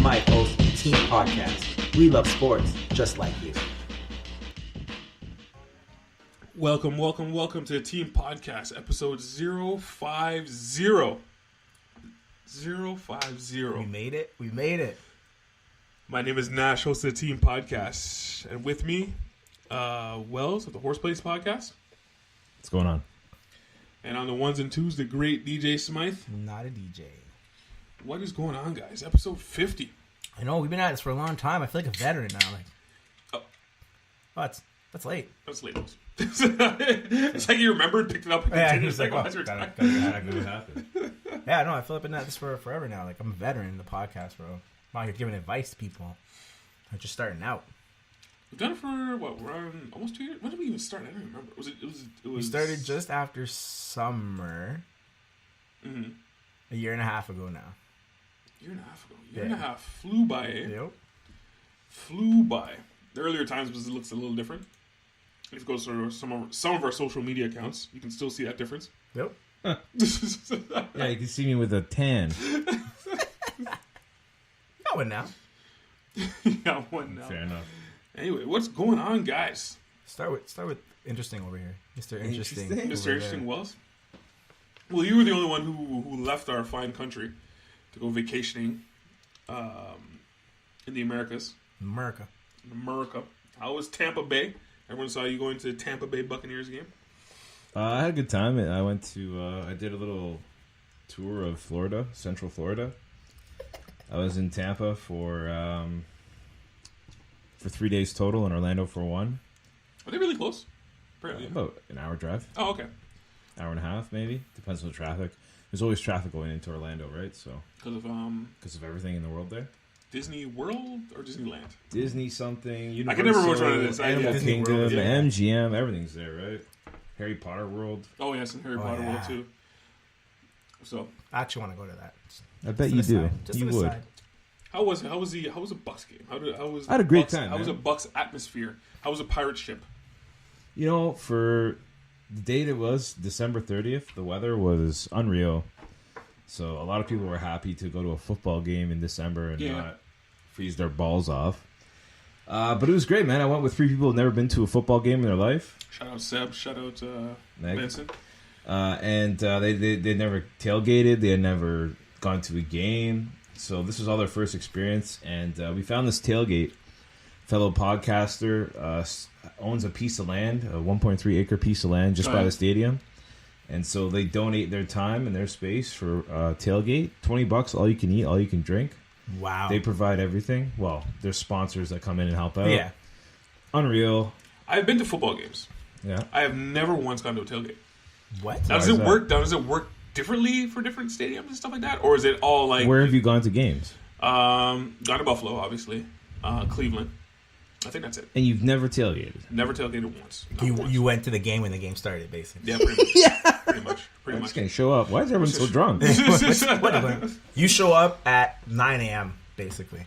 Smythe host the Team Podcast. We love sports just like you. Welcome to the Team Podcast, episode 050. 050. We made it. My name is Nash, host of the Team Podcast. And with me, Wells of the Horse Place Podcast. What's going on? And on the ones and twos, the great DJ Smythe. Not a DJ. What is going on, guys? Episode 50. I know, we've been at this for a long time. I feel like a veteran now. Oh, that's late. That's late. It's like you remembered, picked it up, and continued. He's like, what's Gotta have it happen. Yeah, no, I feel like I've been at this for forever now. Like, I'm a veteran in the podcast, bro. I'm out here giving advice to people. I'm just starting out. We've done it for, what, we're on almost 2 years? When did we even start? I don't remember. It was We started just after summer. Mm-hmm. A year and a half ago now. Year and a half flew by, eh? Yep. Flew by. The earlier times it looks a little different. If you go to some of our social media accounts, you can still see that difference. Yep. Yeah, you can see me with a tan. Got one now. Got one now. Fair enough. Anyway, what's going on, guys? Start with interesting over here, Mr. Interesting. Mr. Interesting Wells. Well, you were the only one who left our fine country to go vacationing in the Americas. America. How was Tampa Bay? Everyone saw you going to the Tampa Bay Buccaneers game. I had a good time. I went to. I did a little tour of Florida, Central Florida. I was in Tampa for 3 days total, in Orlando for one. Are they really close? Apparently. About an hour drive. Oh, okay. Hour and a half, maybe. Depends on the traffic. There's always traffic going into Orlando, right? So because of everything in the world there. Disney World or Disneyland? Disney something. Universal, I can never remember which one it is. Animal Disney Kingdom, World, yeah. MGM, everything's there, right? Harry Potter World. Oh yes, and Harry Potter World too. So I actually want to go to that. I bet you do. You would. How was the Bucks game? I had a great time. How was the Bucks atmosphere? How was the pirate ship? You know, for the date it was December 30th, the weather was unreal. So a lot of people were happy to go to a football game in December and not freeze their balls off. But it was great, man. I went with 3 people who've never been to a football game in their life. Shout out Seb. Shout out Meg. Vincent. And they never tailgated. They had never gone to a game. So this was all their first experience. And we found this tailgate. Fellow podcaster owns a piece of land, a 1.3 acre piece of land just by the stadium. And so they donate their time and their space for tailgate. $20, all you can eat, all you can drink. Wow. They provide everything. Well, there's sponsors that come in and help out. Yeah. Unreal. I've been to football games. Yeah. I have never once gone to a tailgate. What? Now, does it work? Does it work differently for different stadiums and stuff like that, or is it all like? Where have you gone to games? Gone to Buffalo, obviously. Cleveland. I think that's it. And you've never tailgated? Never tailgated once. You went to the game when the game started, basically. Yeah, pretty much. Pretty much. I'm just going to show up. Why is everyone so drunk? You show up at 9 a.m., basically.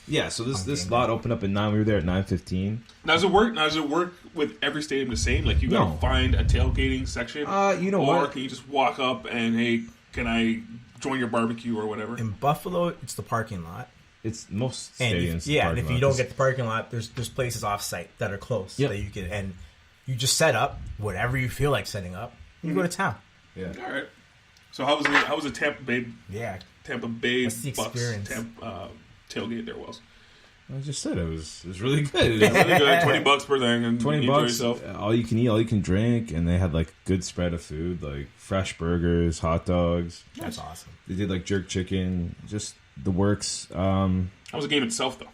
Yeah, so this lot opened up at 9. We were there at 9:15. Now, does it work with every stadium the same? Like, you got to find a tailgating section? You know what? Or can you just walk up and, hey, can I join your barbecue or whatever? In Buffalo, it's the parking lot. It's most And stadiums. and if you don't get the parking lot, there's places off-site that are close that you can, and you just set up whatever you feel like setting up. And you go to town. Yeah. All right. So how was the Tampa Bay? Yeah. Tampa Bay What's the experience? Bucks tailgate there was. I just said it was really good. Really good. $20 per thing, and $20. You enjoy yourself. All you can eat, all you can drink, and they had like good spread of food, like fresh burgers, hot dogs. That's awesome. They did like jerk chicken, just the works. How was the game itself, though?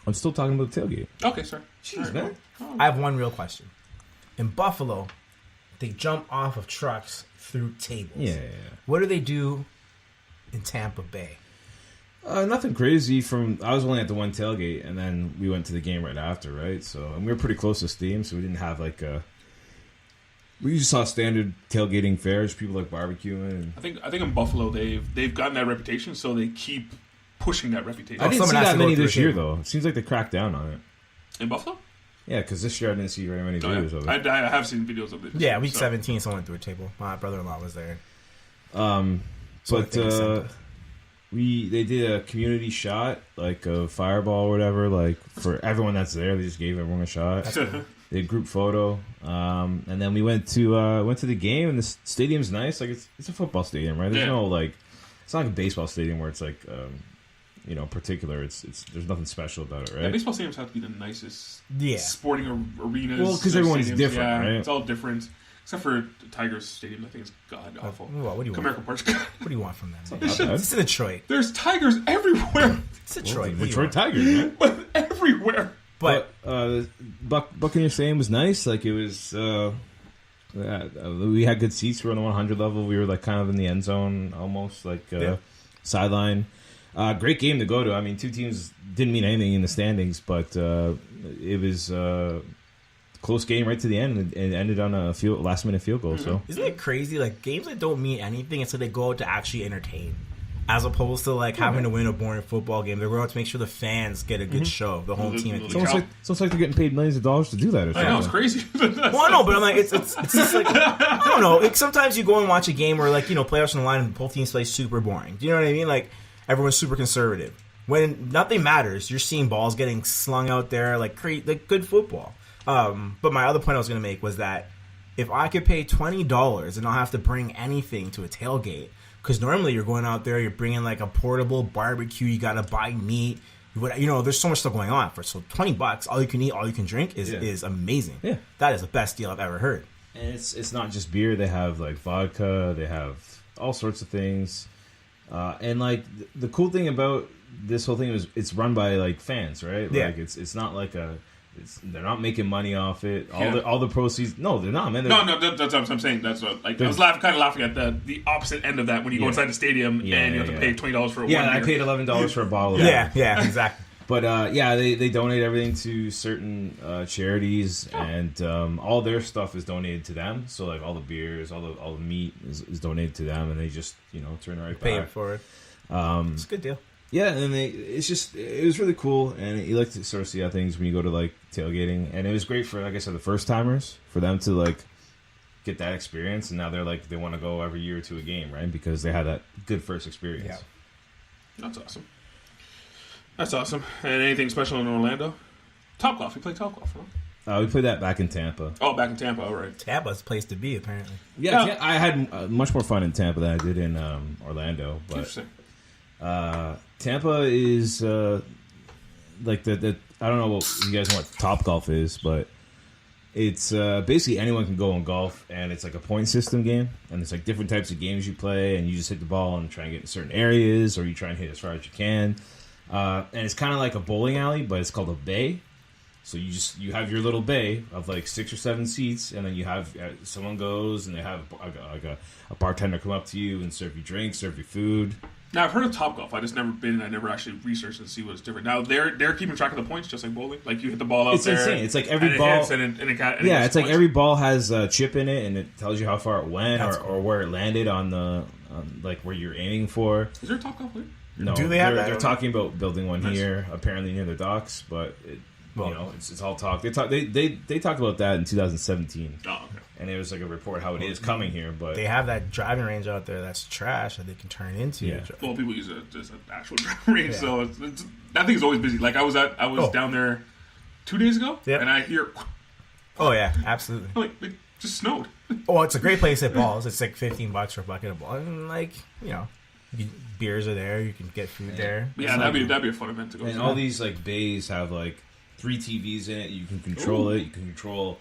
I'm still talking about the tailgate. Okay, sorry. Jeez, man. I have one real question. In Buffalo, they jump off of trucks through tables. Yeah. What do they do in Tampa Bay? Nothing crazy. I was only at the one tailgate, and then we went to the game right after, right? So, and we were pretty close to Steam, so we didn't have like a. We just saw standard tailgating fares. People like barbecuing. And I think in Buffalo they've gotten that reputation, so they keep pushing that reputation. I didn't see that many this year, though. It seems like they cracked down on it. In Buffalo? Yeah, because this year I didn't see very many videos of it. I have seen videos of it. Yeah, week 17, someone went through a table. My brother-in-law was there. But They did a community shot, like a fireball or whatever, like for everyone that's there. They just gave everyone a shot. They had group photo, and then we went to the game, and the stadium's nice. Like it's a football stadium, right? There's no like, it's not like a baseball stadium where it's like, particular. It's there's nothing special about it, right? Yeah, baseball stadiums have to be the nicest sporting arenas. Well, because everyone's different, right? It's all different. Except for the Tigers Stadium, I think it's god awful. What do you Comerica want? Park's What do you want from them? It's Detroit. There's tigers everywhere. It's Detroit. Detroit Tigers, man. But everywhere. But Buccaneers Stadium was nice. Like it was, we had good seats. We were on the 100 level. We were like kind of in the end zone, almost like sideline. Great game to go to. I mean, two teams didn't mean anything in the standings, but it was close game right to the end, and it ended on a last minute field goal. So isn't it crazy? Like games that don't mean anything until they go out to actually entertain, as opposed to like having to win a boring football game. They're going out to make sure the fans get a good show, the home team. It's almost like they're getting paid millions of dollars to do that. Or something. I know, it's crazy. Well, I know, but I'm like, it's just like, I don't know. Like, sometimes you go and watch a game where, like, playoffs on the line and both teams play super boring. Do you know what I mean? Like, everyone's super conservative. When nothing matters, you're seeing balls getting slung out there, like good football. But my other point I was going to make was that if I could pay $20 and not have to bring anything to a tailgate, because normally you're going out there, you're bringing like a portable barbecue, you got to buy meat. There's so much stuff going on. So $20, all you can eat, all you can drink is amazing. Yeah, that is the best deal I've ever heard. And it's not just beer. They have like vodka. They have all sorts of things. And like the cool thing about this whole thing is it's run by like fans, right? Like it's not like they're not making money off it. All the proceeds. No, they're not, man. That's what I'm saying. That's what I was kind of laughing at the opposite end of that when you go inside the stadium and you have to pay $20 for a Yeah, I paid $11 for a bottle of beer. Yeah, exactly. But they donate everything to certain charities, and all their stuff is donated to them. So like all the beers, all the meat is donated to them, and they just turn right back. Pay it for it. It's a good deal. Yeah, and it was really cool, and you like to sort of see how things when you go to like tailgating, and it was great for, like I said, the first timers, for them to like get that experience, and now they're like they want to go every year to a game, right? Because they had that good first experience. Yeah, that's awesome. And anything special in Orlando? Topgolf. You play Topgolf, huh? We played that back in Tampa. Oh, back in Tampa, all right. Tampa's a place to be, apparently. Yeah. I had much more fun in Tampa than I did in Orlando. But interesting. Tampa is like the I don't know what you guys know what Topgolf is, but it's basically anyone can go and golf, and it's like a point system game, and it's like different types of games you play, and you just hit the ball and try and get in certain areas, or you try and hit as far as you can. And it's kind of like a bowling alley, but it's called a bay. So you have your little bay of like 6 or 7 seats, and then you have someone goes and they have a bartender come up to you and serve you drinks, serve you food. Now I've heard of Topgolf. I just never been, and I never actually researched and see what's different. Now they're keeping track of the points, just like bowling. Like you hit the ball out there. It's insane. It's like every ball. It's like every ball has a chip in it, and it tells you how far it went or where it landed on the like where you're aiming for. Is there a Topgolf league? No, do they have that? They're talking about building one here, apparently near the docks, but it's all talk. They talked about that in 2017. Oh, okay. And it was like a report how it is coming here, but they have that driving range out there that's trash that they can turn into. Yeah. Well, people use it as an actual driving range, so that thing is always busy. Like I was down there 2 days ago, and I hear. Oh yeah, absolutely. Like it just snowed. Oh, it's a great place to hit balls. It's like $15 for a bucket of balls, and like beers are there. You can get food there. Yeah, that'd be a fun event to go to. And all these like bays have like 3 TVs in it. You can control it. You can control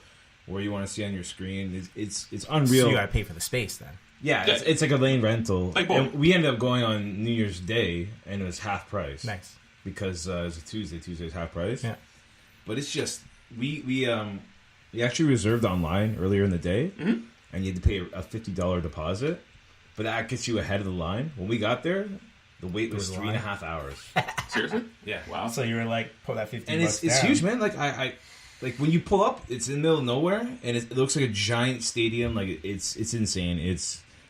where you want to see on your screen. It's unreal. So you gotta pay for the space then. Yeah, it's like a lane rental. Like and we ended up going on New Year's Day, and it was half price. Nice. Because it was a Tuesday. Tuesday's half price. Yeah. But it's just we actually reserved online earlier in the day, and you had to pay a $50 deposit. But that gets you ahead of the line. When we got there, the wait was 3.5 hours. Seriously? Yeah. Wow. So you were like, put that $50 and it's huge, man. Like I like when you pull up, it's in the middle of nowhere, and it looks like a giant stadium. Like it's insane.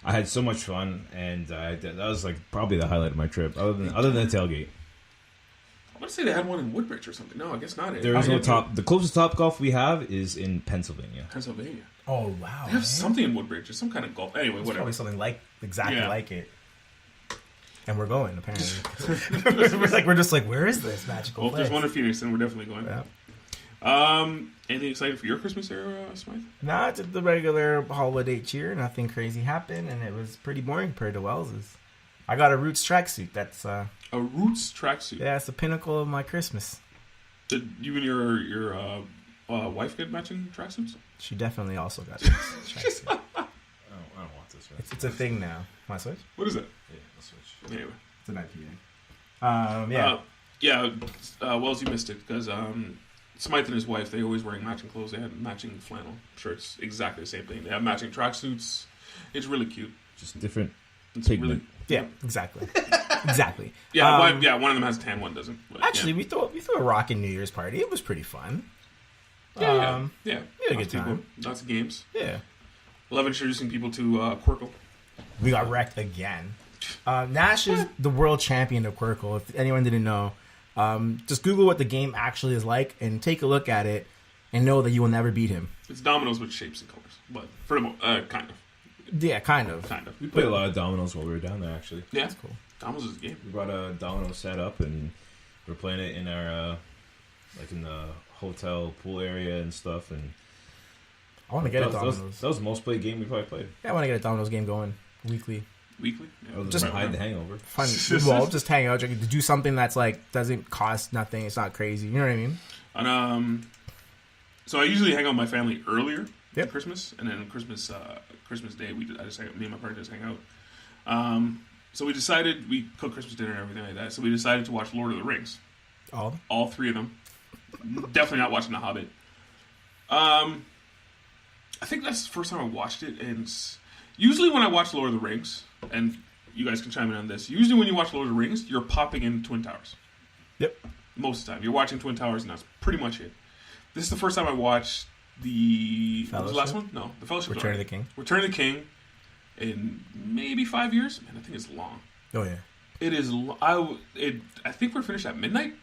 I had so much fun, and that was like probably the highlight of my trip, other than the tailgate. I want to say they had one in Woodbridge or something. No, I guess not. There is no top. The closest Topgolf we have is in Pennsylvania. Oh wow! They have something in Woodbridge. There's some kind of golf. Anyway, whatever. Probably something like exactly like it. And we're going, apparently. we're just like, where is this magical Well, if there's place? one in Phoenix, then we're definitely going. Yeah. Anything exciting for your Christmas there, Smythe? Nah, just the regular holiday cheer. Nothing crazy happened, and it was pretty boring compared to Wells's. I got a Roots tracksuit. That's A Roots tracksuit. yeah, it's the pinnacle of my Christmas. Did you and your wife get matching tracksuits? She definitely also got a tracksuit. I don't want this, man. It's a thing now. Want to switch? What is that? Yeah, let's switch. Anyway. It's an IPA. Wells, you missed it because Smythe and his wife, they always wearing matching clothes. They had matching flannel shirts, exactly the same thing. They have matching tracksuits. It's really cute. Just different It's pigment. really Yeah, exactly. Exactly. yeah. One of them has tan, one doesn't. But, Actually, we threw a rockin' New Year's party. It was pretty fun. yeah. We had a Lots good of people, time. lots of games. Yeah. Love introducing people to Quirkle. We got wrecked again. Nash is the world champion of Quirkle. If anyone didn't know, just Google what the game actually is like and take a look at it and know that you will never beat him. It's dominoes with shapes and colors, but for the kind of. Yeah, kind of. We played a lot of dominoes while we were down there, actually. Yeah, That's cool. dominoes is a game. We brought a domino set up, and we're playing it in our, in the hotel pool area and stuff. And I want to get a that Domino's. was the most played game we probably played. Yeah, I want to get a Domino's game going weekly. Weekly? Yeah. Just Just- hide the hangover. Fun. Well, just hang out, to do something that's like doesn't cost nothing. It's not crazy. You know what I mean? And so I usually hang out with my family earlier Yep. for Christmas, and then Christmas Day me and my partner just hang out. So we decided we cook Christmas dinner and everything like that. So we decided to watch Lord of the Rings, all three of them. Definitely not watching The Hobbit. I think that's the first time I watched it, and usually when I watch Lord of the Rings, and you guys can chime in on this. Usually when you watch Lord of the Rings, you're popping in Twin Towers. Yep. Most of the time, you're watching Twin Towers, and that's pretty much it. This is the first time I watched the what was the last one? No, the Fellowship. Return of the King. Return of the King. In maybe 5 years. Man, I think it's long. Oh yeah. It is. I think we're finished at midnight.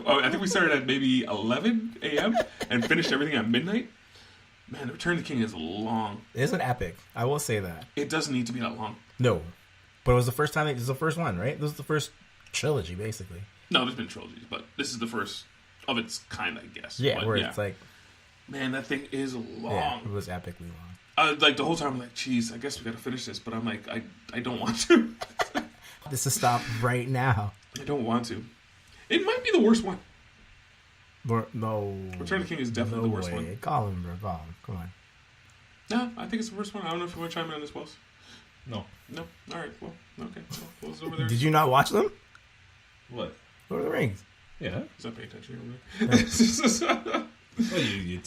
I think we started at maybe 11 a.m. and finished everything at midnight. Man, the Return of the King is long. It is an epic. I will say that. It doesn't need to be that long. No, but it was the first time. It was the first one, right? This was the first trilogy, basically. No, there's been trilogies, but this is the first of its kind, I guess. Yeah, but, where it's like, man, that thing is long. yeah, it was epically long. Like the whole time, I'm like, geez, I guess we got to finish this, but I'm like, I don't want to. This is stop right now. I don't want to. It might be the worst one. No. Return of the King is definitely the worst one. Call him, bro. Call him. Come on. No, I think it's the worst one. I don't know if you want to chime in on this, Wells. No. No? Alright, well, okay. Well, Wells is over there. Did you not watch them? What? Lord of the Rings. Yeah. He's not paying attention over there. Well, you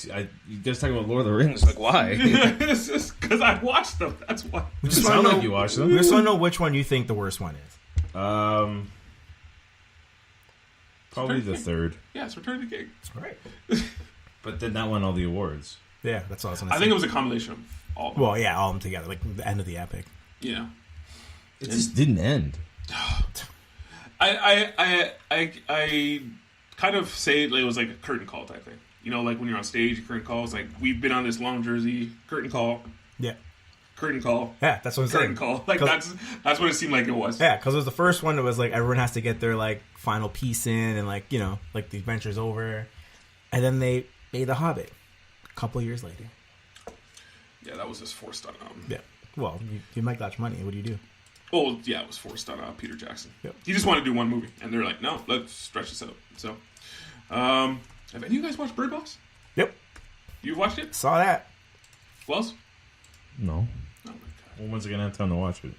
guys talking about Lord of the Rings? Like, why? It's just because I watched them. That's why. We It just sound want to like you know. watched We them. just want to know which one you think the worst one is. Probably the third. Yeah, it's Return of the King. All right. But then that won all the awards. Yeah, that's what I was going to I say. think it was a combination of all of them. Well, yeah, all of them together, like the end of the epic. Yeah. It just didn't end. I kind of say it was like a curtain call type thing. You know, like when you're on stage, curtain calls. Like, we've been on this long jersey, curtain call, Yeah. curtain call, Yeah, that's what I'm curtain saying. call. Like, that's what it seemed like it was. Yeah, because it was the first one that was like everyone has to get their like final piece in and like, you know, like the adventure's over. And then they made The Hobbit a couple years later. Yeah, that was just forced on Yeah. Well, you make that much money. What do you do? Well, yeah, it was forced on Peter Jackson. Yep. He just wanted to do one movie, and they're like, "No, let's stretch this out." So, have any of you guys watched Bird Box? Yep. You've watched it? Saw that. Wells? No. Oh my god! Well, when's it gonna have time to watch it?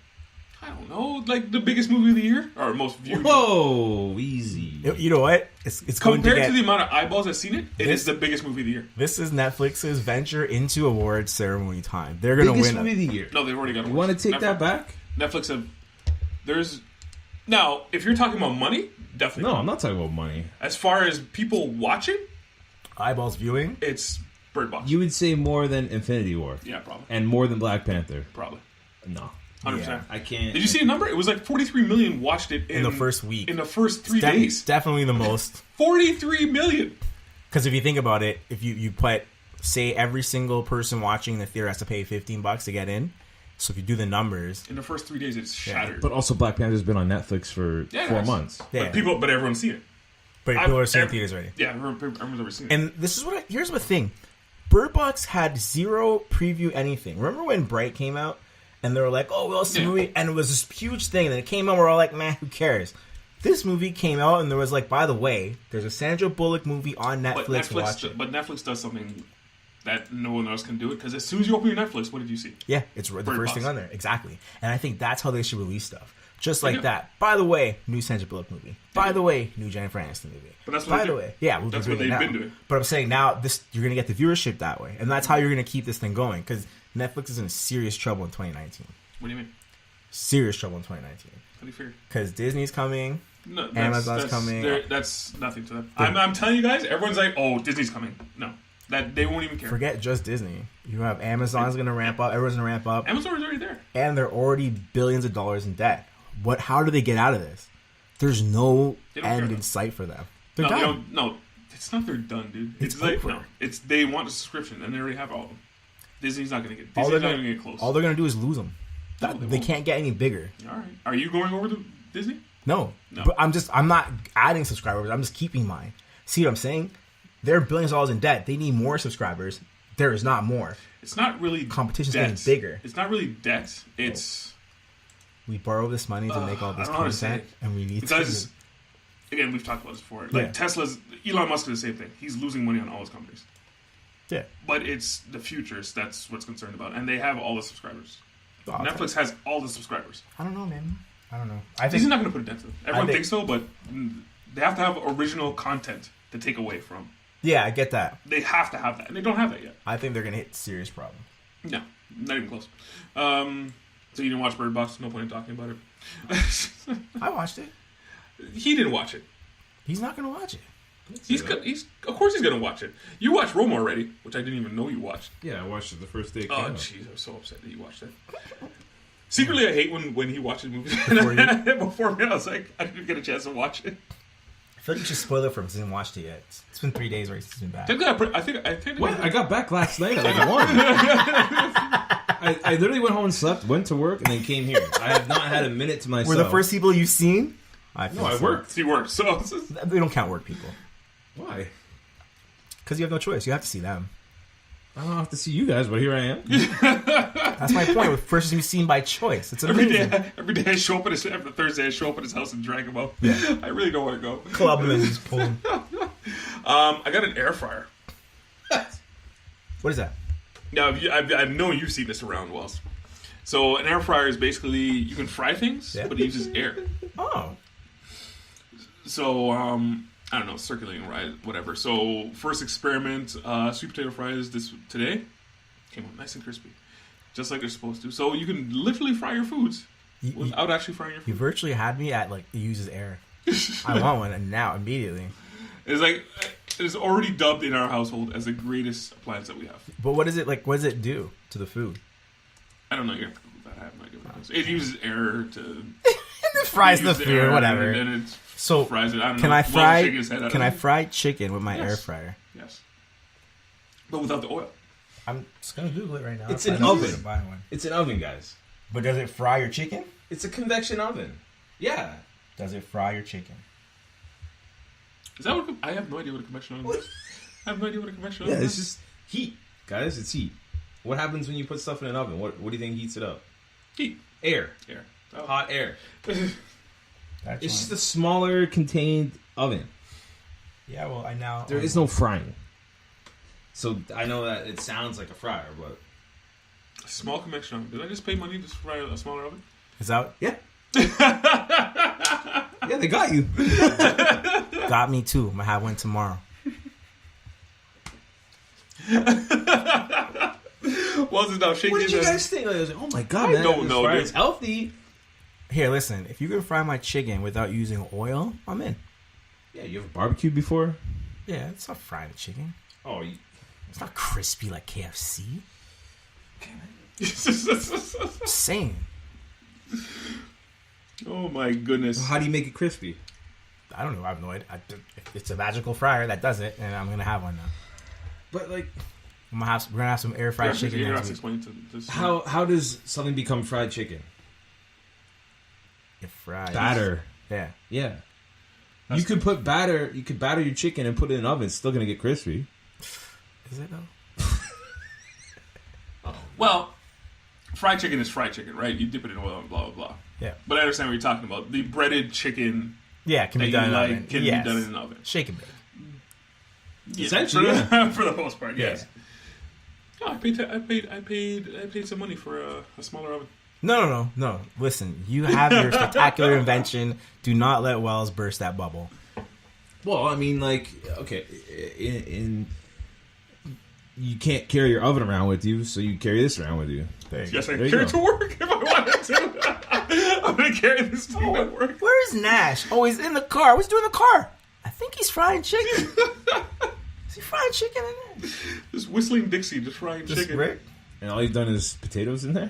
I don't know, like the biggest movie of the year or most viewed. Whoa, easy. You know what? It's going to Compared get... to the amount of eyeballs that seen it, it This- is the biggest movie of the year. This is Netflix's venture into awards ceremony time. They're going to Biggest win. movie of the year. No, they've already got. You want to take that back? Netflix have. There's now, if you're talking about money, definitely. No, I'm not talking about money. As far as people watching, Eyeballs viewing. it's Bird Box. You would say more than Infinity War. Yeah, probably. And more than Black Panther. Probably. No. 100%. Yeah. I can't. Did you see a number? It was like 43 million watched it In the first week. In the first 3 days. Definitely the most. 43 million. Because if you think about it, if you put, say, every single person watching the theater has to pay $15 to get in, So if you do the numbers, in the first 3 days, it's shattered. But also, Black Panther's been on Netflix for 4 months. Yeah. But everyone's seen it. But people are seeing theaters already. Yeah, everyone's ever seen it. And this is here's the thing. Bird Box had zero preview anything. Remember when Bright came out? And they were like, oh, we'll see the movie. And it was this huge thing. And then it came out, we're all like, man, who cares? This movie came out, and there was like, by the way, there's a Sandra Bullock movie on Netflix. But Netflix does something that no one else can do it. Because as soon as you open your Netflix, what did you see? Yeah, it's the first thing on there. Exactly. And I think that's how they should release stuff. Just like that. By the way, new Sandra Bullock movie. By the way, new Jennifer Aniston movie. But that's what By the way, yeah, that's what they've been doing. But I'm saying now, you're going to get the viewership that way. And that's how you're going to keep this thing going. Because Netflix is in serious trouble in 2019. What do you mean? Serious trouble in 2019. How do you figure? Because Disney's coming. No, Amazon's coming. That's nothing to them. I'm telling you guys, everyone's like, oh, Disney's coming. No. That they won't even care. Forget just Disney. You have Amazon's going to ramp up. Everyone's going to ramp up. Amazon's already there. And they're already billions of dollars in debt. How do they get out of this? There's no end in sight for them. They're done. No, it's not they're done, dude. It's like, no. They want a subscription, and they already have all of them. Disney's not going to get close. All they're going to do is lose them. They can't get any bigger. All right. Are you going over to Disney? No. But I'm not adding subscribers. I'm just keeping mine. See what I'm saying? They're billions of dollars in debt. They need more subscribers. There is not more. It's not really competition's getting bigger. It's not really debt. It's we borrow this money to make all this content, and we need because again, we've talked about this before. Like Tesla's Elon Musk is the same thing. He's losing money on all his companies. Yeah, but it's the futures that's what's concerned about, and they have all the subscribers. Netflix has all the subscribers. I don't know, man. I don't know. He's not going to put a dent to them. Everyone thinks so, but they have to have original content to take away from. Yeah, I get that. They have to have that, and they don't have that yet. I think they're going to hit serious problem. No, not even close. So you didn't watch Bird Box? No point in talking about it. I watched it. He didn't watch it. He's not going to watch it. Of course he's going to watch it. You watched Roma already, which I didn't even know you watched. Yeah, I watched it the first day. Oh, jeez, I was so upset that you watched it. Secretly, I hate when he watches movies before me. I was like, I didn't get a chance to watch it. I feel like you should spoil it for him. He hasn't watched it yet. It's been 3 days where he's been back. I think. What? I got back last night at like 1. I literally went home and slept, went to work, and then came here. I have not had a minute to myself. We're the first people you've seen? I worked. He worked. So they don't count work people. Why? Because you have no choice. You have to see them. I don't have to see you guys, but here I am. That's my point. We're first to be seen by choice. It's amazing. Every day I show up every Thursday I show up at his house and drag him up. Yeah. I really don't want to go. Club him and just pull him. I got an air fryer. What is that? Now, I know you've seen this around, Wells. So an air fryer is basically, you can fry things, but it uses air. Oh. So, I don't know, circulating, right? Whatever. So, first experiment, sweet potato fries today came out nice and crispy, just like they're supposed to. So, you can literally fry your foods without actually frying your food. You virtually had me at, like, it uses air. I want one, and now, immediately. It's like, it's already dubbed in our household as the greatest appliance that we have. But what is it, like, what does it do to the food? I don't know. You have to Google that. I have no idea what it does. It uses air to... It fries the food, whatever. And it fries it. I don't know. Can I fry chicken with my air fryer? Yes. But without the oil. I'm just going to Google it right now. It's an oven. It's an oven, guys. But does it fry your chicken? It's a convection oven. Yeah. Does it fry your chicken? Is that what... I have no idea what a convection oven is. I have no idea what a convection oven is. Yeah, it's just heat. Guys, it's heat. What happens when you put stuff in an oven? What do you think heats it up? Heat. Air. Oh. Hot air. It's just a smaller contained oven. Yeah, well, there is no frying. So I know that it sounds like a fryer, but a small convection oven. Did I just pay money to fry a smaller oven? Is that yeah? Yeah, they got you. Got me too. I'm gonna have one tomorrow. What did you guys think? Like, oh my god, man! I don't know. It's healthy. Here, listen. If you can fry my chicken without using oil, I'm in. Yeah, you ever barbecued before? Yeah, it's not fried chicken. Oh, it's not crispy like KFC. Okay, Same. Oh my goodness! Well, how do you make it crispy? I don't know. I have no idea. It's a magical fryer that does it, and I'm gonna have one now. But like, we're gonna have some air fried chicken. You're next week. How does something become fried chicken? It fries. Batter. Yeah. You could batter your chicken and put it in the oven. It's still gonna get crispy. Is it though? Well, fried chicken is fried chicken, right? You dip it in oil and blah blah blah. Yeah. But I understand what you're talking about. The breaded chicken. Yeah, can be done in an oven. Can be done in an oven. Shake and bake. Yeah, essentially, for the most part, yes. Yeah. I paid some money for a smaller oven. No. Listen, you have your spectacular invention. Do not let Wells burst that bubble. Well, I mean, like, okay, you can't carry your oven around with you, so you carry this around with you. Yes, I can carry it to work if I wanted to. I'm going to carry this thing to work. Where is Nash? Oh, he's in the car. What's he doing in the car? I think he's frying chicken. Is he frying chicken in there? Just whistling Dixie, just frying chicken. Rick? And all you've done is potatoes in there?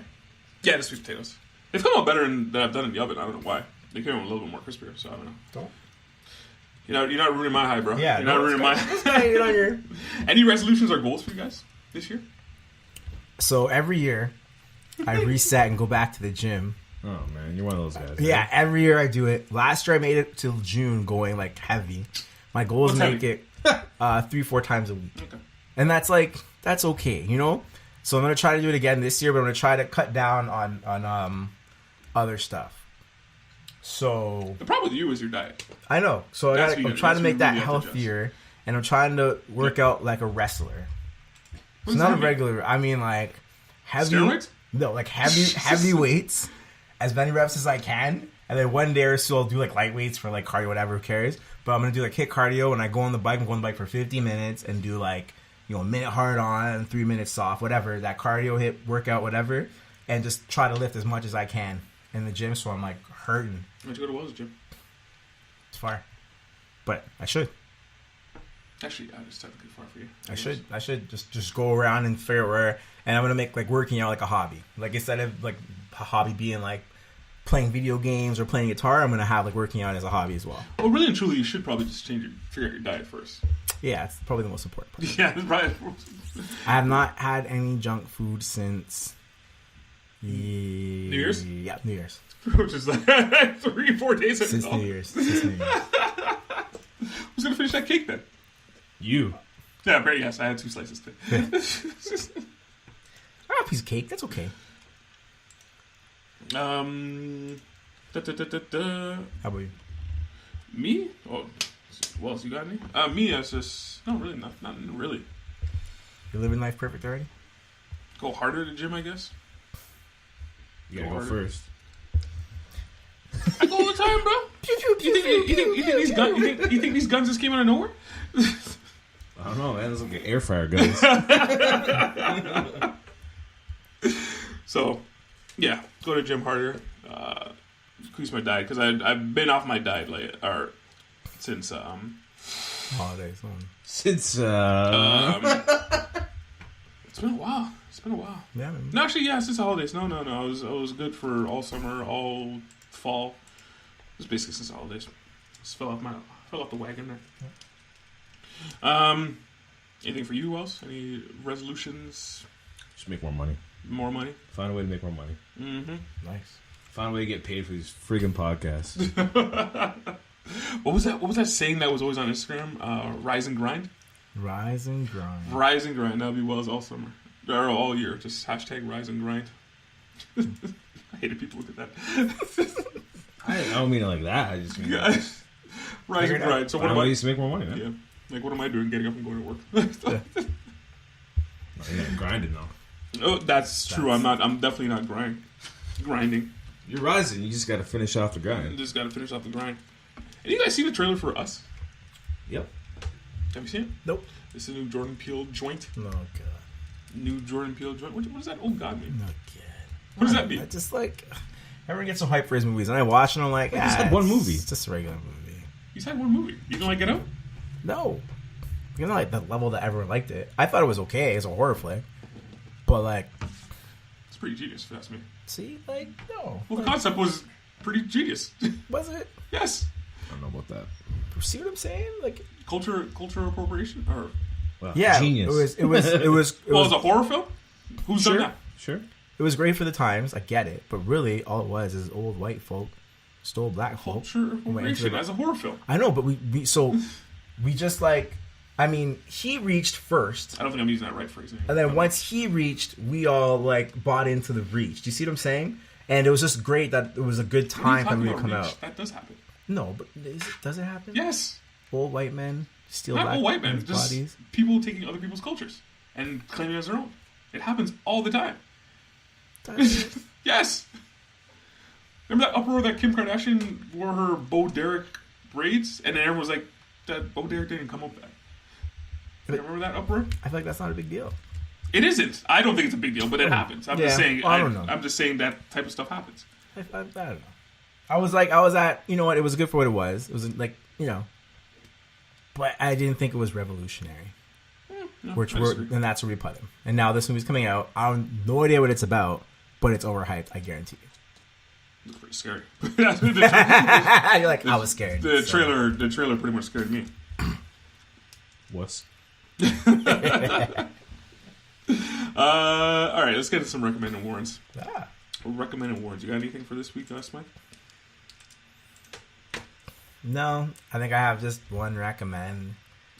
Yeah, just sweet potatoes. They've come out better than I've done in the oven. I don't know why. They came out a little bit more crispier, so I don't know. Don't. You're not ruining my high, bro. Yeah, you're not ruining my. Any resolutions or goals for you guys this year? So every year, I reset and go back to the gym. Oh man, you're one of those guys. Yeah, right? every year I do it. Last year I made it till June, going like heavy. My goal is to make it 3-4 times a week, and that's okay, you know. So I'm gonna try to do it again this year, but I'm gonna try to cut down on other stuff. So the problem with you is your diet. I know. So I'm trying to make that healthier, and I'm trying to work out like a wrestler. So not a regular. I mean, like heavy. Steroids? No, like heavy weights, as many reps as I can, and then one day or so I'll do like light weights for like cardio, whatever. Who cares? But I'm gonna do like HIIT cardio, and I go on the bike. I'm going on the bike for 50 minutes and do like a minute hard on and 3 minutes soft, whatever. That cardio HIIT workout, whatever, and just try to lift as much as I can in the gym. So I'm like hurting. Why'd you go to Wells Gym? It's far, but I should. Actually, it's technically far for you. I should just go around and figure out where. And I'm gonna make like working out like a hobby. Like instead of like a hobby being like playing video games or playing guitar, I'm gonna have like working out as a hobby as well. Well, really and truly, you should probably just figure out your diet first. Yeah, it's probably the most important part. Yeah, it's probably. I have not had any junk food since New Year's. Yeah, New Year's. Which is like 3-4 days ago. Since New Year's. Who's gonna finish that cake then? You. Yeah, very yes. I had 2 slices today. I got a piece of cake. That's okay. How about you? Me? Oh, well, you got any? Me, it's just no, really, not really. You're living life perfect already. Go harder at the gym, I guess. You gotta go first. I go all the time, bro. You think these guns just came out of nowhere? I don't know, man. Those look like air fryer guns. So, yeah, go to the gym harder. Increase my diet because I've been off my diet since holidays. Since it's been a while. Yeah. Man. No, actually, yeah, since the holidays. No. I was good for all summer, all fall. It was basically since the holidays. Just fell off the wagon there. Yeah. Anything for you, Wells? Any resolutions? Just make more money. More money? Find a way to make more money. Mm-hmm. Nice. Find a way to get paid for these friggin' podcasts. What was that saying that was always on Instagram? Rise and grind? Rise and grind. Rise and grind. That'll be Wells all summer. Or all year. Just hashtag rise and grind. I hated people who did that. I don't mean it like that. I just mean rise and grind. So what am I ways to make more money, man? Yeah. Like what am I doing? Getting up and going to work. You're not grinding though. Oh, that's true. I'm definitely not grinding. You're rising. You just got to finish off the grind. You just got to finish off the grind. And you guys see the trailer for Us? Yep. Have you seen it? Nope. It's a new Jordan Peele joint. Oh god. New Jordan Peele joint. What does that old god mean? No god. What does that mean? I just like everyone gets so hyped for his movies, and I watch and I'm like, he's had one movie. It's just a regular movie. He's had one movie. You didn't like Get Out? No. You know, like the level that everyone liked it. I thought it was okay as a horror flick, but like, it's pretty genius if you ask me. See, like, no. Well, the concept was pretty genius. Was it? Yes. I don't know about that. See what I'm saying? Like culture appropriation or Well, yeah, genius. It was. Well, it's a horror film. Who's done that? Sure. It was great for the times. I get it, but really, all it was is old white folk stole black folk. Culture appropriation as a horror film. I know, but we just like. I mean, he reached first. I don't think I'm using that right phrasing. And then once he reached, we all like bought into the reach. Do you see what I'm saying? And it was just great that it was a good time for me to come out. That does happen. No, but does it happen? Yes. Old white men steal Not black old white men, men's just bodies. people taking other people's cultures and claiming it as their own. It happens all the time. Yes. Remember that uproar that Kim Kardashian wore her Bo Derek braids, and then everyone was like, "That Bo Derek didn't come up with that." You remember that uproar? I feel like that's not a big deal. It isn't. I don't think it's a big deal, but it happens. I'm just saying. I don't know. I'm just saying that type of stuff happens. I don't know. I was at, you know what? It was good for what it was. It was like, you know, but I didn't think it was revolutionary. And that's where we put him. And now this movie's coming out. I have no idea what it's about, but it's overhyped. I guarantee you. It's pretty scary. You're like, I was scared. The trailer pretty much scared me. What's? All right, let's get to some recommended warrants. Recommended warrants. You got anything for this week, Mike? No, I think I have just one recommend.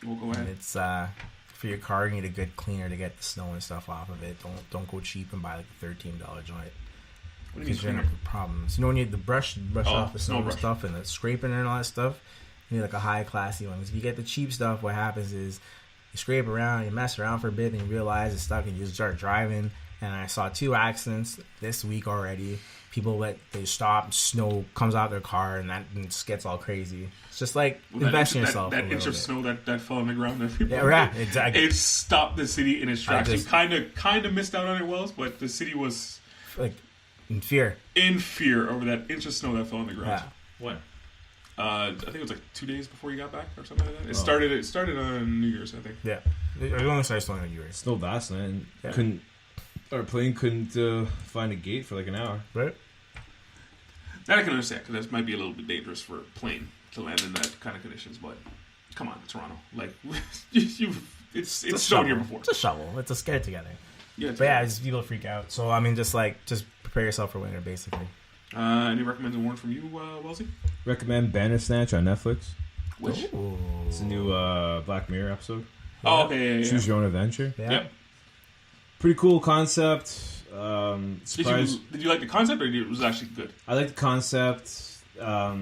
We'll go ahead. And it's for your car, you need a good cleaner to get the snow and stuff off of it. Don't go cheap and buy like a $13 joint. Because you're gonna have problems. You know when you need the brush off the snow and stuff and the scraping and all that stuff. You need like a high classy one. Because if you get the cheap stuff, what happens is you scrape around, you mess around for a bit, and you realize it's stuck, and you just start driving. And I saw 2 accidents this week already. People they stop, snow comes out their car, and that just gets all crazy. It's just like invest in yourself. That inch of snow that fell on the ground. Yeah, exactly. It stopped the city in its tracks. You kind of missed out on it, Wells, but the city was like in fear over that inch of snow that fell on the ground. Yeah. What? I think it was like 2 days before you got back or something like that. It started on New Year's, I think. Yeah, it only started snowing on New Year's. Snowed last night. And our plane couldn't find a gate for like an hour. Right. That I can understand, because that might be a little bit dangerous for a plane to land in that kind of conditions. But come on, Toronto, like it's snowed here before. It's a shovel. It's a scare together. Yeah, but yeah, just people freak out. So I mean, just prepare yourself for winter, basically. Any recommended warrant from you, Wellesley? Recommend Bandersnatch on Netflix. Which? Ooh. It's a new Black Mirror episode. Oh, okay. Yeah. Choose your own adventure. Yeah. Yep. Pretty cool concept. Did you like the concept, or was it actually good? I like the concept. I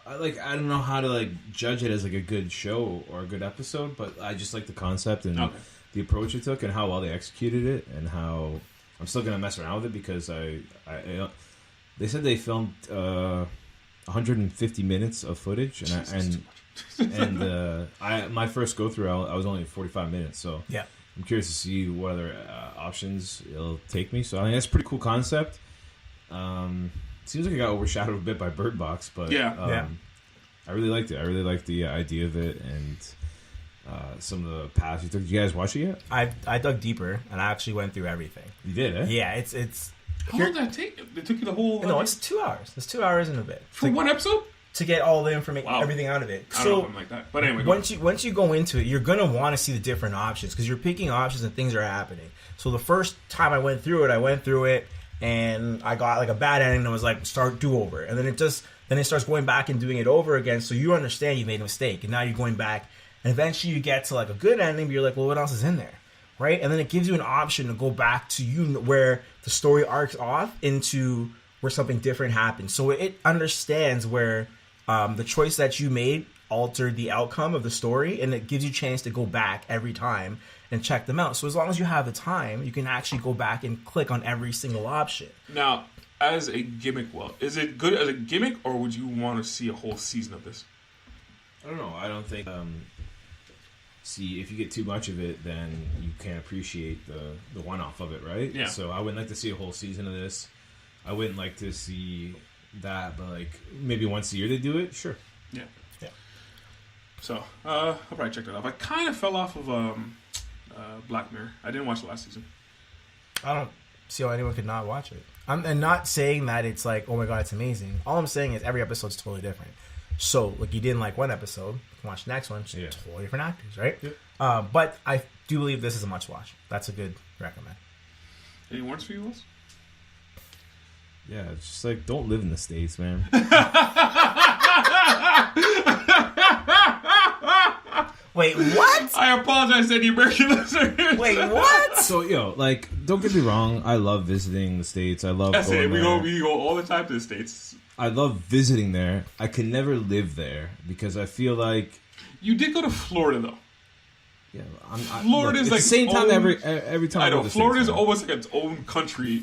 don't know how to judge it as a good show or a good episode, but I just like the concept and the approach it took and how well they executed it, and how I'm still gonna mess around with it because they said they filmed 150 minutes of footage, and my first go through I was only 45 minutes, so yeah. I'm curious to see what other options it'll take me. So I think that's a pretty cool concept. Seems like it got overshadowed a bit by Bird Box, but I really liked it. I really liked the idea of it and some of the paths you took. Did you guys watch it yet? I dug deeper and I actually went through everything. You did, eh? Yeah, it's. How long did that take? It took you the whole. No, it's 2 hours. It's 2 hours and a bit for one episode. To get all the information, everything out of it. I don't know if I'm like that, but anyway. Once you go into it, you're gonna want to see the different options because you're picking options and things are happening. So the first time I went through it, and I got like a bad ending, and I was like, start do over, and then it starts going back and doing it over again. So you understand you made a mistake, and now you're going back, and eventually you get to like a good ending, but you're like, well, what else is in there, right? And then it gives you an option to go back to where the story arcs off into where something different happens. So it understands where. The choice that you made altered the outcome of the story, and it gives you a chance to go back every time and check them out. So as long as you have the time, you can actually go back and click on every single option. Now, as a gimmick, is it good as a gimmick, or would you want to see a whole season of this? I don't know. I don't think... see, if you get too much of it, then you can't appreciate the one-off of it, right? Yeah. So I wouldn't like to see a whole season of this. I wouldn't like to see... that, but maybe once a year they do it. Sure. Yeah. So I'll probably check that out. I kind of fell off of Black Mirror. I didn't watch the last season. I don't see how anyone could not watch it. I'm not saying that it's like, oh my god, it's amazing. All I'm saying is every episode's totally different. So, like, you didn't like one episode, you can watch the next one. Yeah. Totally different actors, right? Yeah. But I do believe this is a must watch. That's a good recommend. Any warrants for you, Wills? Yeah, it's just like, don't live in the States, man. Wait, what? I apologize to any American listeners. Wait, what? So, like, don't get me wrong. I love visiting the States. I love That's going it. there. We go all the time to the States. I love visiting there. I could never live there because I feel like... You did go to Florida, though. Yeah, Florida's like the same time own, every time I know, go to the Florida's States, almost like its own country.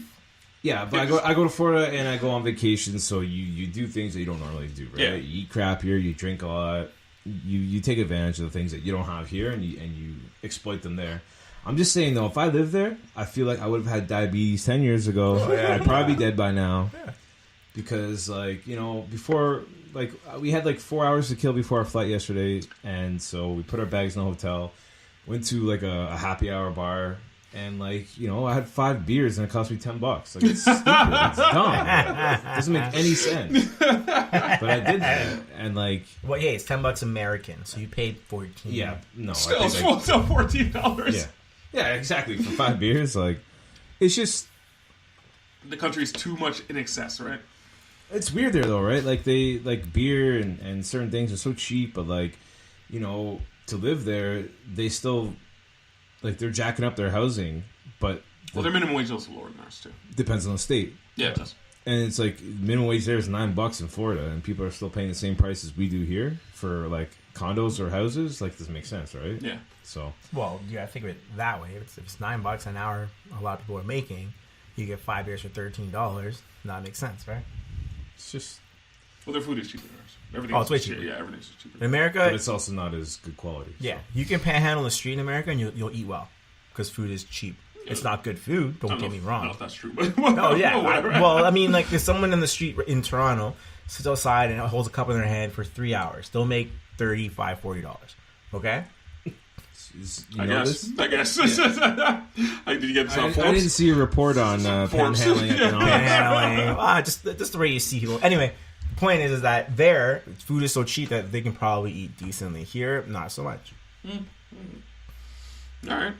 Yeah, but I go to Florida and I go on vacation, so you do things that you don't normally do, right? Yeah. You eat crap here, you drink a lot, you take advantage of the things that you don't have here, and you exploit them there. I'm just saying though, if I lived there, I feel like I would have had diabetes 10 years ago. I'd probably be dead by now. Yeah. Because before, we had 4 hours to kill before our flight yesterday, and so we put our bags in the hotel, went to a happy hour bar. And I had 5 beers and it cost me $10. Like, it's stupid. It's dumb. It doesn't make any sense. But I did that, and well, hey, it's $10 American, so you paid $14. Yeah, no, Still $14. Yeah, exactly for 5 beers. It's just the country's too much in excess, right? It's weird there though, right? They beer and certain things are so cheap, but to live there, they still. They're jacking up their housing, but... their minimum wage is also lower than ours, too. Depends on the state. Yeah, it does. And it's minimum wage there is $9 in Florida, and people are still paying the same price as we do here for, condos or houses. Doesn't make sense, right? Yeah. So... Well, you gotta think of it that way. If it's $9 an hour, a lot of people are making, you get 5 beers for $13, that makes sense, right? It's just... Well, their food is cheaper than ours. It's way cheaper. Yeah, everything's cheaper. In America... But it's also not as good quality. Yeah. You can panhandle the street in America and you'll eat well. Because food is cheap. Yeah. It's not good food, don't get me wrong. I don't know if that's true, but... Oh, yeah. If someone in the street in Toronto sits outside and holds a cup in their hand for 3 hours, they'll make $35, $40. Okay? I guess. Yeah. Did you get this on Forbes? I didn't see a report on panhandling economics. Panhandling. Just the way you see people. Anyway, the point is that there, food is so cheap that they can probably eat decently. Here, not so much. All right,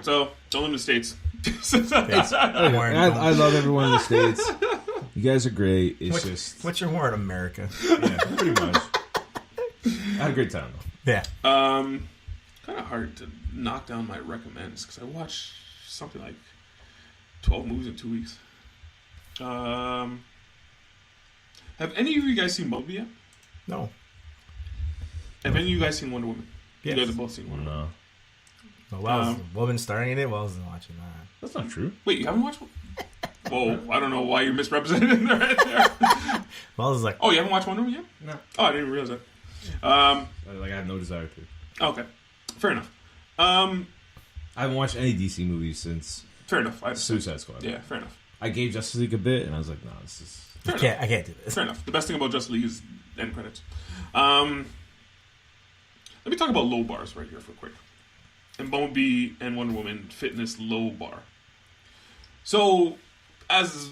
so don't live in the States. I love everyone in the States. You guys are great. What's your warrant, America? Yeah, pretty much. I had a great time, though. Yeah. Kind of hard to knock down my recommends because I watched something like 12 movies in 2 weeks. Have any of you guys seen Bumblebee yet? No. Have any of you guys seen Wonder Woman? Yes. You guys have both seen Wonder Woman. No. Well, woman starring in it. Wells isn't watching that. That's not true. Wait, you haven't watched one? Whoa, I don't know why you're misrepresenting it right there. Wells is oh, you haven't watched Wonder Woman yet? No. Oh, I didn't realize that. I have no desire to. Okay, fair enough. I haven't watched any DC movies since fair enough. Suicide Squad. Yeah, fair enough. I gave Justice League a bit, and I was like, no, this is... I can't do this. Fair enough. The best thing about Justice League is end credits. Let me talk about low bars right here for quick. And Bumblebee and Wonder Woman fit in this low bar. So, as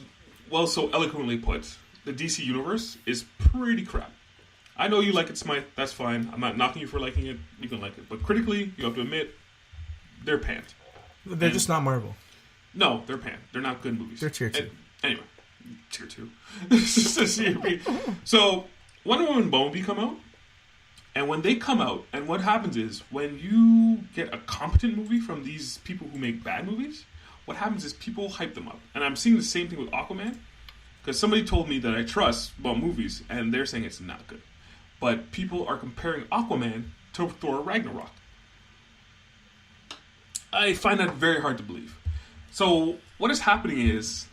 well so eloquently put, the DC universe is pretty crap. I know you like it, Smythe. That's fine. I'm not knocking you for liking it. You can like it. But critically, you have to admit, they're panned. They're just not Marvel. No, they're panned. They're not good movies. They're tier 2. Anyway, tier 2. So, Wonder Woman and Bumblebee come out. And when they come out, and what happens is, when you get a competent movie from these people who make bad movies, what happens is people hype them up. And I'm seeing the same thing with Aquaman. Because somebody told me that I trust about movies, and they're saying it's not good. But people are comparing Aquaman to Thor Ragnarok. I find that very hard to believe. So what is happening is,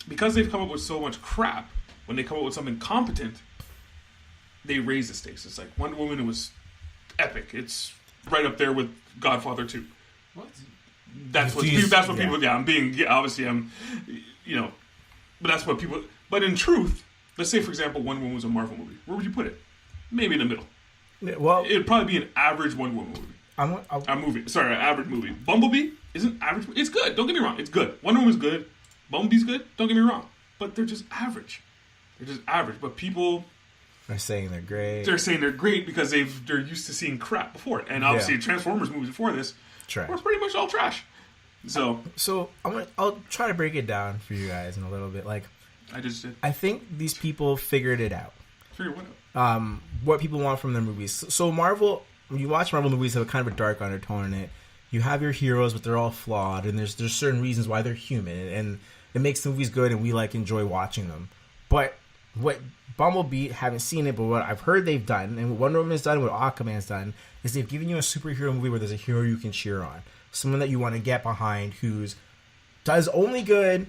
because they've come up with so much crap, when they come up with something competent, they raise the stakes. It's like Wonder Woman, it was epic. It's right up there with Godfather 2. What? That's what people... Yeah, I'm being... Yeah, obviously, I'm... You know... But that's what people... But in truth, let's say, for example, Wonder Woman was a Marvel movie. Where would you put it? Maybe in the middle. Well... It'd probably be an average Wonder Woman movie. An average movie. Bumblebee isn't average. It's good. Don't get me wrong. It's good. Wonder Woman's good. Bumblebee's good. Don't get me wrong. But they're just average. But people... They're saying they're great. They're saying they're great because they're used to seeing crap before it. And obviously Transformers movies before this were pretty much all trash. So I'll try to break it down for you guys in a little bit. Like I just did. I think these people figured it out. Figured what out? What people want from their movies. So Marvel, when you watch Marvel movies, have a kind of a dark undertone in it. You have your heroes, but they're all flawed, and there's certain reasons why they're human, and it makes the movies good, and we enjoy watching them. But what Bumblebee, haven't seen it, but what I've heard they've done, and what Wonder Woman's done, what Aquaman's done, is they've given you a superhero movie where there's a hero you can cheer on, someone that you want to get behind, who's does only good,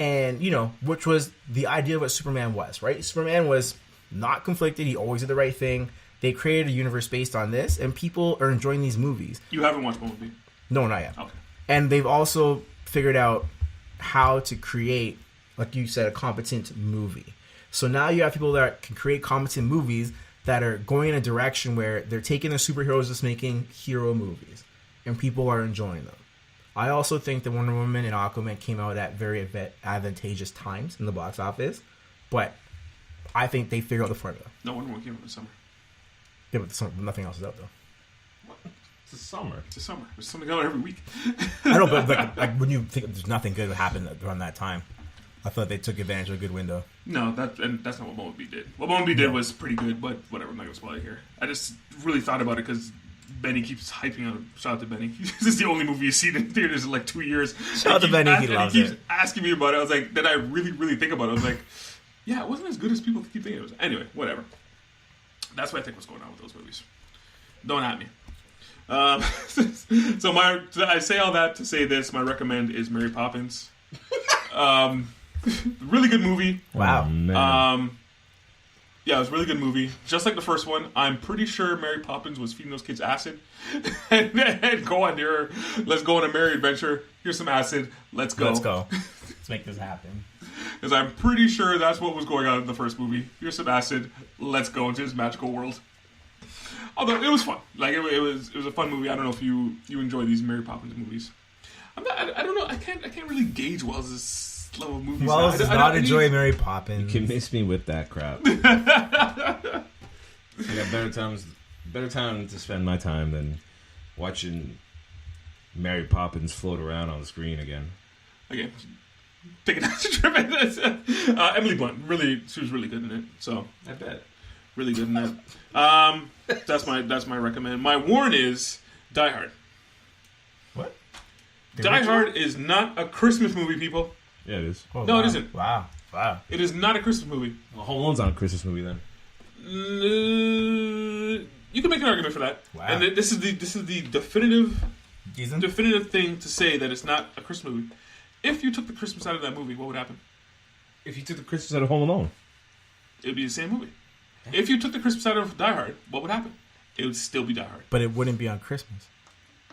and which was the idea of what Superman was, right? Superman was not conflicted; he always did the right thing. They created a universe based on this, and people are enjoying these movies. You haven't watched Bumblebee? No, not yet. Okay. And they've also figured out how to create, like you said, a competent movie. So now you have people that can create competent movies that are going in a direction where they're taking the superheroes, just making hero movies, and people are enjoying them. I also think that Wonder Woman and Aquaman came out at very advantageous times in the box office, but I think they figured out the formula. No, Wonder Woman came out in the summer. Yeah, but nothing else is out though. What? It's the summer. It's the summer. There's something out every week. I know, but like when you think there's nothing good that happened around that time, I thought they took advantage of a good window. No, that's not what Bumblebee did. What Bumblebee did was pretty good, but whatever. I'm not gonna spoil it here. I just really thought about it because Benny keeps hyping on it. Shout out to Benny. This is the only movie he's seen in theaters in 2 years. Shout out to Benny. He loves it. He keeps asking me about it. I was like, then I really, really think about it. I was like, yeah, it wasn't as good as people keep thinking it was. Anyway, whatever. That's what I think was going on with those movies. Don't at me. So I say all that to say this. My recommend is Mary Poppins. Really good movie. Wow. Oh, man. Yeah, it was a really good movie. Just like the first one, I'm pretty sure Mary Poppins was feeding those kids acid. and go on there. Let's go on a merry adventure. Here's some acid. Let's go. Let's make this happen. Because I'm pretty sure that's what was going on in the first movie. Here's some acid. Let's go into this magical world. Although it was fun. It was a fun movie. I don't know if you enjoy these Mary Poppins movies. I don't know. I can't really gauge Wells' level of movies. Wells does not enjoy Mary Poppins. You can miss me with that crap. I got better time to spend my time than watching Mary Poppins float around on the screen again. Okay. Take an extra trip. Emily Blunt, she was really good in it. So I bet. Really good in that. That's my recommend. My warn is Die Hard. What? Die Hard is not a Christmas movie, people. Yeah, it is. Oh, no, wow. It isn't. Wow. It is not a Christmas movie. Well, Home Alone's not a Christmas movie then. You can make an argument for that. Wow. And this is the definitive thing to say that it's not a Christmas movie. If you took the Christmas out of that movie, what would happen? If you took the Christmas out of Home Alone, it would be the same movie. If you took the Christmas out of Die Hard, what would happen? It would still be Die Hard. But it wouldn't be on Christmas.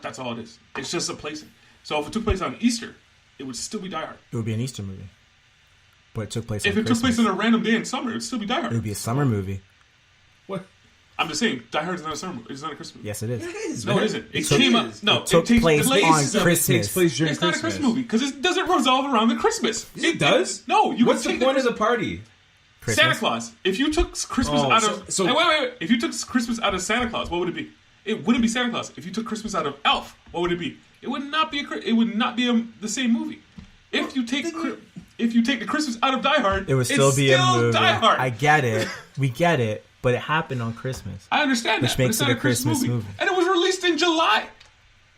That's all it is. It's just a placing. So if it took place on Easter, it would still be Die Hard. It would be an Easter movie. But it took place on If it Christmas. took place on a random day in summer, it would still be Die Hard. It would be a summer movie. What? I'm just saying, Die Hard is not a summer movie. It's not a Christmas movie. Yes, it is. It is. No, it isn't. It came up. No, it took place on Christmas. It takes place during it's Christmas. not a Christmas movie because it doesn't revolve around the Christmas. It does. No, you. What's the point of the party? Christmas? Santa Claus. If you took Christmas out of wait. If you took Christmas out of Santa Claus, what would it be? It wouldn't be Santa Claus. If you took Christmas out of Elf, what would it be? It would not be the same movie. If you take the Christmas out of Die Hard, it would still be a movie. Die Hard. I get it. We get it. But it happened on Christmas. I understand that. Which makes it a Christmas movie. And it was released in July.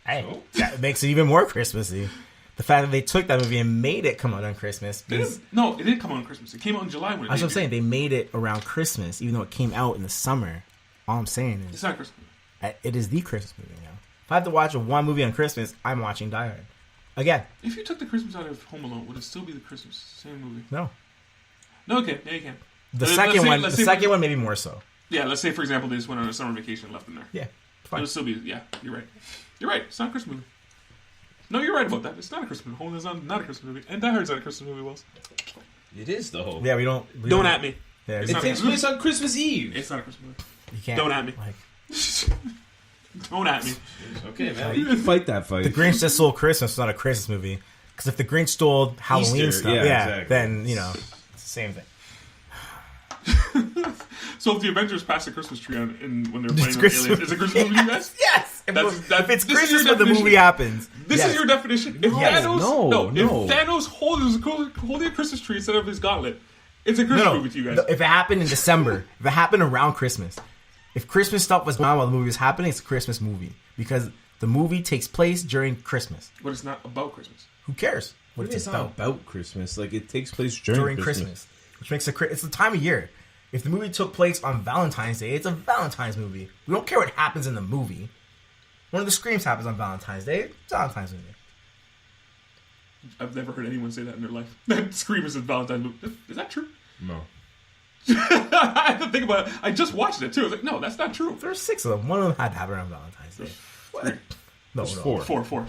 Hey, that makes it even more Christmassy. The fact that they took that movie and made it come out on Christmas. No, it didn't come out on Christmas. It came out in July. That's what I'm saying. They made it around Christmas, even though it came out in the summer. All I'm saying is... It's not a Christmas movie. It is the Christmas movie now. If I have to watch one movie on Christmas, I'm watching Die Hard. Again. If you took the Christmas out of Home Alone, would it still be the Christmas same movie? No. No, okay. Yeah, you can. The second one maybe more so. Yeah, let's say, for example, they just went on a summer vacation and left them there. Yeah, fine. It would still be, yeah, you're right. You're right. It's not a Christmas movie. No, you're right about that. It's not a Christmas movie. Home Alone's not a Christmas movie. And Die Hard's not a Christmas movie, Wells. It is, though. Yeah, we don't at me. Yeah, it takes place on Christmas Eve. It's not a Christmas movie. You can't. Don't at me. Don't at me. Okay, man. You can fight that fight. The Grinch that stole Christmas is not a Christmas movie. Because if the Grinch stole Halloween Easter, stuff, exactly. then, it's the same thing. So So if the Avengers pass the Christmas tree when they're playing with aliens, is it Christmas movie, you guys? Yes. If it's Christmas when the movie happens. This is your definition. If No. if Thanos holding a Christmas tree instead of his gauntlet, it's a Christmas movie to you guys. No, if it happened in December, if it happened around Christmas, if Christmas stuff was going on while the movie was happening, it's a Christmas movie because the movie takes place during Christmas. But it's not about Christmas. Who cares? What it's not about Christmas. Like it takes place during Christmas, which makes it's the time of year. If the movie took place on Valentine's Day, it's a Valentine's movie. We don't care what happens in the movie. One of the screams happens on Valentine's Day. It's Valentine's movie. I've never heard anyone say that in their life. That Scream is a Valentine's movie. Is that true? No. I have to think about it. I just watched it too. I was like, no, that's not true. There's 6 of them. One of them had to happen on Valentine's Day. What? No, Four. Four.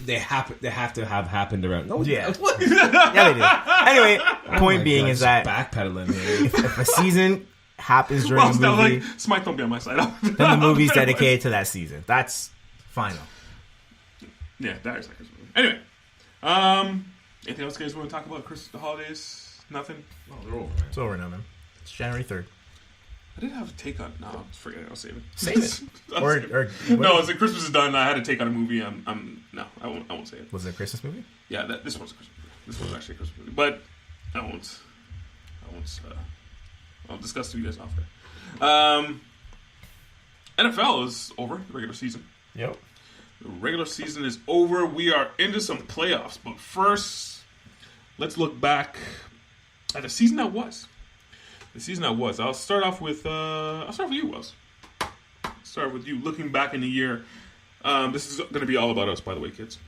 They have to have happened around. No, yeah. What? Yeah, they do. Anyway, point being is that backpedaling here. If a season happens during a movie, like, Smite don't be on my side. then the movie's dedicated to that season. That's final. Yeah, that is like Christmas movie. Anyway, anything else you guys want to talk about? The holidays? Nothing? Oh, they're over. It's over now, man. It's January 3rd. I didn't have a take on. No, forget it. I'll save it. Save it. No, it's like Christmas is done. I had to take on a movie. No, I won't say it. Was it a Christmas movie? Yeah, this one's a Christmas movie. This one's actually a Christmas movie, but I won't. I'll discuss to you guys after. NFL is over. The regular season. Yep. The regular season is over. We are into some playoffs, but first, let's look back at the season that was. I'll start off with you, Wells. Start with you. Looking back in the year, this is going to be all about us, by the way, kids.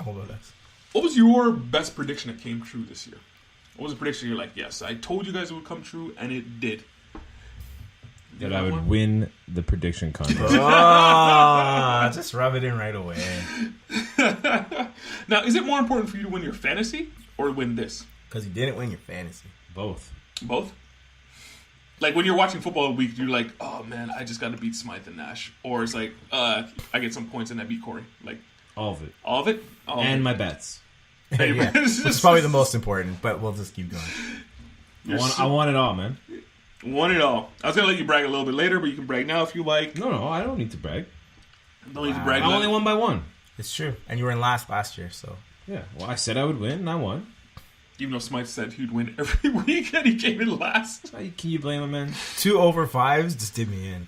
All about us. What was your best prediction that came true this year? What was the prediction you're like, yes, I told you guys it would come true, and it did? That I would win the prediction contest. Just rub it in right away. Now, is it more important for you to win your fantasy or win this? Because you didn't win your fantasy. Both. Like when you're watching football a week, you're like, oh man, I just got to beat Smythe and Nash. Or it's like, I get some points and I beat Corey. Like all of it. All of it? And my bets. Yeah. It's probably the most important, but we'll just keep going. I want it all, man. Want it all. I was going to let you brag a little bit later, but you can brag now if you like. No, I don't need to brag. Don't need to brag. I only won by 1. It's true. And you were in last year, so. Yeah, well, I said I would win, and I won. Even though Smythe said he'd win every week, and he came in last. Can you blame him, man? 2 over 5s just did me in.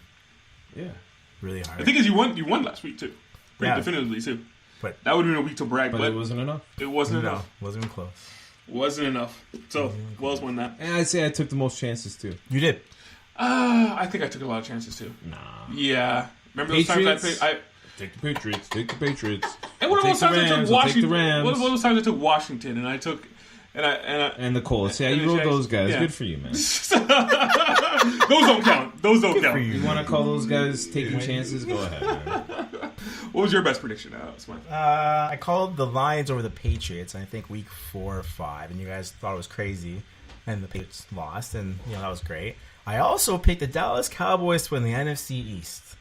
Yeah. Really hard. The thing is, you won last week, too. Pretty definitively, too. But that would have been a week to brag, but it wasn't enough. It wasn't enough. Wasn't even close. Wasn't enough. So, Wells won that. And I'd say I took the most chances, too. You did. I think I took a lot of chances, too. Nah. Yeah. Remember those times I take the Patriots. Take the Patriots. And what about those times I took Washington? What about those times I took Washington and I took... And the Colts. Yeah, you rode those guys. Yeah. Good for you, man. Those don't count. You want to call those guys taking chances? Go ahead, man. What was your best prediction, Smith? I called the Lions over the Patriots, I think week 4 or 5, and you guys thought it was crazy, and the Patriots lost, and that was great. I also picked the Dallas Cowboys to win the NFC East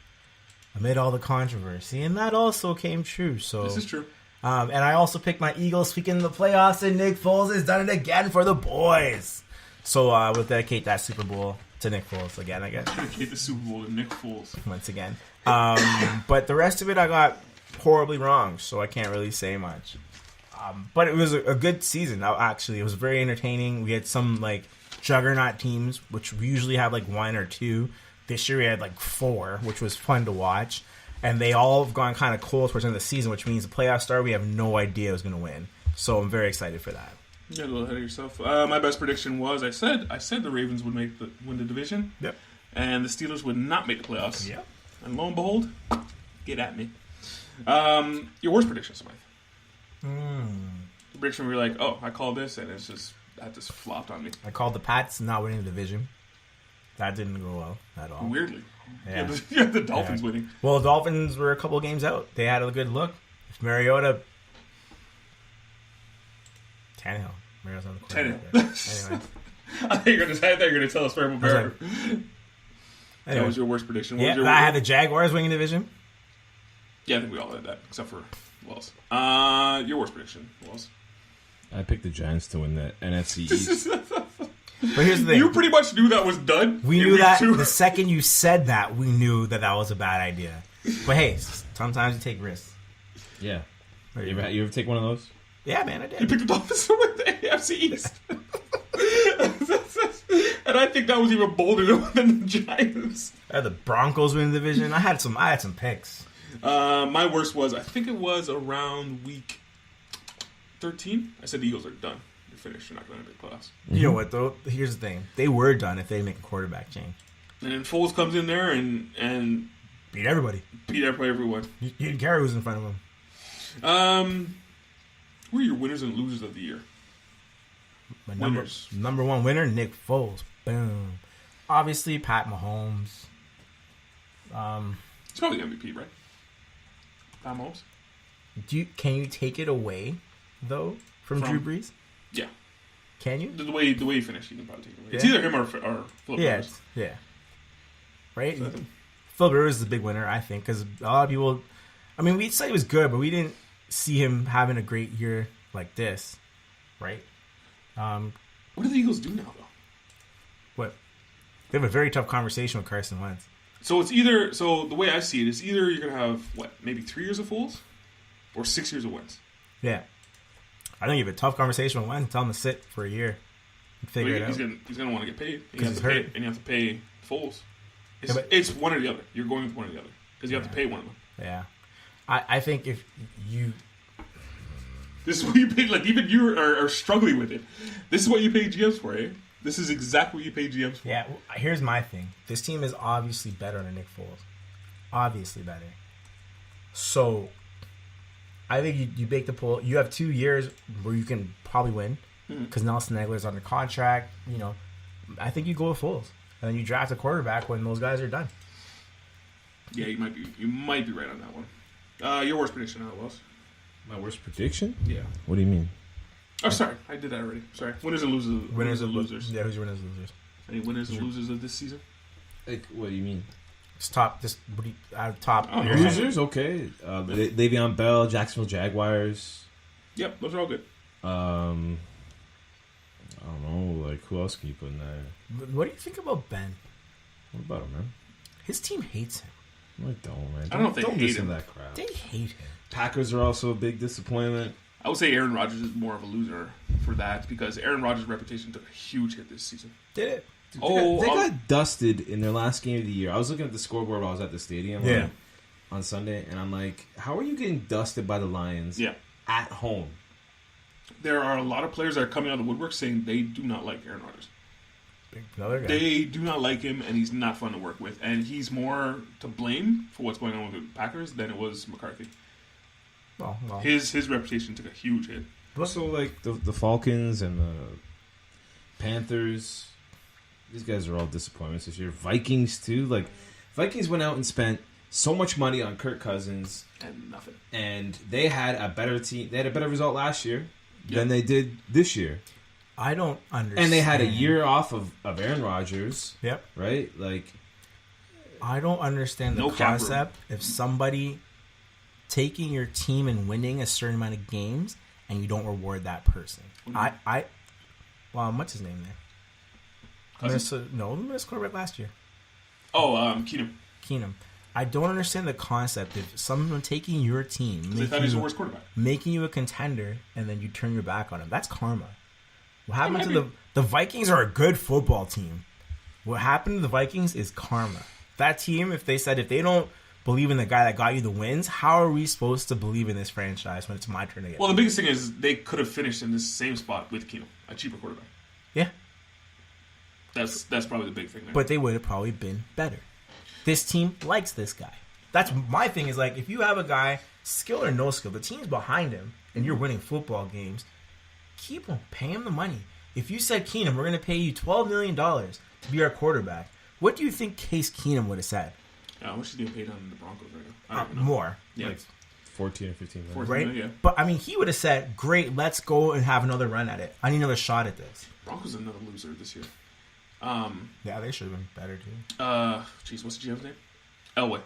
amid all the controversy, and that also came true. So this is true. And I also picked my Eagles speaking in the playoffs, and Nick Foles has done it again for the boys. So we'll dedicate that Super Bowl to Nick Foles again, I guess. Dedicate the Super Bowl to Nick Foles. Once again. But the rest of it I got horribly wrong, so I can't really say much. But it was a good season, actually. It was very entertaining. We had some, juggernaut teams, which we usually have, 1 or 2. This year we had, 4, which was fun to watch. And they all have gone kind of cold towards the end of the season, which means the playoff start, we have no idea who's going to win. So I'm very excited for that. You got a little ahead of yourself. My best prediction was I said the Ravens would win the division. Yep. And the Steelers would not make the playoffs. Yep. And lo and behold, get at me. Your worst prediction, Smythe. The prediction where you're like, oh, I called this, and that just flopped on me. I called the Pats not winning the division. That didn't go well at all. Weirdly. Yeah. Yeah, the Dolphins winning. Well, the Dolphins were a couple of games out. They had a good look. If Mariota's on the court. Anyway. I thought you were going to tell us Fairmont Bear. Anyway. That was your worst prediction. I had the Jaguars winning the division. Yeah, I think we all had that, except for Wells. Your worst prediction, Wells? I picked the Giants to win the NFC East. But here's the thing. You pretty much knew that was done. We knew that the second you said that, we knew that was a bad idea. But hey, sometimes you take risks. Yeah. You ever take one of those? Yeah, man, I did. You picked the Dolphins to win the AFC East. And I think that was even bolder than the Giants. I had the Broncos win the division. I had some picks. My worst was, I think it was around week 13. I said the Eagles are done. They're finished. They're not going to make playoffs. You know what, though? Here's the thing. They were done if they make a quarterback change. And then Foles comes in there and beat everybody. Beat everyone. You didn't care who was in front of him. Who are your winners and losers of the year? My number one winner, Nick Foles. Boom. Obviously, Pat Mahomes. He's probably MVP, right? Pat Mahomes. Can you take it away though from Drew Brees? Yeah. Can you? The way he finished, you can probably take it away. Yeah. It's either him or Philip Rivers. Yeah. Right. So, Philip Rivers is the big winner, I think, because a lot of people. I mean, we said he was good, but we didn't see him having a great year like this, right? What do the Eagles do now, though? What? They have a very tough conversation with Carson Wentz. So it's either the way I see it is either you're gonna have maybe 3 years of Foles, or 6 years of Wentz. Yeah, I think you have a tough conversation with Wentz. Tell him to sit for a year and figure it out. He's gonna want to get paid. Because he's hurt, and you have to pay Foles. It's one or the other. You're going with one or the other because you have to pay one of them. Yeah, I think if you. This is what you pay. Like even you are struggling with it. This is what you pay GMs for, eh? This is exactly what you pay GMs for. Yeah. Here's my thing. This team is obviously better than Nick Foles. Obviously better. So, I think you bake the poll. You have 2 years where you can probably win because Nelson Aguilar's under contract. You know, I think you go with Foles and then you draft a quarterback when those guys are done. Yeah, you might be right on that one. Your worst prediction, how it was? My worst prediction? Yeah. What do you mean? Oh, sorry. I did that already. Sorry. Winners and losers. Winners and losers. Yeah, who's your winners and losers? Any winners and losers of this season? Like, what do you mean? Top. Losers? Okay. Le'Veon Bell, Jacksonville Jaguars. Yep, those are all good. I don't know. Like, who else can you put in there? What do you think about Ben? What about him, man? His team hates him. I don't, man. I don't know if they hate him. That crap. They hate him. Packers are also a big disappointment. I would say Aaron Rodgers is more of a loser for that because Aaron Rodgers' reputation took a huge hit this season. Did it? Dude, they got dusted in their last game of the year. I was looking at the scoreboard while I was at the stadium on Sunday, and I'm like, how are you getting dusted by the Lions at home? There are a lot of players that are coming out of the woodwork saying they do not like Aaron Rodgers. Another guy. They do not like him, and he's not fun to work with. And he's more to blame for what's going on with the Packers than it was McCarthy. Well. His reputation took a huge hit. Also, like the Falcons and the Panthers, these guys are all disappointments this year. Vikings too. Like Vikings went out and spent so much money on Kirk Cousins and nothing. And they had a better team. They had a better result last year than they did this year. I don't understand. And they had a year off of Aaron Rodgers. Yep. Right? Like, I don't understand the concept if somebody taking your team and winning a certain amount of games and you don't reward that person. What's his name there? Minnesota quarterback last year. Keenum. I don't understand the concept if someone taking your team, they thought he was the worst quarterback, making you a contender, and then you turn your back on him. That's karma. What happened to the Vikings are a good football team. What happened to the Vikings is karma. That team, if they don't believe in the guy that got you the wins, how are we supposed to believe in this franchise when it's my turn to get? Well, the biggest thing is they could have finished in the same spot with Keenum, a cheaper quarterback. Yeah. That's probably the big thing there. But they would have probably been better. This team likes this guy. That's my thing is like, if you have a guy, skill or no skill, the team's behind him, and you're winning football games, keep him. Pay him the money. If you said, Keenum, we're going to pay you $12 million to be our quarterback, what do you think Case Keenum would have said? How much is he getting paid on the Broncos right now? I don't know. More. Yeah. Like 14 or 15 million. Right? Million, yeah. But, I mean, he would have said, great, let's go and have another run at it. I need another shot at this. Broncos are another loser this year. Yeah, they should have been better, too. What's the GM's name? Elway.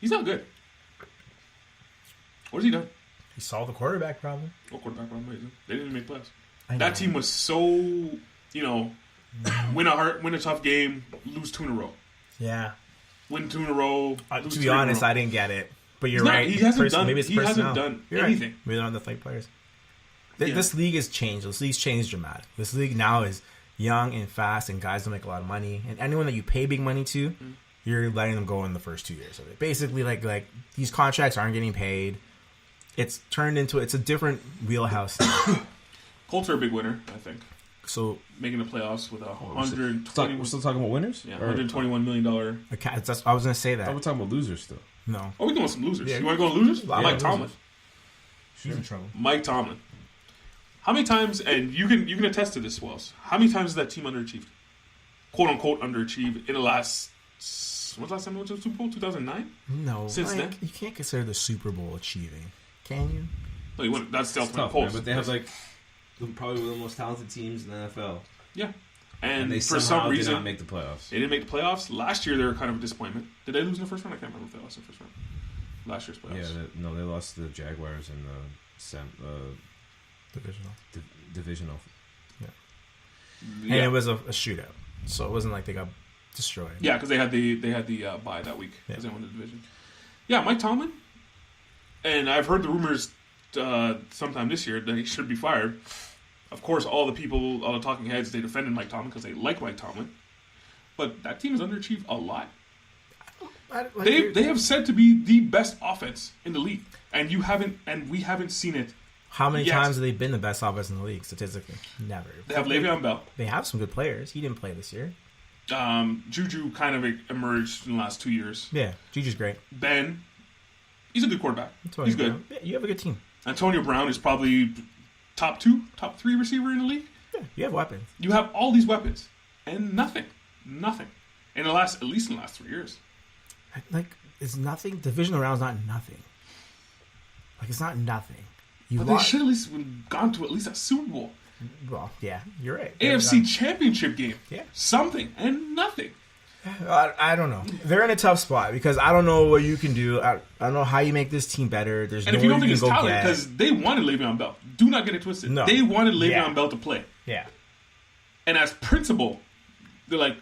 He's not good. What has he done? He solved the quarterback problem. What quarterback problem is it? They didn't make playoffs. That team was so, win a tough game, lose 2 in a row. Yeah. Win 2 in a row. To be honest, I didn't get it. But you're right. He hasn't done anything. Right. Maybe not the fake players. This league has changed. This league's changed dramatic. This league now is young and fast, and guys don't make a lot of money. And anyone that you pay big money to, you're letting them go in the first 2 years of it. Basically, like these contracts aren't getting paid. It's turned into it's a different wheelhouse. Colts are a big winner, I think. So making the playoffs with $120. We're still talking about winners. Yeah, $121 million. I was going to say that. We're talking about losers still. No. Oh, we're doing some losers. Yeah. You want to go on losers? Yeah, Mike Tomlin. He's in trouble. Mike Tomlin. How many times, and you can attest to this, Wells, how many times has that team underachieved? Quote unquote underachieved in the last. When's the last time they went to the Super Bowl? 2009? No. Since then? You can't consider the Super Bowl achieving. Can you? No, that's the ultimate Colts. But they have probably one of the most talented teams in the NFL. Yeah. And they for some reason did not make the playoffs. They didn't make the playoffs. Last year, they were kind of a disappointment. Did they lose in the first round? I can't remember if they lost in the first round. Last year's playoffs. Yeah, they lost to the Jaguars in the divisional. Yeah. And it was a shootout, so it wasn't like they got destroyed. Yeah, because they had the bye that week because they won the division. Yeah, Mike Tomlin, and I've heard the rumors sometime this year that he should be fired. Of course, all the talking heads, they defended Mike Tomlin because they like Mike Tomlin. But that team has underachieved a lot. They have said to be the best offense in the league, and we haven't seen it. How many times have they been the best offense in the league statistically? Never. They have Le'Veon Bell. They have some good players. He didn't play this year. Juju kind of emerged in the last 2 years. Yeah, Juju's great. Ben, he's a good quarterback. He's good. Yeah, you have a good team. Antonio Brown is probably top 2, top 3 receiver in the league. Yeah, you have weapons. You have all these weapons and nothing. At least in the last 3 years. It's nothing. Divisional round's not nothing. It's not nothing. They should at least gone to at least a Super Bowl. Well, yeah, you're right. AFC Championship game. Yeah. Something and nothing. I don't know. They're in a tough spot because I don't know what you can do. I don't know how you make this team better. And if you don't think it's talent, because they wanted Le'Veon Bell. Do not get it twisted. No. They wanted Le'Veon Bell to play. Yeah. And as principal, they're like,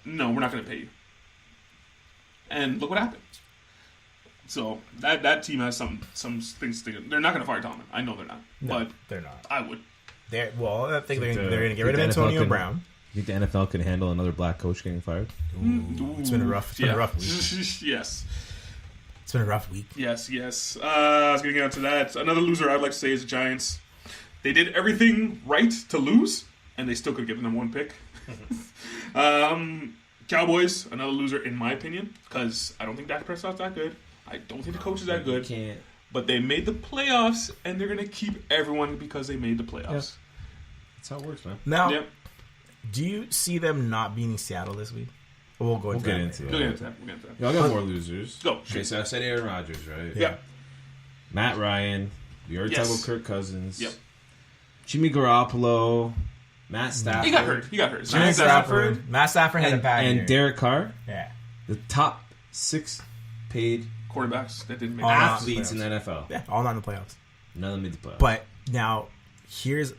no, we're not going to pay you. And look what happened. So that team has some things to do. They're not going to fire Tomlin. I know they're not. No, but they're not. I would. I think they're going to get rid of Antonio Brown. You think the NFL can handle another black coach getting fired? Ooh, it's been a rough week. Yes. It's been a rough week. Yes. I was going to get into that. Another loser I'd like to say is the Giants. They did everything right to lose, and they still could have given them one pick. Cowboys, another loser in my opinion, because I don't think Dak Prescott's that good. I don't think the coach is that good. But they made the playoffs, and they're going to keep everyone because they made the playoffs. Yeah. That's how it works, man. Now, do you see them not beating Seattle this week? We'll get into that. I got more losers. Go. Okay, so I said Aaron Rodgers, right? Yeah. Matt Ryan. We already talked about Kirk Cousins. Yep. Jimmy Garoppolo. Matt Stafford. He got hurt. Matt Stafford had a bad year. And Derek Carr. Yeah. The top 6 paid quarterbacks that didn't make athletes in the NFL. Yeah, all not in the playoffs. None of them made the playoffs. But now, here's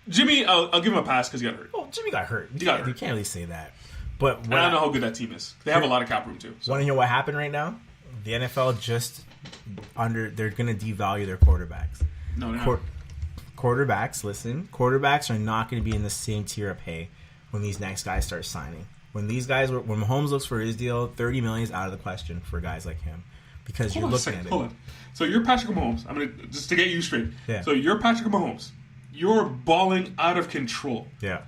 Jimmy. I'll give him a pass because he got hurt. Well, Jimmy got hurt. You can't really say that. But I don't know how good that team is. They have a lot of cap room too. Want to know what happened right now? The NFL they're going to devalue their quarterbacks. No, they're not. Quarterbacks, listen. Quarterbacks are not going to be in the same tier of pay when these next guys start signing. When Mahomes looks for his deal, $30 million is out of the question for guys like him because you're looking at it. Hold on. So you're Patrick Mahomes. I'm gonna just to get you straight. Yeah. So you're Patrick Mahomes. You're balling out of control. Yeah.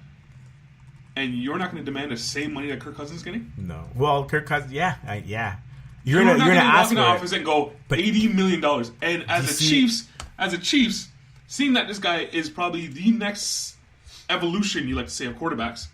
And you're not going to demand the same money that Kirk Cousins is getting? No. Well, Kirk Cousins, yeah. You're not going to ask walk in the office and go $80 million. And as a Chiefs, seeing that this guy is probably the next evolution, you like to say, of quarterbacks,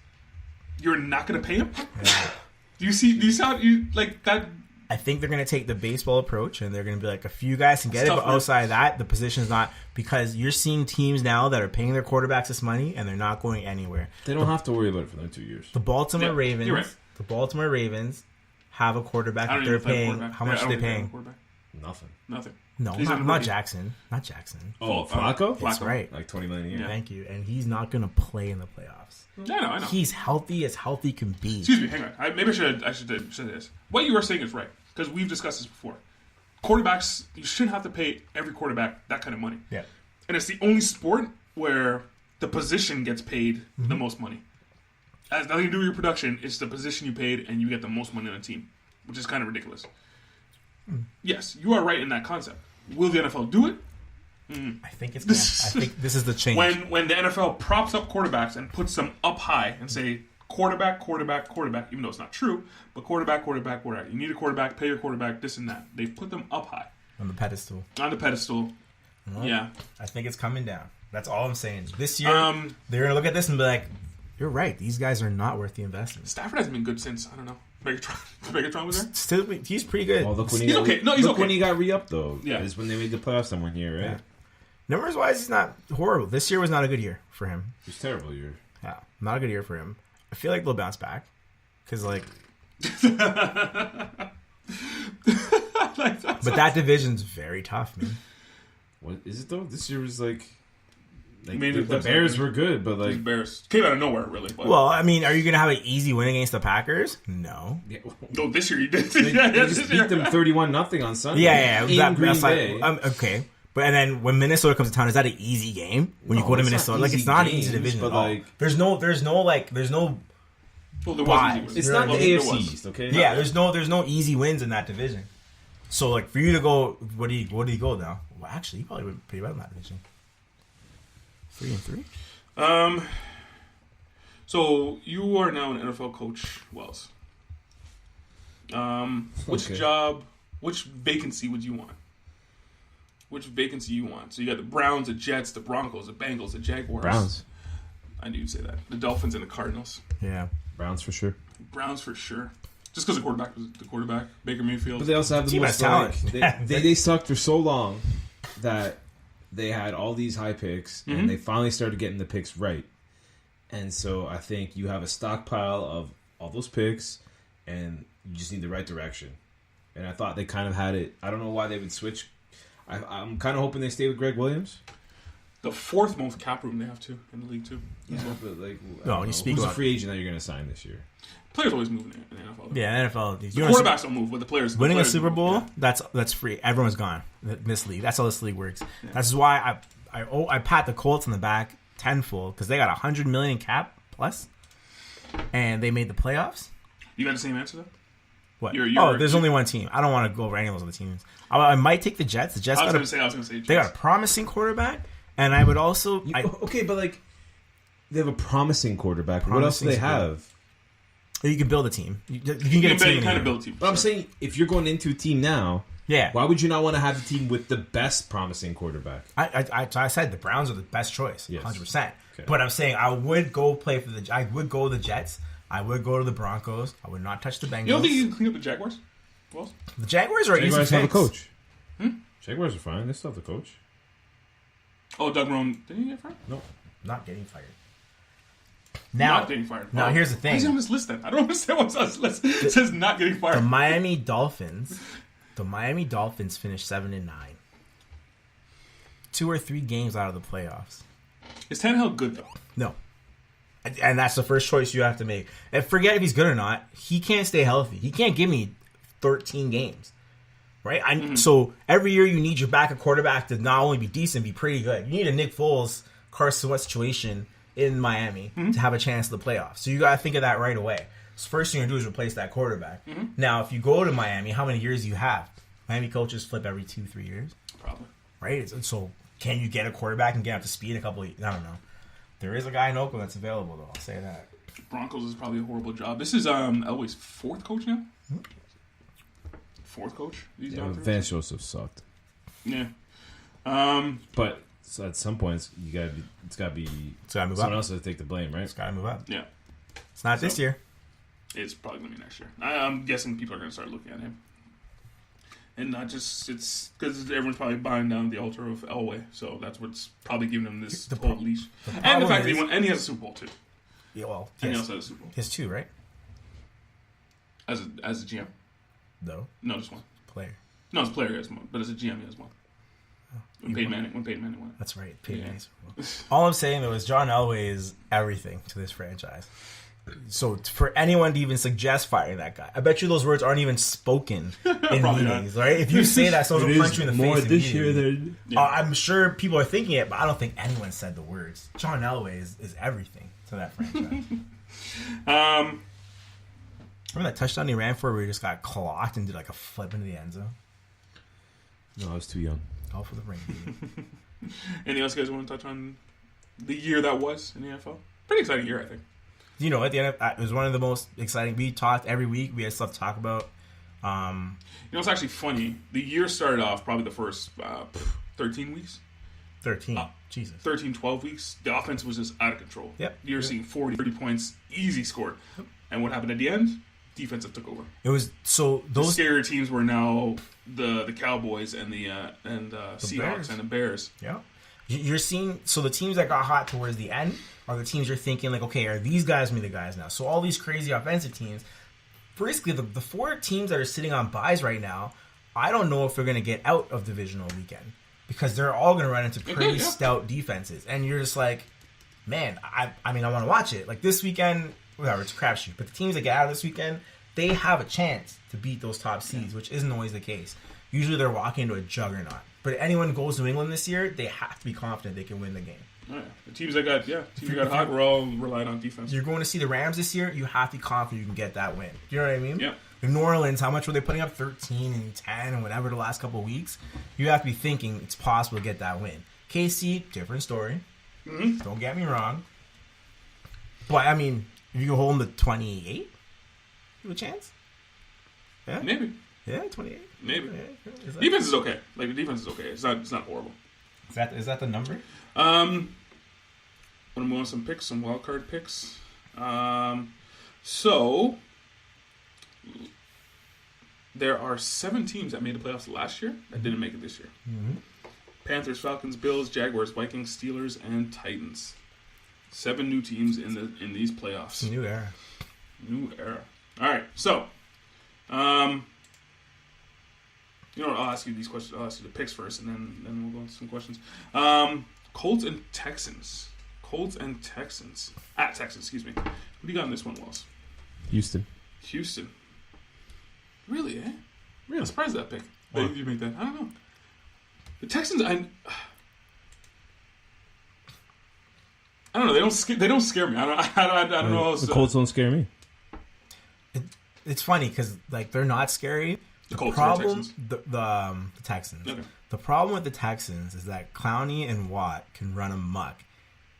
you're not going to pay him? Yeah. Do you see how you like that? I think they're going to take the baseball approach, and they're going to be like, a few guys can get it, but outside of that, the position's not, because you're seeing teams now that are paying their quarterbacks this money, and they're not going anywhere. They don't have to worry about it for the next 2 years. The Baltimore Ravens, you're right. The Baltimore Ravens have a quarterback that they're paying. How much are they paying? Nothing. No, not Jackson. Not Jackson. Oh, Flacco? That's right. Like $20 million a year. Yeah. Thank you. And he's not going to play in the playoffs. I know. He's healthy as healthy can be. Excuse me, hang on. Maybe I should say this. What you are saying is right, because we've discussed this before. Quarterbacks, you shouldn't have to pay every quarterback that kind of money. Yeah. And it's the only sport where the position gets paid the most money. It has nothing to do with your production. It's the position you paid, and you get the most money on a team, which is kind of ridiculous. Yes, you are right in that concept. Will the NFL do it? I think it's. I think this is the change. When the NFL props up quarterbacks and puts them up high and say quarterback, even though it's not true, but quarterback. You need a quarterback. Pay your quarterback. This and that. They put them up high on the pedestal. Well, yeah. I think it's coming down. That's all I'm saying. This year, they're gonna look at this and be like, "You're right. These guys are not worth the investment." Stafford hasn't been good since, I don't know, Megatron was there. Still, he's pretty good. Well, he's okay. No, he's okay. When he got re-upped though, yeah, is when they made the playoffs someone here, right? Yeah. Numbers wise, he's not horrible. This year was not a good year for him. It was a terrible year. Yeah, not a good year for him. I feel like they'll bounce back because but that division's very tough, man. What is it though? This year was like the Bears were good, but like the Bears came out of nowhere, really. But. Well, I mean, are you gonna have an easy win against the Packers? No. Yeah. No, this year you did. They just beat them 31-0 on Sunday. Yeah. In Green Bay. Okay. But and then when Minnesota comes to town, is that an easy game? When you go to Minnesota, it's not an easy division at all. Like, there's no. Well, there was easy wins. It's not the AFC East, okay? Yeah, there's no easy wins in that division. So like for you to go, what do you go now? Well, actually, you probably went pretty well in that division. 3-3. So you are now an NFL coach, Wells. Which vacancy would you want? So you got the Browns, the Jets, the Broncos, the Bengals, the Jaguars. Browns. I knew you'd say that. The Dolphins and the Cardinals. Yeah. Browns for sure. Just because the quarterback was the quarterback, Baker Mayfield. But they also have the most talent. They sucked for so long that they had all these high picks, and they finally started getting the picks right. And so I think you have a stockpile of all those picks, and you just need the right direction. And I thought they kind of had it. I don't know why they would switch. I'm kind of hoping they stay with Greg Williams. The fourth most cap room they have too in the league too. Yeah, but like, who's a free agent that you're going to sign this year? Players always move in the NFL. Though. Yeah, NFL. The quarterbacks don't move, but the players. Winning a Super Bowl, yeah. that's free. Everyone's gone in this league. That's how this league works. Yeah. That's why I pat the Colts on the back tenfold because they got $100 million cap plus, and they made the playoffs. You got the same answer though. What? There's only one team. I don't want to go over any of those other teams. I might take the Jets. The Jets. I was going to say. They got a promising quarterback, and I would also. Okay, but like, they have a promising quarterback. What else do they have? You can build a team. You can get a team. You kind of build a team. But I'm saying, if you're going into a team now, why would you not want to have a team with the best promising quarterback? I said the Browns are the best choice, 100%. Okay. But I'm saying I would go I would go to the Jets. I would go to the Broncos. I would not touch the Bengals. You don't think you can clean up the Jaguars? Well, the Jaguars are easy Jaguars have a coach. Hmm? Jaguars are fine. They still have the coach. Oh, Doug Marrone. Did he get fired? No. Not getting fired. Not getting fired. Now, here's the thing. Why is he on this list then? I don't understand what's on this list. It says not getting fired. The Miami Dolphins finished 7-9. 2 or 3 games out of the playoffs. Is Tannehill good though? No. And that's the first choice you have to make. And forget if he's good or not. He can't stay healthy. He can't give me 13 games. Right? So every year you need your backup quarterback to not only be decent, be pretty good. You need a Nick Foles, Carson Wentz situation in Miami to have a chance at the playoffs. So you got to think of that right away. So first thing you're going to do is replace that quarterback. Now, if you go to Miami, how many years do you have? Miami coaches flip every 2-3 years. Probably. Right? So can you get a quarterback and get up to speed in a couple of years? I don't know. There is a guy in Oakland that's available, though. I'll say that. Broncos is probably a horrible job. This is Elway's 4th coach now? 4th coach? Vance Joseph sucked. Yeah. But so at some points, it's got to be someone else to take the blame, right? It's got to move up. Yeah. It's not this year. It's probably going to be next year. I'm guessing people are going to start looking at him. And not just, it's because everyone's probably buying down the altar of Elway. So that's what's probably giving him this whole leash. And the fact that he has a Super Bowl too. Yeah, well, he also has a Super Bowl. He has 2, right? As a GM? No. No, just one. Player. No, it's player has one, but as a GM he has one. When Peyton Manning won. That's right. Peyton Manning. All I'm saying though is John Elway is everything to this franchise. So for anyone to even suggest firing that guy, I bet you those words aren't even spoken in meetings, right? If you say that, someone will punch you in the face. More this year than I'm sure people are thinking it, but I don't think anyone said the words. John Elway is everything to that franchise. Remember that touchdown he ran for where he just got clocked and did like a flip into the end zone? No, I was too young. All for the ring. Anything else you guys want to touch on the year that was in the NFL? Pretty exciting year, I think. You know, at the end, it was one of the most exciting. We talked every week. We had stuff to talk about. It's actually funny. The year started off probably the first 13 weeks. 13. Jesus. 13, 12 weeks. The offense was just out of control. Yep. You're seeing 40, 30 points, easy score. And what happened at the end? Defensive took over. It was so those the scarier teams were now the Cowboys and the Seahawks Bears. and the Bears. Yeah. You're seeing, so the teams that got hot towards the end are the teams you're thinking, like, okay, are these guys going to be the guys now? So all these crazy offensive teams, basically the 4 teams that are sitting on buys right now, I don't know if they're going to get out of divisional weekend because they're all going to run into pretty stout defenses. And you're just like, man, I mean, I want to watch it. Like this weekend, whatever, it's a crapshoot. But the teams that get out of this weekend, they have a chance to beat those top seeds, which isn't always the case. Usually they're walking into a juggernaut. But anyone who goes to New England this year, they have to be confident they can win the game. Oh, yeah. The teams that got hot were all relied on defense. You're going to see the Rams this year, you have to be confident you can get that win. Do you know what I mean? Yeah. In New Orleans, how much were they putting up? 13 and 10 and whatever the last couple of weeks? You have to be thinking it's possible to get that win. KC, different story. Mm-hmm. Don't get me wrong. But, I mean, if you can hold them to 28, you have a chance? Yeah? Maybe. Yeah, 28. Maybe. Yeah. Defense is okay. Like, the defense is okay. It's not horrible. Is that the number? Want to move on some picks, some wild card picks. So there are 7 teams that made the playoffs last year that didn't make it this year. Mm-hmm. Panthers, Falcons, Bills, Jaguars, Vikings, Steelers, and Titans. 7 new teams in these playoffs. New era. New era. All right, so you know what? I'll ask you these questions. I'll ask you the picks first, and then we'll go into some questions. Colts and Texans. At Texans, excuse me. What do you got in this one, Wells? Houston. Really, eh? Really? I'm surprised at that pick. Why did you make that? I don't know. The Texans, I don't know. They don't scare me. I don't know. The Colts don't scare me. It's funny because like they're not scary. The Colts problem, the Texans. Okay. The problem with the Texans is that Clowney and Watt can run amok,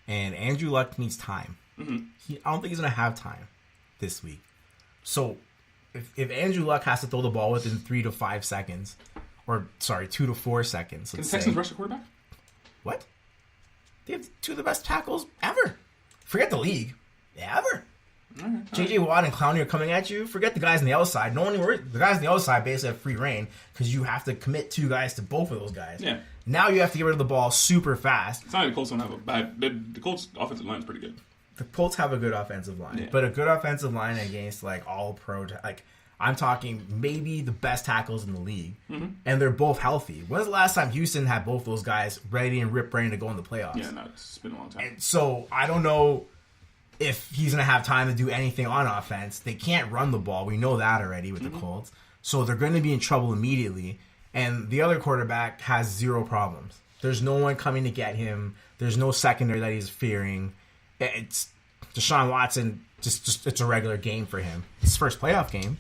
and Andrew Luck needs time. Mm-hmm. I don't think he's going to have time this week. So if Andrew Luck has to throw the ball within 3 to 5 seconds, 2 to 4 seconds, can the Texans rush the quarterback? What? They have 2 of the best tackles ever. Forget the league. Ever. All right. J.J. Watt and Clowney are coming at you. Forget the guys on the outside. No one worries. The guys on the outside basically have free reign because you have to commit 2 guys to both of those guys. Yeah. Now you have to get rid of the ball super fast. It's not like the Colts don't have a bad. The Colts' offensive line is pretty good. The Colts have a good offensive line, but a good offensive line against like all pro. Like I'm talking maybe the best tackles in the league, and they're both healthy. When's the last time Houston had both those guys ready and ready to go in the playoffs? Yeah, no, it's been a long time. And so I don't know if he's going to have time to do anything on offense. They can't run the ball. We know that already with the Colts. So they're going to be in trouble immediately. And the other quarterback has 0 problems. There's no one coming to get him. There's no secondary that he's fearing. It's Deshaun Watson, just it's a regular game for him. It's his first playoff game.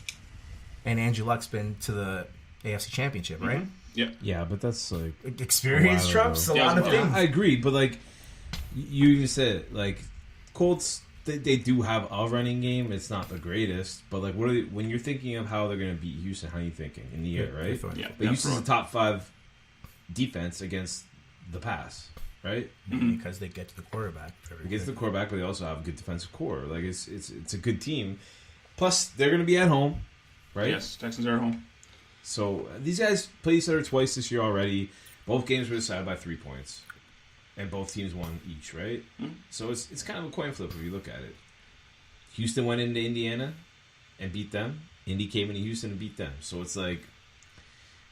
And Andrew Luck's been to the AFC Championship, right? Yeah. Yeah, but that's like experience trumps a lot of things. I agree, but like you said, like Colts, they do have a running game. It's not the greatest, but like when you're thinking of how they're going to beat Houston, how are you thinking in the air, right? Yeah. But Houston's a top 5 defense against the pass, right? Because they get to the quarterback. Against the quarterback, but they also have a good defensive core. Like it's a good team. Plus, they're going to be at home, right? Yes, Texans are at home. So these guys played each other twice this year already. Both games were decided by 3 points, and both teams won each, right? Mm-hmm. So it's kind of a coin flip if you look at it. Houston went into Indiana and beat them. Indy came into Houston and beat them. So it's like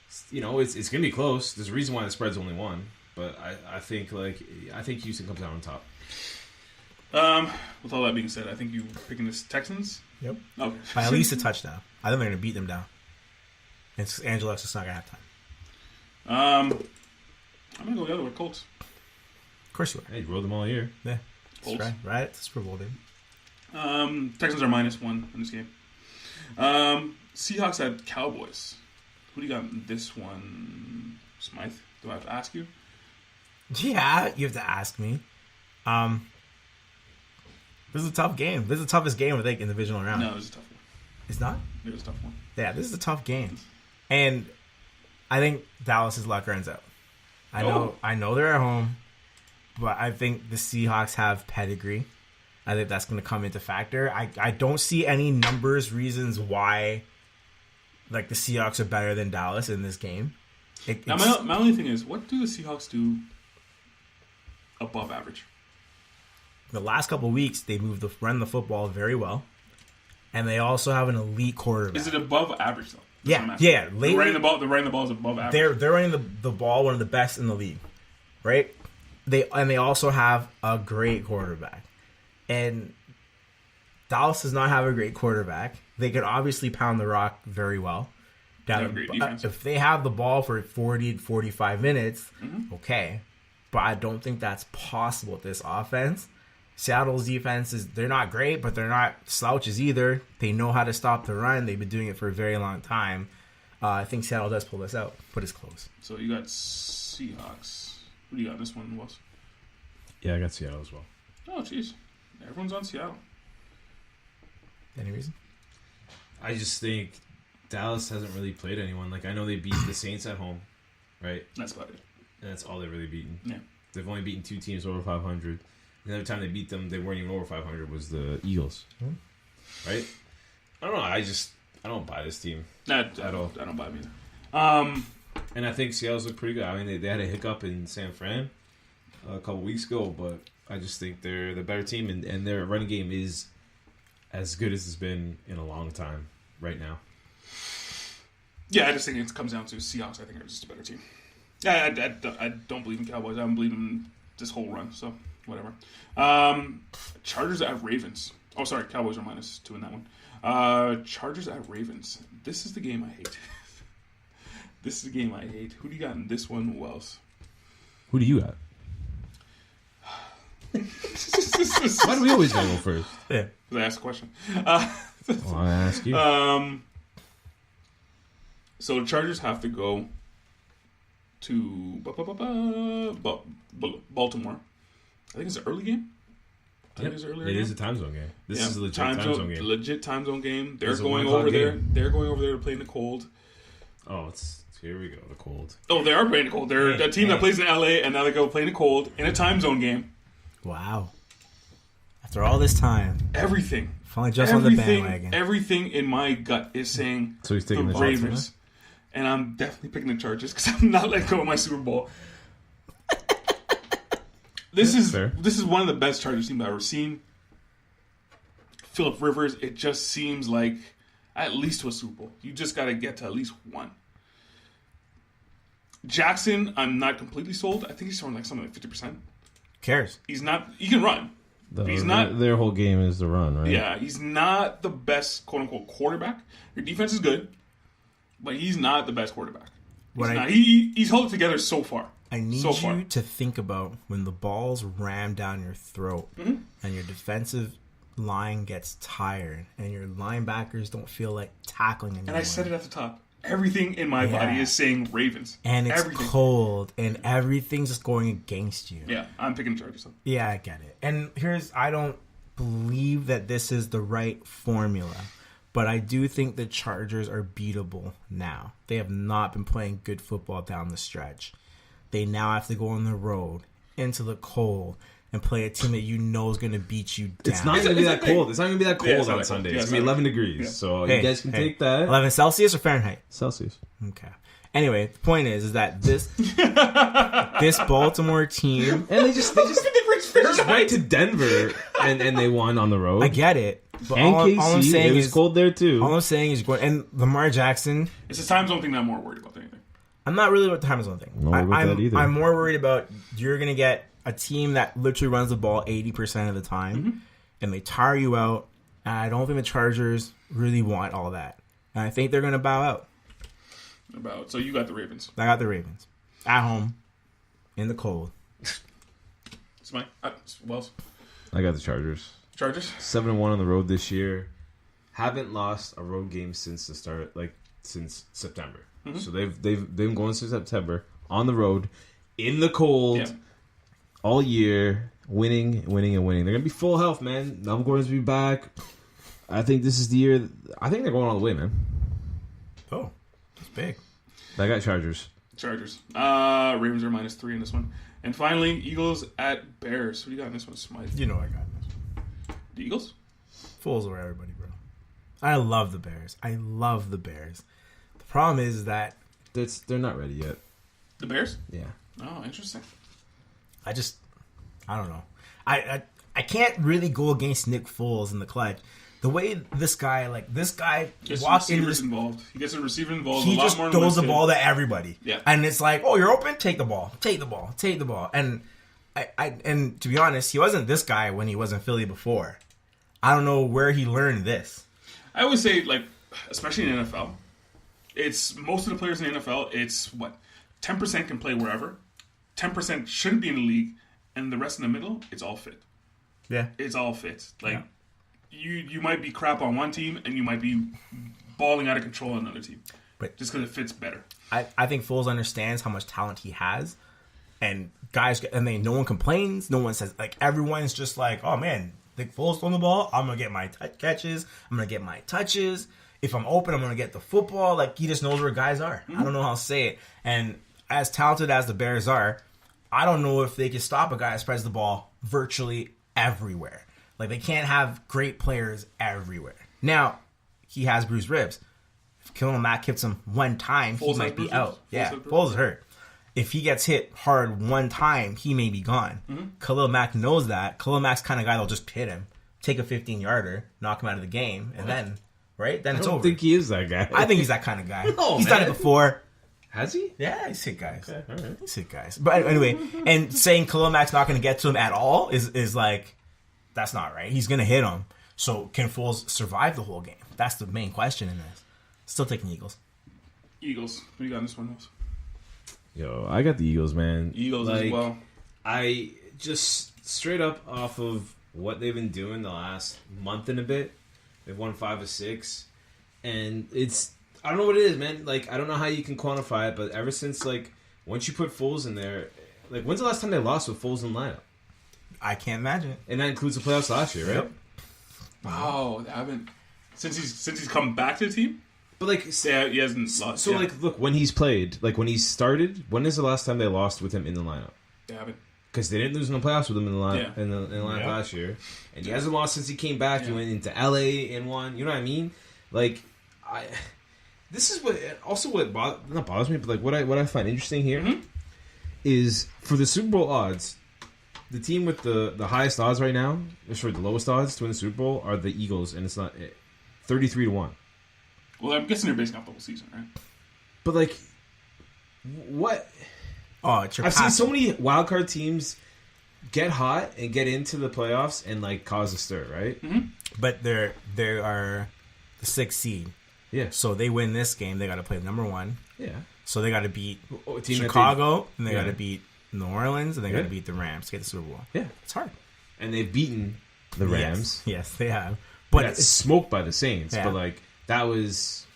it's going to be close. There's a reason why the spread's only 1. But I think Houston comes out on top. With all that being said, I think you're picking the Texans. Yep. Okay. By at least a touchdown. I think they're going to beat them down. And Angela's just not going to have time. I'm going to go the other way, Colts. Of course you are. Hey, you rode them all year. Yeah. Colts. That's right. It's Super Bowl, dude. Texans are -1 in this game. Seahawks at Cowboys. Who do you got in this one, Smythe? Do I have to ask you? Yeah, you have to ask me. This is a tough game. This is the toughest game, I think, in the divisional round. No, it was a tough one. It's not? It was a tough one. Yeah, this is a tough game. And I think Dallas's luck runs out. I know they're at home, but I think the Seahawks have pedigree. I think that's going to come into factor. I don't see any reasons why like the Seahawks are better than Dallas in this game. Now, my only thing is, what do the Seahawks do above average? The last couple of weeks, they run the football very well, and they also have an elite quarterback. Is it above average though? Yeah. They're running the ball is above average. They're running the ball one of the best in the league, right? They also have a great quarterback, and Dallas does not have a great quarterback. They can obviously pound the rock very well. They have a great defense. If they have the ball for 40 to 45 minutes, okay, but I don't think that's possible with this offense. Seattle's defense they're not great, but they're not slouches either. They know how to stop the run. They've been doing it for a very long time. I think Seattle does pull this out, but it's close. So you got Seahawks. Who do you got in this one, Wes? Yeah, I got Seattle as well. Oh, jeez. Everyone's on Seattle. Any reason? I just think Dallas hasn't really played anyone. Like, I know they beat the Saints at home, right? That's about it. And that's all they've really beaten. Yeah. They've only beaten 2 teams over 500. The other time they beat them, they weren't even over 500, was the Eagles. Right? I don't know. I don't buy this team at all. I don't buy them either. And I think Seattle's look pretty good. I mean, they had a hiccup in San Fran a couple weeks ago, but I just think they're the better team, and their running game is as good as it's been in a long time right now. Yeah, I just think it comes down to Seahawks. I think are just a better team. Yeah, I don't believe in Cowboys. I don't believe in this whole run, so whatever. Chargers at Ravens. Oh, sorry, Cowboys are -2 in that one. Chargers at Ravens. This is the game I hate. This is the game I hate. Who do you got in this one, Wells? Who do you got? Why do we always go first? Yeah, because I asked a question. Well, I ask you. So the Chargers have to go to Baltimore. I think it's an early game. It is a time zone game. This is a legit time zone game. Legit time zone game. They're going over there. They're going over there to play in the cold. Oh, here we go. The cold. Oh, they are playing the cold. They're a team that plays in LA, and now they go play in the cold in a time zone game. Wow. After all this time. Everything. Finally just on the bandwagon. Everything in my gut is saying so he's taking the Ravens. And I'm definitely picking the Chargers because I'm not letting go of my Super Bowl. This is one of the best Chargers teams I've ever seen. Phillip Rivers, it just seems like at least to a Super Bowl. You just got to get to at least one. Jackson, I'm not completely sold. I think he's throwing something like 50%. Cares? He's not. He can run. He's not. Their whole game is the run, right? Yeah, he's not the best quote unquote quarterback. Your defense is good, but he's not the best quarterback. He's held it together so far. I need you to think about when the ball's rammed down your throat and your defensive line gets tired and your linebackers don't feel like tackling anymore. And I said it at the top. Everything in my body is saying Ravens. And it's cold and everything's just going against you. Yeah, I'm picking Chargers. Yeah, I get it. And I don't believe that this is the right formula. But I do think the Chargers are beatable now. They have not been playing good football down the stretch. They now have to go on the road into the cold and play a team that you know is going to beat you down. It's not going to be that cold. It's not going to be that cold on Sunday. It's going to be 11 degrees. Yeah. So you guys can take that. 11 Celsius or Fahrenheit? Celsius. Okay. Anyway, the point is that this Baltimore team... And they just went to Denver and they won on the road. I get it. But and KC, all I'm saying it was cold there too. All I'm saying is, and Lamar Jackson... It's a time zone thing that I'm more worried about than anything. I'm not really about the time zone thing. I'm more worried about you're going to get a team that literally runs the ball 80% of the time, and they tire you out. And I don't think the Chargers really want all that. And I think they're going to bow out. So you got the Ravens. I got the Ravens. At home. In the cold. It's my... Wells. I got the Chargers. 7-1 on the road this year. Haven't lost a road game since the start, since September. Mm-hmm. So they've been going since September on the road in the cold all year, winning. They're gonna be full health, man. I'm going to be back. I think this is the year. I think they're going all the way, man. Oh, that's big. I got Chargers. Ravens are -3 in this one. And finally, Eagles at Bears. What do you got in this one, Smythe? You know I got this. The Eagles? Fools over everybody, bro. I love the Bears. The problem is that they're not ready yet. The Bears? Yeah. Oh, interesting. I don't know. I can't really go against Nick Foles in the clutch. The way this guy walks into this, involved. He gets a receiver involved. He just throws the ball to everybody. Yeah. And it's like, oh, you're open? Take the ball. And and to be honest, he wasn't this guy when he was in Philly before. I don't know where he learned this. I always say, especially in the NFL, it's most of the players in the NFL, it's 10% can play wherever, 10% shouldn't be in the league, and the rest in the middle, it's all fit. Yeah. It's all fit. You might be crap on one team, and you might be balling out of control on another team. But just because it fits better. I think Foles understands how much talent he has, and guys, no one complains. No one says, everyone's just like, oh man, Nick Foles on the ball, I'm going to get my catches, I'm going to get my touches. If I'm open, I'm going to get the football. He just knows where guys are. I don't know how to say it. And as talented as the Bears are, I don't know if they can stop a guy that spreads the ball virtually everywhere. They can't have great players everywhere. Now, he has bruised ribs. If Khalil Mack hits him one time, he might be out. Foles is hurt. If he gets hit hard one time, he may be gone. Mm-hmm. Khalil Mack knows that. Khalil Mack's the kind of guy that'll just hit him, take a 15-yarder, knock him out of the game, and then it's over. I don't think he is that guy. I think he's that kind of guy. He's done it before. Has he? Yeah, he's hit guys. Okay, all right. He's hit guys. But anyway, and saying Khalil Mack's not going to get to him at all is that's not right. He's going to hit him. So can Foles survive the whole game? That's the main question in this. Still taking Eagles. Eagles. What do you got in this one, Nose? Yo, I got the Eagles, man. Eagles as well. I just straight up off of what they've been doing the last month and a bit, they've won 5 of 6, and I don't know what it is, man. I don't know how you can quantify it, but ever since once you put Foles in there, when's the last time they lost with Foles in the lineup? I can't imagine it. And that includes the playoffs last year, right? Yep. Wow, they haven't since he's come back to the team. But he hasn't lost. So look, when he's played, when he started, when is the last time they lost with him in the lineup? They haven't. Because they didn't lose in the playoffs with him in the lineup in the lineup last year, and he hasn't lost since he came back. He went into LA and won. You know what I mean? This is what not bothers me, but what I find interesting here is for the Super Bowl odds. The team with the highest odds right now, or sorry, the lowest odds to win the Super Bowl are the Eagles, and it's not 33-1. Well, I'm guessing they're basing off the whole season, right? But what? Oh, it's your I've seen so many wildcard teams get hot and get into the playoffs and cause a stir, right? Mm-hmm. But they are the 6th seed. Yeah. So they win this game, they got to play number 1. Yeah. So they got to beat Chicago, and they got to beat New Orleans, and they got to beat the Rams to get the Super Bowl. Yeah. It's hard. And they've beaten the Rams. Yes, they have. But it's smoked by the Saints. Yeah. But that was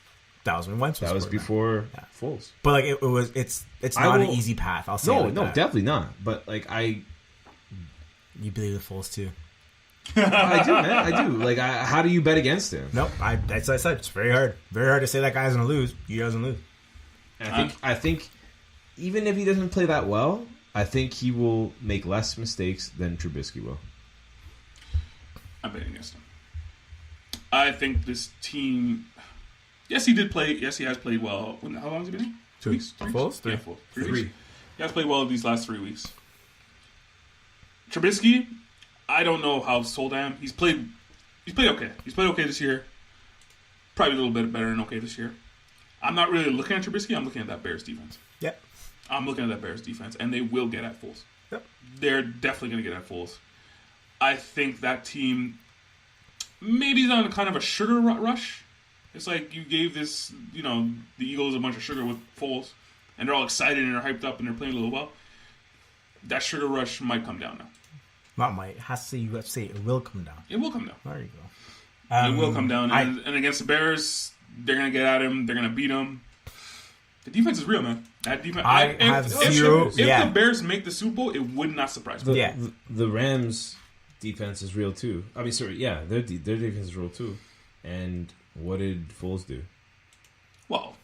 when Wentz was that was before Foles. But it's not an easy path. I'll say no, definitely not. But you believe the Foles too. I do, man. I do. How do you bet against him? Nope. As I said, it's very hard. Very hard to say that guy's gonna lose. He doesn't lose. And I think even if he doesn't play that well, I think he will make less mistakes than Trubisky will. I'm betting against him. I think this team. Yes, he did play. Yes, he has played well. How long has he been in? 2 weeks. 3 weeks? Three. Yeah, 3 weeks. He has played well these last 3 weeks. Trubisky, I don't know how sold I am. He's played okay. He's played okay this year. Probably a little bit better than okay this year. I'm not really looking at Trubisky. I'm looking at that Bears defense. Yeah, I'm looking at that Bears defense, and they will get at Foles. Yep. They're definitely going to get at Foles. I think that team maybe is on a kind of a sugar rush. It's like you gave this, the Eagles a bunch of sugar with Foles, and they're all excited and they're hyped up and they're playing really well. That sugar rush might come down now. Not might. You have to say it will come down. It will come down. There you go. It will come down. And against the Bears, they're going to get at him. They're going to beat him. The defense is real, man. That defense. If the Bears make the Super Bowl, it would not surprise me. The Rams' defense is real too. I mean, sorry, yeah, their defense is real too. And what did Foles do? Well,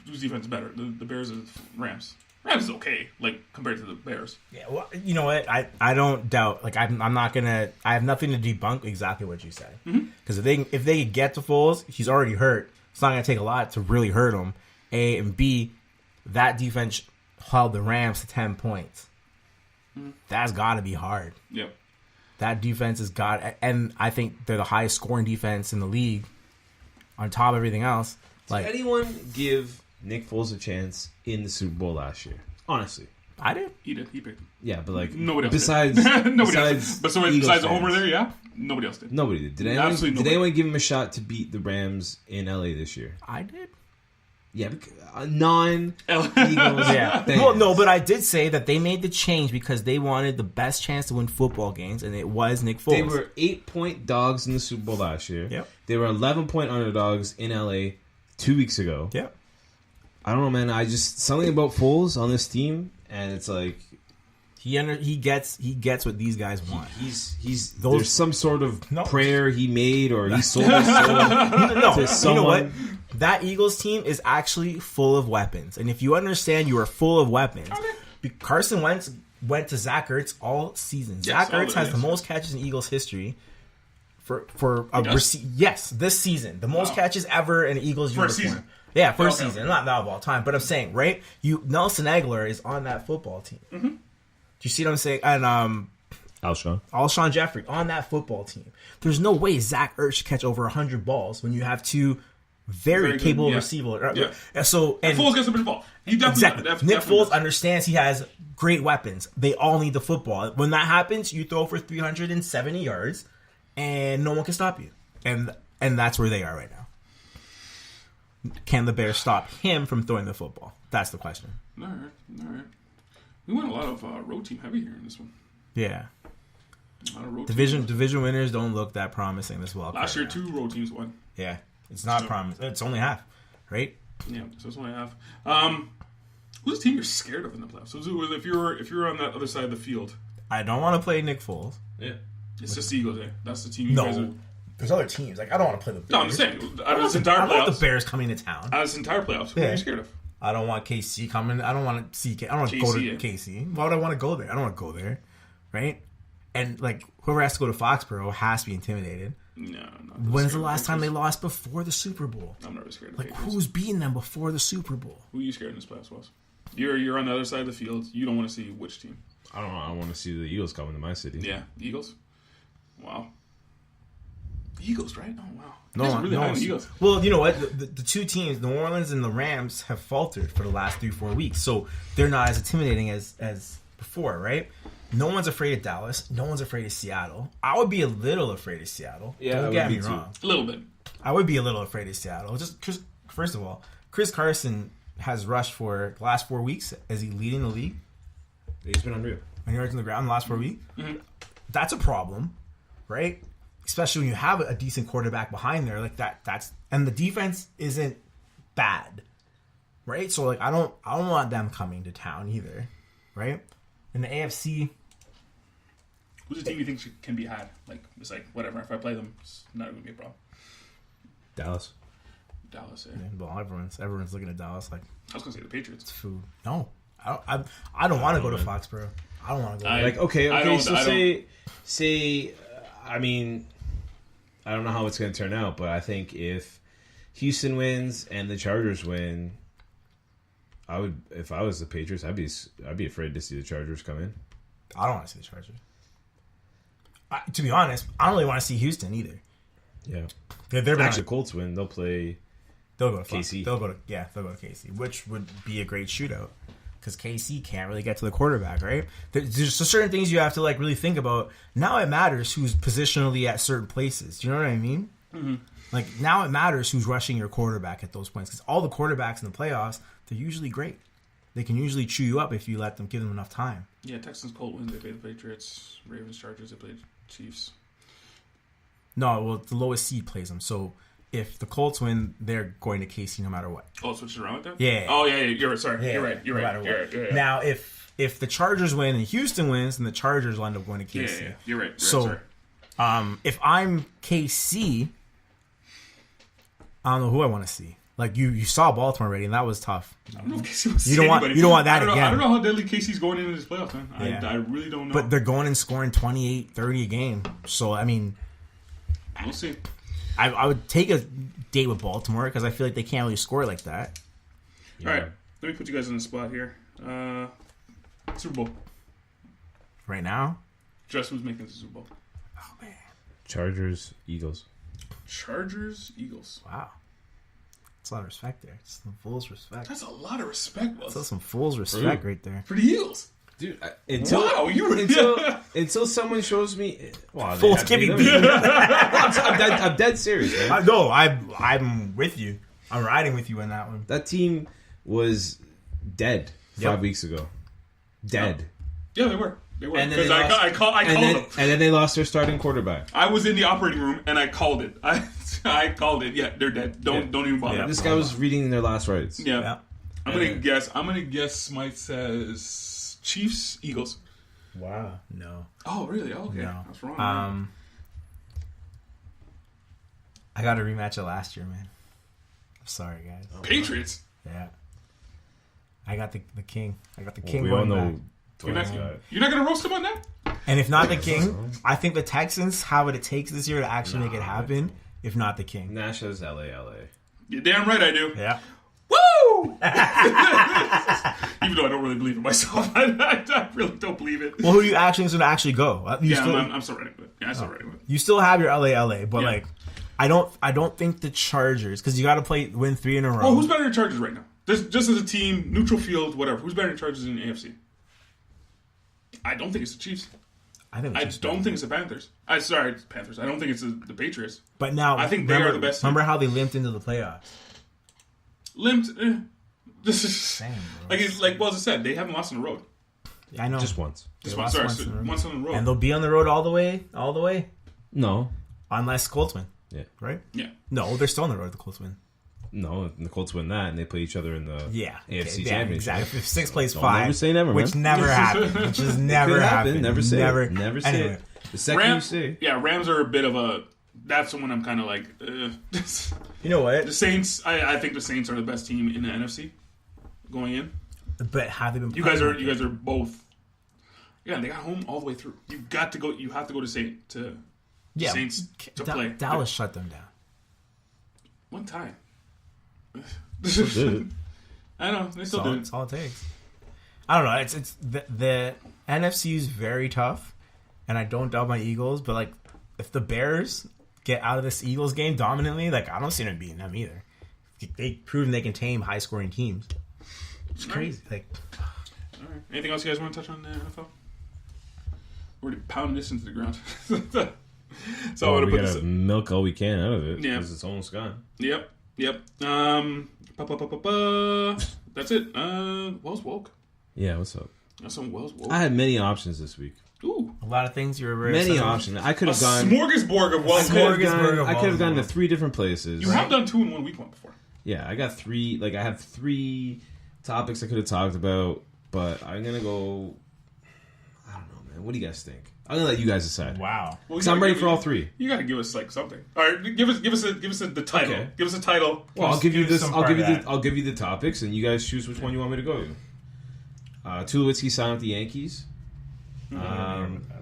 whose defense is better? The Bears or the Rams? Rams is okay, compared to the Bears. Yeah, well, you know what? I don't doubt. I'm not gonna. I have nothing to debunk exactly what you said. Because if they get to Foles, he's already hurt. It's not gonna take a lot to really hurt him. A and B, that defense held the Rams to 10 points. That's got to be hard. Yep. That defense has got, and I think they're the highest scoring defense in the league. On top of everything else, did anyone give Nick Foles a chance in the Super Bowl last year? Honestly, I did. He did. He picked him. Yeah, but nobody else besides did. Besides the homer there, yeah, nobody else did. Nobody did. Did anyone give him a shot to beat the Rams in LA this year? I did. Yeah, non-Eagles. Yeah. Well, no, but I did say that they made the change because they wanted the best chance to win football games, and it was Nick Foles. They were 8-point dogs in the Super Bowl last year. Yep. They were 11-point underdogs in LA 2 weeks ago. Yep. I don't know, man. Something about Foles on this team, and it's like he gets what these guys want. There's some sort of prayer he made, or he sold his soul to someone. You know what? That Eagles team is actually full of weapons. And if you understand you are full of weapons, Carson Wentz went to Zach Ertz all season. Zach Ertz has the most catches in Eagles history this season. The most catches ever in an Eagles uniform. Season. Yeah, first season. Not of all time. But I'm saying, right? Nelson Aguilar is on that football team. Do you see what I'm saying? And Alshon Jeffrey on that football team. There's no way Zach Ertz should catch over 100 balls when you have two very capable receivers. Yeah. So and Foles gets a bit of ball. He definitely Nick Foles understands he has great weapons. They all need the football. When that happens, you throw for 370 yards, and no one can stop you. And that's where they are right now. Can the Bears stop him from throwing the football? That's the question. All right. We went a lot of road team heavy here in this one. Yeah. Division winners don't look that promising this well. Last year, 2 road teams won. Yeah. It's not promising. It's only half, right? Yeah, so it's only half. Who's the team you're scared of in the playoffs? So if you're on that other side of the field, I don't want to play Nick Foles. Yeah, it's just the Eagles. That's the team. You guys are... There's other teams. I don't want to play the Bears. No, I'm just saying. Out of this entire playoffs, I want the Bears coming to town. Out of this entire playoffs, who are you scared of? I don't want KC coming. I don't want to see. I don't want to go to KC. Why would I want to go there? I don't want to go there, right? And whoever has to go to Foxborough has to be intimidated. No. When's the last time they lost before the Super Bowl? I'm never scared of who's beating them before the Super Bowl? Who are you scared in this playoffs was? You're on the other side of the field. You don't want to see which team? I don't know. I want to see the Eagles coming to my city. Yeah, the Eagles. Wow. The Eagles, right? Oh wow. No, Eagles. Well, you know what? The two teams, New Orleans and the Rams, have faltered for the last 3-4 weeks, so they're not as intimidating as before, right? No one's afraid of Dallas. No one's afraid of Seattle. I would be a little afraid of Seattle. Yeah, don't get me wrong. A little bit. I would be a little afraid of Seattle. Just because, first of all, Chris Carson has rushed for the last 4 weeks. Is he leading the league? He's been unreal. When you're on the ground the last 4 weeks? Mm-hmm. That's a problem, right? Especially when you have a decent quarterback behind there like that. And the defense isn't bad, right? So I don't want them coming to town either, right? In the AFC. Who's the team you think can be had? It's whatever. If I play them, it's not going to be a problem. Dallas, yeah. Well, everyone's looking at Dallas I was going to say the Patriots. It's food. No, I don't want to go to Foxborough. I don't want to go there. Okay. So say, I mean, I don't know how it's going to turn out, but I think if Houston wins and the Chargers win, if I was the Patriots, I'd be afraid to see the Chargers come in. I don't want to see the Chargers. To be honest, I don't really want to see Houston either. Yeah, they're actually Colts win. They'll go to KC. They'll go to KC, which would be a great shootout. because KC can't really get to the quarterback, right? There's just certain things you have to like really think about. Now it matters who's positionally at certain places. Do you know what I mean? Mm-hmm. Like now it matters who's rushing your quarterback at those points because all the quarterbacks in the playoffs, they're usually great. They can usually chew you up if you give them enough time. Yeah, Texans, Colts wins. They play the Patriots. Ravens, Chargers. They play Chiefs. No, well, the lowest seed plays them. So if the Colts win, they're going to KC no matter what. Oh, switch it around with that? Yeah. Oh, yeah. You're right. Sorry. Yeah, you're right. Yeah. Now, if the Chargers win and Houston wins, then the Chargers will end up going to KC. Yeah. You're right. So, if I'm KC, I don't know who I want to see. Like you saw Baltimore already, and that was tough. I don't know if KC wants you don't want that again. I don't know how deadly KC's going into this playoff, man. Yeah. I really don't know. But they're going and scoring 28, 30 a game. So I mean, we'll see. I would take a date with Baltimore because I feel like they can't really score like that. Yeah. All right, let me put you guys on the spot here. Super Bowl right now. Just who's making the Super Bowl? Oh man, Chargers, Eagles. Chargers, Eagles. Wow. That's a lot of respect there. It's some fool's respect. That's a lot of respect, Wells. That's some fool's respect right there. For the Eagles. Dude, until someone shows me... Well, Fools can be beaten. I'm dead serious, man. No, I'm with you. I'm riding with you on that one. That team was dead 5 weeks ago. Dead. Yeah, they were. Because I called them. And then they lost their starting quarterback. I was in the operating room and I called it. I called it. Yeah, they're dead. Don't even bother. Yeah, this guy was reading their last rights. Yeah. I'm gonna guess. Smite says Chiefs, Eagles. Wow. No. Oh, really? Oh, okay. No. That's wrong. I got a rematch of last year, man. I'm sorry, guys. Patriots. Yeah. I got the king. I got the king. We all know. You're not gonna roast him on that? And if not the king, I think the Texans have what it takes this year to actually make it happen. If not the king, Nash has LA. You're damn right I do. Yeah. Woo! Even though I don't really believe it myself, I really don't believe it. Well, who are you actually going to actually go? I'm still ready with it. Yeah, I'm still ready with it. You still have your LA, but like, I don't think the Chargers, because you got to win 3 in a row. Oh, who's better than Chargers right now? Just as a team, neutral field, whatever. Who's better than Chargers in the AFC? I don't think it's the Chiefs. I don't think it's the Panthers. Panthers. I don't think it's the Patriots. But now, I think they are the best team. Remember how they limped into the playoffs? This is same, like Wells said, they haven't lost on the road. I know. Just once. Once on the road. And they'll be on the road all the way? No. Unless Colts win. Yeah. Right? Yeah. No, they're still on the road if the Colts win. No, the Colts win that, and they play each other in the AFC Championship. Exactly. If 6 plays 5, never say never, which never happened. Which has never happened. Never say it. Never say anyway. it. The second you say, Rams are a bit of a. That's the one I'm kind of like. You know what? The Saints. I think the Saints are the best team in the NFC going in. But have they been? You guys are both. Yeah, they got home all the way through. You have to go to Saints to play. Dallas shut them down. One time. did. I know they still do. That's all it takes. I don't know. It's the NFC is very tough, and I don't doubt my Eagles. But like, if the Bears get out of this Eagles game dominantly, like I don't see them beating them either. They've proven they can tame high scoring teams. It's crazy. Like, all right. Anything else you guys want to touch on the NFL? We're already pounding this into the ground. So we gotta milk all we can out of it. Yeah, because it's almost gone. Yep. That's it. Wells woke. Yeah, what's up? That's some Wells woke. I had many options this week. Ooh, a lot of things you were very many options. I could have gone smorgasbord of Wells. I could have gone to 3 different places. You have done 2 in 1 week one before. Yeah, I got 3. Like I have 3 topics I could have talked about, but I'm gonna go. I don't know, man. What do you guys think? I'm gonna let you guys decide. Wow, because I'm ready for all 3. You gotta give us like something. All right, give us the title. Okay. Give us a title. Well, I'll give you this. I'll give you the topics, and you guys choose which one you want me to go to. Tulowitzki signed with the Yankees.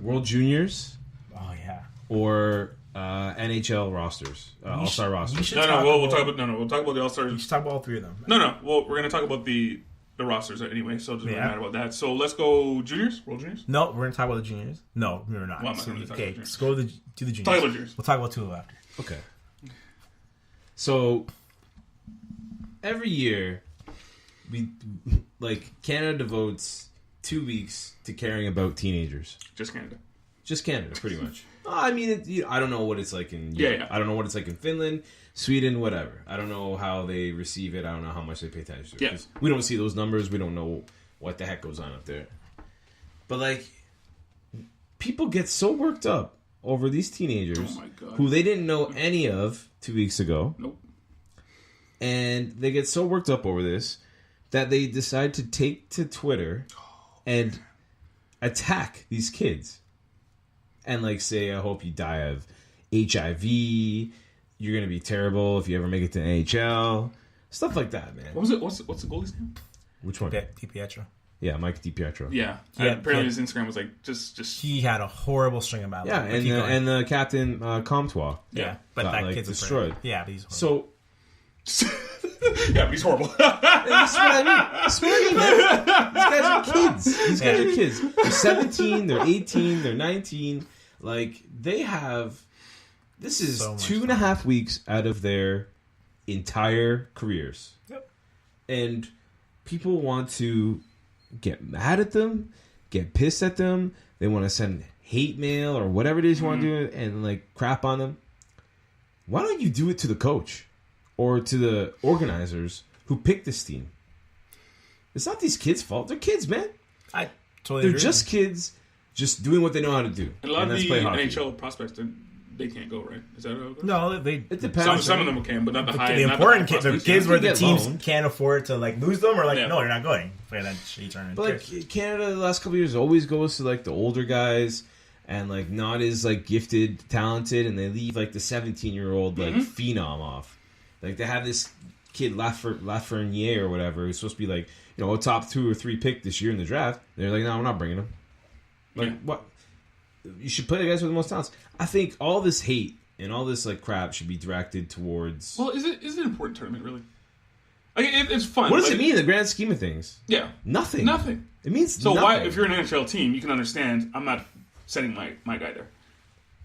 World Juniors. Oh yeah. Or NHL rosters, All-Star rosters. We'll talk about the All-Stars. You should talk about all 3 of them. Right? No. Well, we're gonna talk about the rosters anyway, so it doesn't really matter about that. So let's go juniors, World Juniors. No, we're gonna talk about the juniors. No, we're not. Well, okay, let's go to the juniors. Talk about juniors. We'll talk about 2 after. Okay. So every year Canada devotes 2 weeks to caring about teenagers. Just Canada. Just Canada, pretty much. I mean, I don't know what it's like in Europe. Yeah. I don't know what it's like in Finland, Sweden, whatever. I don't know how they receive it. I don't know how much they pay attention to it. Yeah. We don't see those numbers. We don't know what the heck goes on up there. But, people get so worked up over these teenagers who they didn't know any of 2 weeks ago. Nope. And they get so worked up over this that they decide to take to Twitter and attack these kids. And say, I hope you die of HIV. You're going to be terrible if you ever make it to NHL. Stuff like that, man. What was it? What's the goalie's name? Which one? DiPietro. Yeah, Mike DiPietro. Yeah. Apparently his Instagram was just... He had a horrible string of bad luck. Yeah, and the captain, Comtois. Yeah, but that kid's destroyed. Yeah, but he's horrible. So... yeah, but he's horrible. That's what I mean. That's what I mean, man. These guys are kids. These guys are kids. They're 17, they're 18, they're 19. They have... This is so 2.5 weeks out of their entire careers. Yep. And people want to get mad at them, get pissed at them. They want to send hate mail or whatever it is you want to do and crap on them. Why don't you do it to the coach or to the organizers who picked this team? It's not these kids' fault. They're kids, man. I totally agree. They're just kids just doing what they know how to do. And a lot of the NHL prospects, they can't go, right? Is that how it goes? No, it depends. Some of them can, but not the high. The important kids, the kids where the teams can't afford to lose them, or no, you're not going. But Canada, the last couple of years, always goes to the older guys and not as gifted, talented, and they leave the 17-year-old phenom off. They have this kid Lafreniere or whatever who's supposed to be a top 2 or 3 pick this year in the draft. They're no, we're not bringing him. What? You should play the guys with the most talents. I think all this hate and all this crap should be directed towards. Well, is it an important tournament really? It's fun. What does it mean in the grand scheme of things? Yeah, nothing. It means so. Nothing. Why, if you're an NHL team, you can understand. I'm not sending my guy there.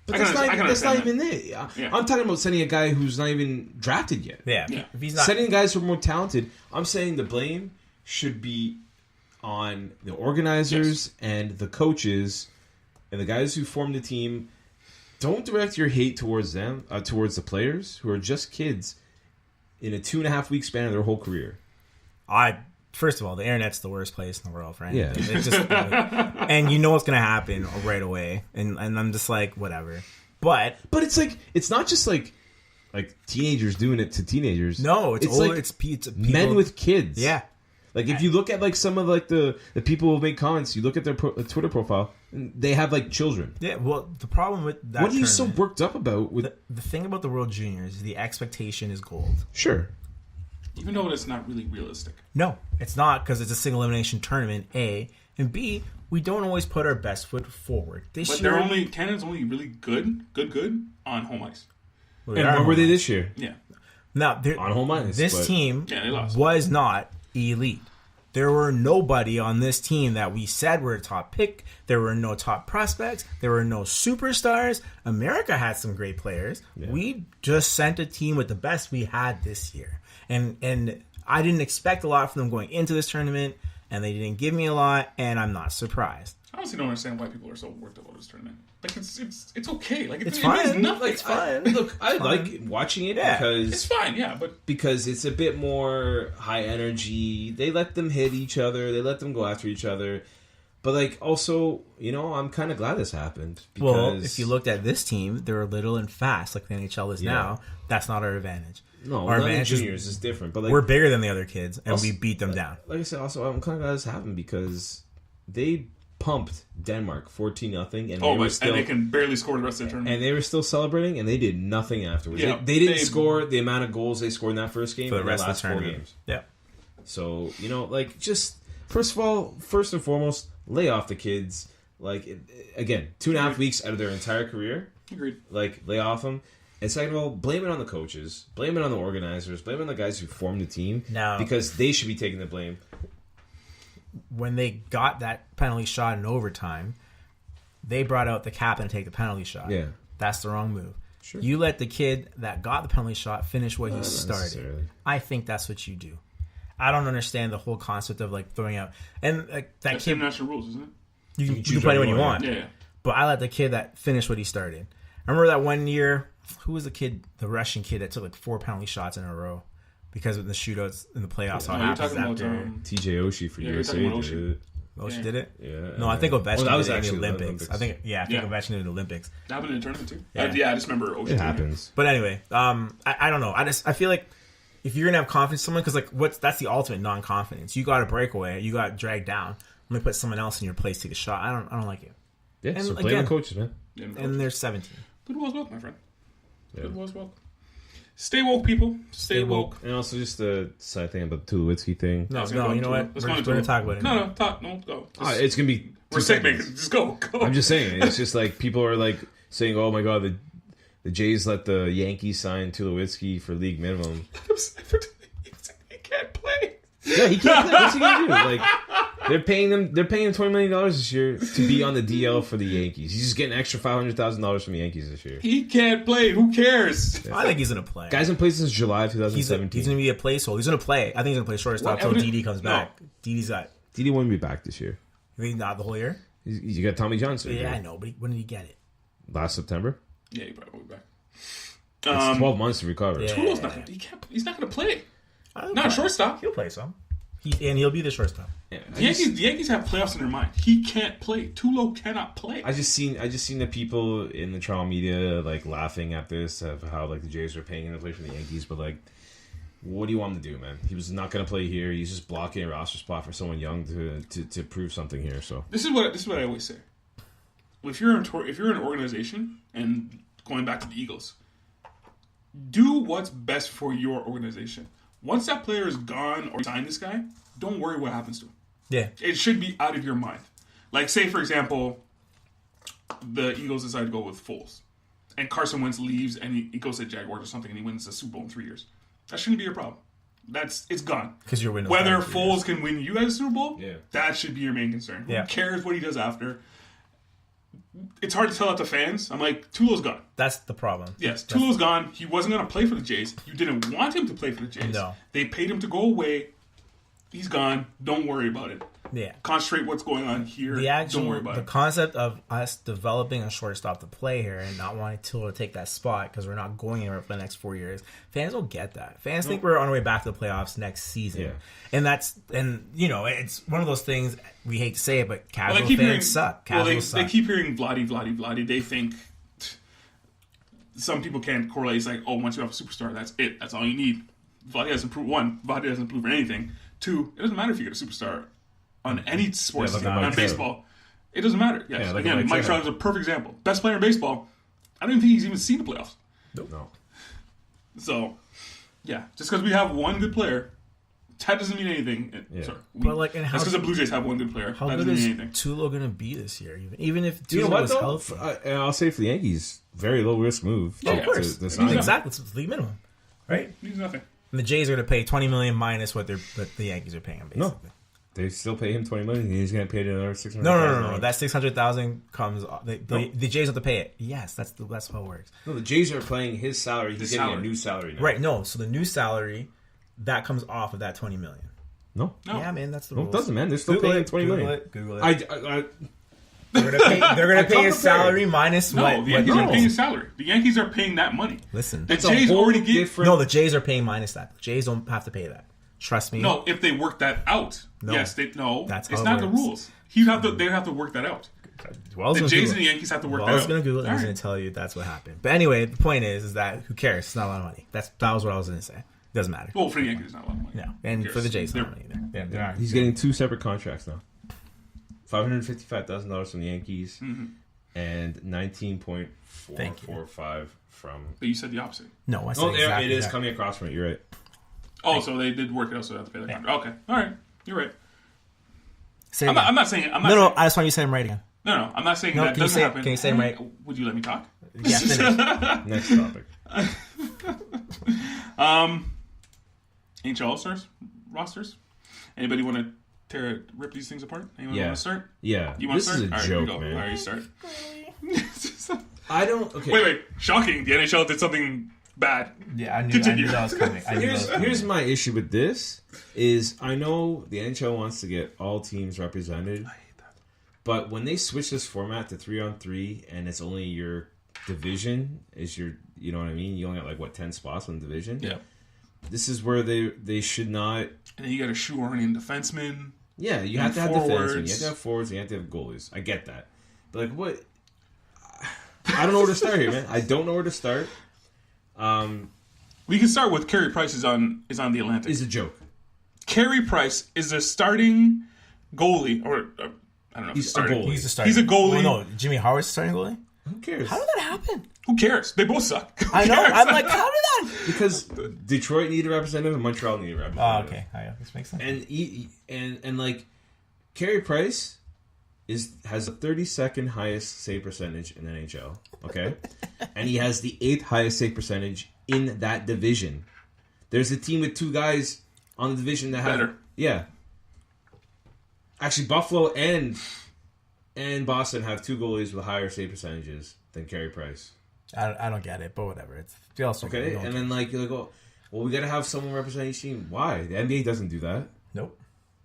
But that's not even it. Yeah. I'm talking about sending a guy who's not even drafted yet. Yeah. If he's not sending guys who are more talented. I'm saying the blame should be on the organizers and the coaches and the guys who formed the team. Don't direct your hate towards them, towards the players who are just kids in a 2.5 week span of their whole career. First of all, the internet's the worst place in the world for anything. Yeah. It's just, and you know what's going to happen right away. And I'm just whatever. But it's not just teenagers doing it to teenagers. No, it's people, men with kids. Yeah. If you look at some of the people who make comments, you look at their Twitter profile, they have children. Yeah, well, the problem with that, what are you so worked up about? With the thing about the World Juniors is the expectation is gold. Sure, even though it's not really realistic. No, it's not, because it's a single elimination tournament. A and B, we don't always put our best foot forward. Canada's only really good on home ice. Well, and where were they this year? Yeah, now on home ice. This team was not elite. There were nobody on this team that we said were a top pick. There were no top prospects. There were no superstars. America had some great players. Yeah. We just sent a team with the best we had this year. And I didn't expect a lot from them going into this tournament, and they didn't give me a lot, and I'm not surprised. I honestly don't understand why people are so worked up about this tournament. It's okay. It's fine. It nothing. It's fine. I like watching it because it's fine. Yeah, but because it's a bit more high energy. They let them hit each other. They let them go after each other. But also, I'm kind of glad this happened. Well, if you looked at this team, they're little and fast, like the NHL is now. That's not our advantage. No, our advantage juniors is different. But we're bigger than the other kids, and we beat them down. Like I said, also I'm kind of glad this happened because they pumped Denmark 14-0, and they can barely score the rest of the tournament. And they were still celebrating, and they did nothing afterwards. Yeah, they didn't score the amount of goals they scored in that first game for the rest of the last 4 games. Yeah. So just first and foremost, lay off the kids. Again, 2.5 weeks out of their entire career. Agreed. Lay off them. And second of all, blame it on the coaches, blame it on the organizers, blame it on the guys who formed the team, because they should be taking the blame. When they got that penalty shot in overtime, they brought out the captain to take the penalty shot. Yeah. That's the wrong move. Sure. You let the kid that got the penalty shot finish what he started. I think that's what you do. I don't understand the whole concept of like throwing out and like that That's kid. international rules, isn't it? You can play when you want. Yeah. But I like the kid that finished what he started. I remember that one year. Who was the kid? The Russian kid that took like 4 penalty shots in a row because of the shootouts in the playoffs. Yeah, you're talking about TJ Oshie for USA did it. Oshie did it? Yeah. No, I think Ovechkin that was did it in actually the Olympics. I think Ovechkin did it in the Olympics. That happened in the tournament too. Yeah. I just remember Oshie. It happens. But anyway, I don't know. I feel like if you're gonna have confidence in someone, because like that's the ultimate non-confidence. You got a breakaway, you got dragged down. Let me put someone else in your place to take a shot. I don't like it. Yeah, and so play the coaches, man. Yeah, and they're 17. Good was woke, my friend. Yeah. Good was woke. Stay woke, people. Stay woke. And also just the side thing about the Tulowitzki thing. No, you know what? We're going to talk about it. No, talk. No, go. It's going to be We're sick makers. Just go. I'm just saying. It's just like people are like saying, oh my God, the Jays let the Yankees sign Tulowitzki for league minimum. He can't play. Yeah, he can't play. What's he going to do? Like, they're paying him $20 million this year to be on the DL for the Yankees. He's just getting an extra $500,000 from the Yankees this year. He can't play. Who cares? I think he's going to play. Guy's been playing since July of 2017. He's going to be a placeholder. He's going to play. I think he's going to play shortstop until Didi comes back. Didi's got... Didi won't be back this year. Not the whole year? You got Tommy John surgery. Yeah, I know, but when did he get it? Last September? Yeah, he probably won't be back. It's 12 months to recover. Yeah. Tulo's he's not going to play. Not shortstop. He'll play some. He'll be the shortstop. Yeah, the Yankees have playoffs in their mind. He can't play. Tulo cannot play. I just seen the people in the Toronto media like laughing at this of how like the Jays are paying him to play for the Yankees, but like, what do you want him to do, man? He was not going to play here. He's just blocking a roster spot for someone young to prove something here. So this is what I always say. If you're an organization, and going back to the Eagles, do what's best for your organization. Once that player is gone or sign this guy, don't worry what happens to him. Yeah. It should be out of your mind. Like, say, for example, the Eagles decide to go with Foles. And Carson Wentz leaves and he goes to Jaguars or something and he wins the Super Bowl in 3 years. That shouldn't be your problem. It's gone. Because you're winning. Whether Foles can win you guys a Super Bowl, yeah, that should be your main concern. Yeah. Who cares what he does after? It's hard to tell out to fans. I'm like, Tulo's gone. That's the problem. Yes, Tulo's gone. He wasn't going to play for the Jays. You didn't want him to play for the Jays. No. They paid him to go away. He's gone. Don't worry about it. Yeah. Concentrate what's going on here. Don't worry about the it. concept of us developing a shortstop to play here and not wanting Tulo to take that spot because we're not going anywhere for the next 4 years. Fans don't get that. Fans think we're on our way back to the playoffs next season. Yeah. And you know, it's one of those things we hate to say it, but casual fans suck. They keep hearing Vladdy. They think some people can't correlate. It's like, oh, once you have a superstar, that's it. That's all you need. Vladdy hasn't proved Vladdy hasn't proved anything. 2, it doesn't matter if you get a superstar on any sports team, on baseball. It doesn't matter. Yes. Yeah, again, Mike Trout is a perfect example. Best player in baseball. I don't even think he's even seen the playoffs. Nope. No. So, yeah, just because we have one good player, that doesn't mean anything. Yeah. Sorry, but that's because the Blue Jays have one good player. How that good doesn't is mean anything. Tulo going to be this year? Even if You know Tulo what was though? healthy, I'll say for the Yankees, very low risk move. Yeah, of course. to sign him. Exactly, it's league minimum, right? Means nothing. And the Jays are going to pay $20 million minus what the Yankees are paying him. Basically. No. They still pay him $20 million. He's going to pay another $600,000. No. That $600,000 comes. The Jays have to pay it. Yes, that's how it works. No, the Jays are paying his salary. He's getting a new salary now. Right. No. So the new salary that comes off of that $20 million. No. Yeah, man. That's the No, rules. it doesn't, man. They're still paying $20 million. Google it. I They're gonna pay his salary minus No, what? the Yankees are paying his salary. The Yankees are paying that money. Listen, The Jays already give. no, the Jays are paying minus that. The Jays don't have to pay that. Trust me. No, if they work that out. No. Yes, That's it's how it not the works. rules. They have to work that out. The Jays and the Yankees have to work that out. I was going to Google it and All he's going to tell you that's what happened. But anyway, the point is that who cares? It's not a lot of money. That was what I was going to say. It doesn't matter. Well, for the Yankees, it's not a lot of money. No. And for the Jays, it's not money either. Yeah, He's getting 2 separate contracts now. $555,000 from the Yankees and 19.445 from. But you said the opposite. No, I said it is coming across from it. You're right. Oh, so they did work it out, so they have to pay the contract. Okay, all right, you're right. Say I'm not saying. No, I just want you to say them right again. No, I'm not saying No, that doesn't happen. Can you say them right? Would you let me talk? Yeah, finish. Next topic. NHL All-Stars rosters. Anybody want to rip these things apart? Anyone want to start? Yeah. You want this to start? is a joke, man. All right, you start. I don't. Okay. Wait. Shocking. The NHL did something Bad. Yeah, I knew that was coming. Here's my issue with this is I know the NHL wants to get all teams represented. I hate that. But when they switch this format to 3-on-3 and it's only your division is your, you know what I mean? You only got like 10 spots in the division. Yeah. This is where they should not. And then you got to shoehorn in defensemen. Yeah, you have to have defensemen. You have to have forwards. And you have to have goalies. I get that, but like what? I don't know where to start here, man. I don't know where to start. We can start with Carey Price is on the Atlantic. Is a joke. Carey Price is a starting goalie, or I don't know. He's a goalie. He's a starting. He's a goalie. Well, no, Jimmy Howard's starting goalie. Who cares? How did that happen? Who cares? They both suck. I know. I'm like, how did that? Because Detroit needed a representative and Montreal needed a representative. Oh, okay. This makes sense. And like Carey Price has the 32nd highest save percentage in the NHL. Okay, and he has the 8th highest save percentage in that division. There's a team with 2 guys on the division that have better. Yeah. Actually, Buffalo and Boston have 2 goalies with higher save percentages than Carey Price. I don't get it, but whatever. It's also okay. And then like you're like, oh, well, we got to have someone represent each team. Why? The NBA doesn't do that. Nope.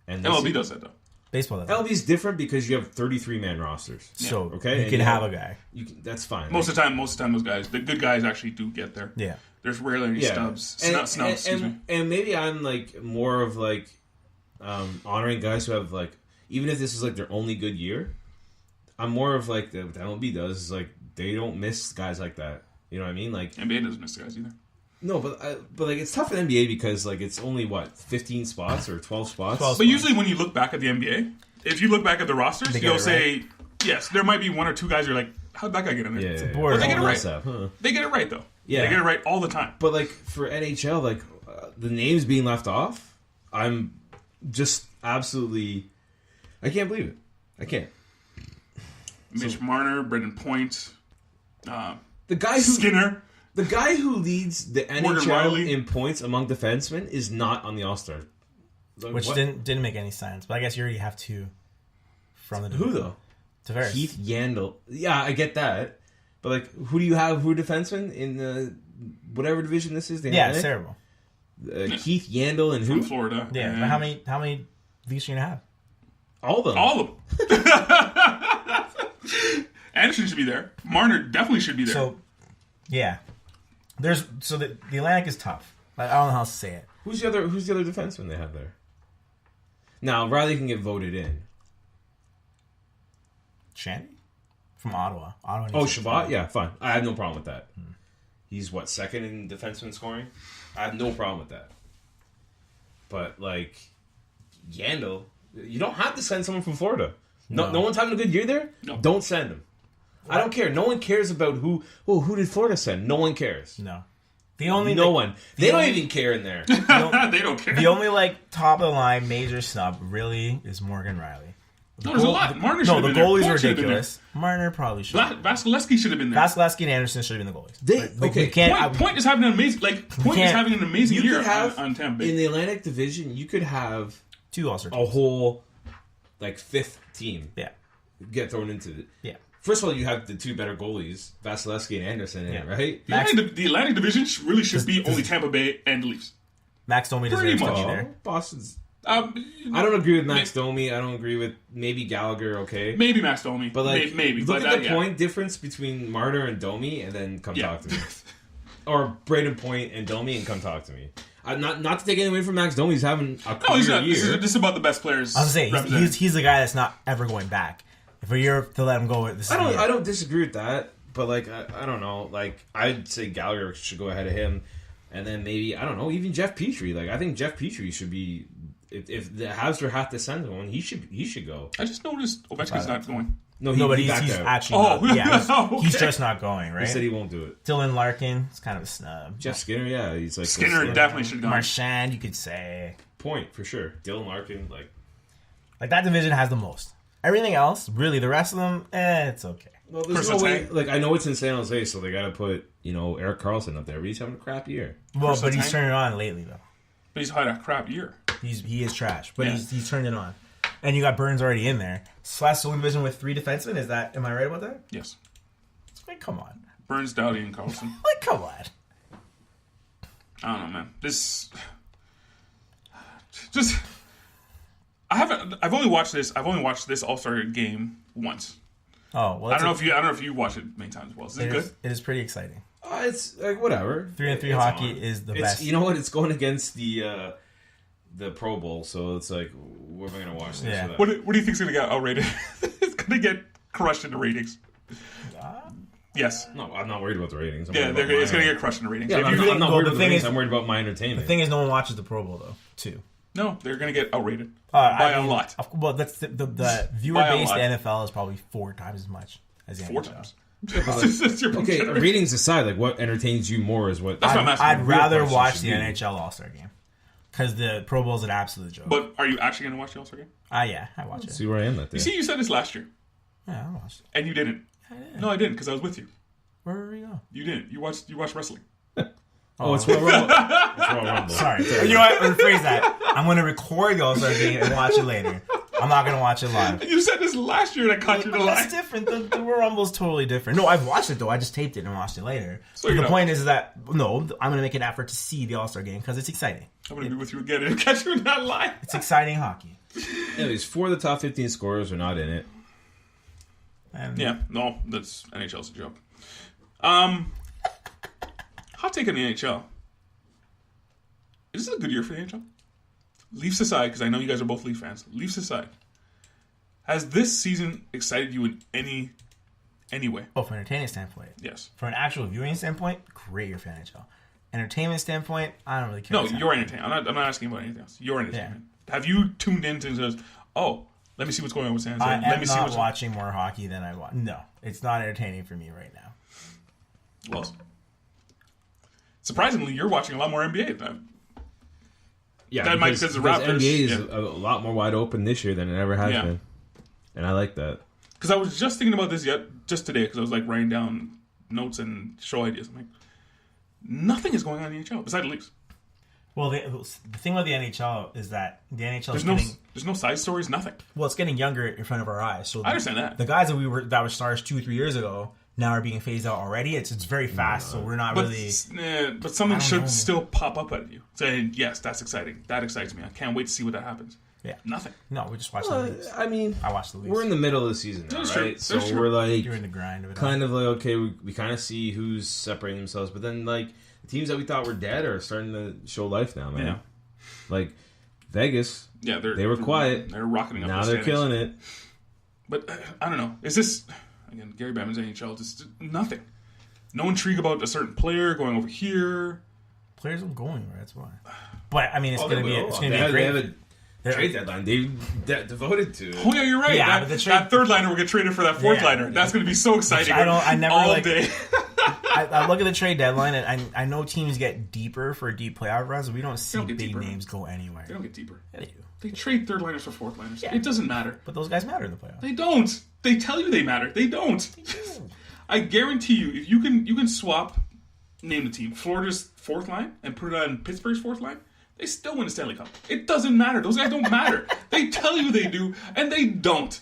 And MLB does that though. Baseball does. MLB is different because you have 33-man rosters. So okay, you can have a guy. That's fine. Most of the time, those guys, the good guys actually do get there. Yeah. There's rarely any snubs. Excuse me. And maybe I'm like more of like honoring guys who have like, even if this is like their only good year, I'm more of like what the MLB does is like they don't miss guys like that. You know what I mean? Like NBA doesn't miss guys either. No, but like it's tough in NBA because like it's only 15 spots or 12 spots. But usually when you look back at the NBA, if you look back at the rosters, you'll say yes, there might be 1 or 2 guys you're like, how'd that guy get in there? Yeah, but they get it right. They get it right though. Yeah, they get it right all the time. But like for NHL, like the names being left off, I'm just absolutely, I can't believe it. I can't. Mitch Marner, Brendan Point, the guy who Skinner. The guy who leads the NHL in points among defensemen is not on the All-Star. Like, which didn't make any sense. But I guess you already have 2 from the division. Who, though? Tavares. Keith Yandel. Yeah, I get that. But, like, who do you have? Who are defensemen in the whatever division this is? Yeah, it's terrible. Keith Yandel and who? From Florida. Yeah, but how many leagues are you going to have? All of them. All of them. Anderson should be there. Marner definitely should be there. So, yeah. The Atlantic is tough. I don't know how to say it. Who's the other defenseman they have there? Now Riley can get voted in. Shandy? From Ottawa. Shabbat? Yeah, fine. I have no problem with that. He's second in defenseman scoring? I have no problem with that. But like Yandel, you don't have to send someone from Florida. No one's having a good year there? No. Don't send him. I don't care. No one cares about who did Florida send? No one cares. No. They don't even care in there. They don't care. The only top of the line major snub really is Morgan Riley. No, there's a lot. Marner should have been there. No, the goalies are ridiculous. Marner probably should. Vasilevsky should have been there. Vasilevsky and Anderson should have been the goalies. Point is having an amazing year on Tampa Bay. In the Atlantic Division, you could have 2 All-Star teams. A whole 5th team. Yeah. Get thrown into it. Yeah. First of all, you have the 2 better goalies, Vasilevsky and Anderson, in it, right? The Atlantic Division really should be only Tampa Bay and the Leafs. Max Domi deserves to be there. Boston's. I don't agree with Max Domi. I don't agree with maybe Gallagher. Okay, maybe Max Domi, but maybe. Look at the point difference between Marner and Domi, and then come talk to me, or Braden Point and Domi, and come talk to me. Not to take anything away from Max Domi. He's having a career year. This is about the best players. I was saying he's the guy that's not ever going back. If you're to let him go, I don't disagree with that, but I don't know. I'd say Gallagher should go ahead of him, and then maybe I don't know. Even Jeff Petrie. I think Jeff Petrie should be. If the Habs have to send one, he should go. I just noticed Ovechkin's not going. No, but he's actually not. Yeah, he's just not going. Right? He said he won't do it. Dylan Larkin, it's kind of a snub. Jeff Skinner, yeah, he's Skinner definitely should have gone. Marchand, you could say. Point for sure. Dylan Larkin, that division has the most. Everything else, really, the rest of them, it's okay. Well, there's no way. I know it's in San Jose, so they got to put Erik Karlsson up there. But he's having a crap year. Well, but he's turning it on lately though. But he's had a crap year. He is trash, but he's turned it on. And you got Burns already in there. Slash the division with 3 defensemen. Am I right about that? Yes. Come on. Burns, Doughty, and Karlsson. Come on. I don't know, man. I've only watched this All-Star game once. Oh, well, I don't know if you watched it many times as well. Is it good? It is pretty exciting. It's like whatever. 3-on-3 hockey is the best. You know what? It's going against the Pro Bowl, so it's like, where am I going to watch this? Yeah. So What do you think's going to get outrated? It's going to get crushed in the ratings. Yes. No, I'm not worried about the ratings. It's going to get crushed in the ratings. Yeah, I'm not worried about the ratings. I'm worried about my entertainment. The thing is, no one watches the Pro Bowl though, too. No, they're going to get outrated by a lot. Well, that's the viewer base. The NFL is probably 4 times as much as the 4 NHL. times. Okay, ratings aside, like what entertains you more is what. I'd rather watch the NHL All-Star game because the Pro Bowl is an absolute joke. But are you actually going to watch the All-Star game? Yeah, I watch it. See where I am that day. You see, you said this last year. Yeah, I watched it. And you didn't. I did. No, I didn't because I was with you. Where were we going? You didn't. You watched wrestling. It's Royal Rumble. It's Royal Rumble. Sorry. You know what? Rephrase that. I'm going to record the All-Star game and watch it later. I'm not going to watch it live. You said this last year and I caught you in the lie. That's different. The Royal Rumble is totally different. No, I've watched it though. I just taped it and watched it later. So the point is that I'm going to make an effort to see the All-Star game because it's exciting. I'm going to be with you again and catch you in that lie. It's exciting hockey. Anyways, 4 of the top 15 scorers are not in it. That's NHL's a joke. Hot take on the NHL. Is this a good year for the NHL? Leafs aside, because I know you guys are both Leaf fans. Leafs aside, has this season excited you in any way? Oh, from an entertainment standpoint? Yes. From an actual viewing standpoint, great year for NHL. Entertainment standpoint, I don't really care. No, you're entertained. I'm not asking about anything else. You're entertainment. Yeah. Have you tuned into and says, let me see what's going on with San Jose. I am not watching more hockey than I watch. No, it's not entertaining for me right now. Well, surprisingly, you're watching a lot more NBA than Yeah, that might because the Raptors. NBA is a lot more wide open this year than it ever has been, and I like that. Because I was just thinking about this just today because I was like writing down notes and show ideas. I'm like, nothing is going on in the NHL besides the Leafs. Well, the thing with the NHL is that the NHL there's no side stories, nothing. Well, it's getting younger in front of our eyes. So I understand that. The guys that were stars 2 or 3 years ago now are being phased out already. It's very fast, so we're not really. But something should still pop up out of you saying, "Yes, that's exciting. That excites me. I can't wait to see what that happens." Yeah, nothing. No, we just watch the Leafs. I mean, I watch the Leafs. We're in the middle of the season now, right? So we're like during the grind of it. Kind of like okay, we kind of see who's separating themselves, but then like the teams that we thought were dead are starting to show life now, man. Yeah. Like Vegas, they were quiet. They're rocketing up. Now they're killing it. But I don't know. Is this again Gary Bettman's NHL? Just nothing. No intrigue about a certain player going over here. Players aren't going anywhere. That's why. But I mean, it's going to be a great. They have a trade deadline. They devoted to. Oh yeah, you're right. Yeah, that third liner will get traded for that fourth liner. That's going to be so exciting. I never all day. I look at the trade deadline, and I know teams get deeper for deep playoff runs. We don't see big names go anywhere. They don't get deeper. Yeah, they do. They trade third liners for fourth liners. Yeah. It doesn't matter. But those guys matter in the playoffs. They don't. They tell you they matter. They don't. I guarantee you, if you can swap, name the team, Florida's fourth line, and put it on Pittsburgh's fourth line, they still win the Stanley Cup. It doesn't matter. Those guys don't matter. They tell you they do, and they don't.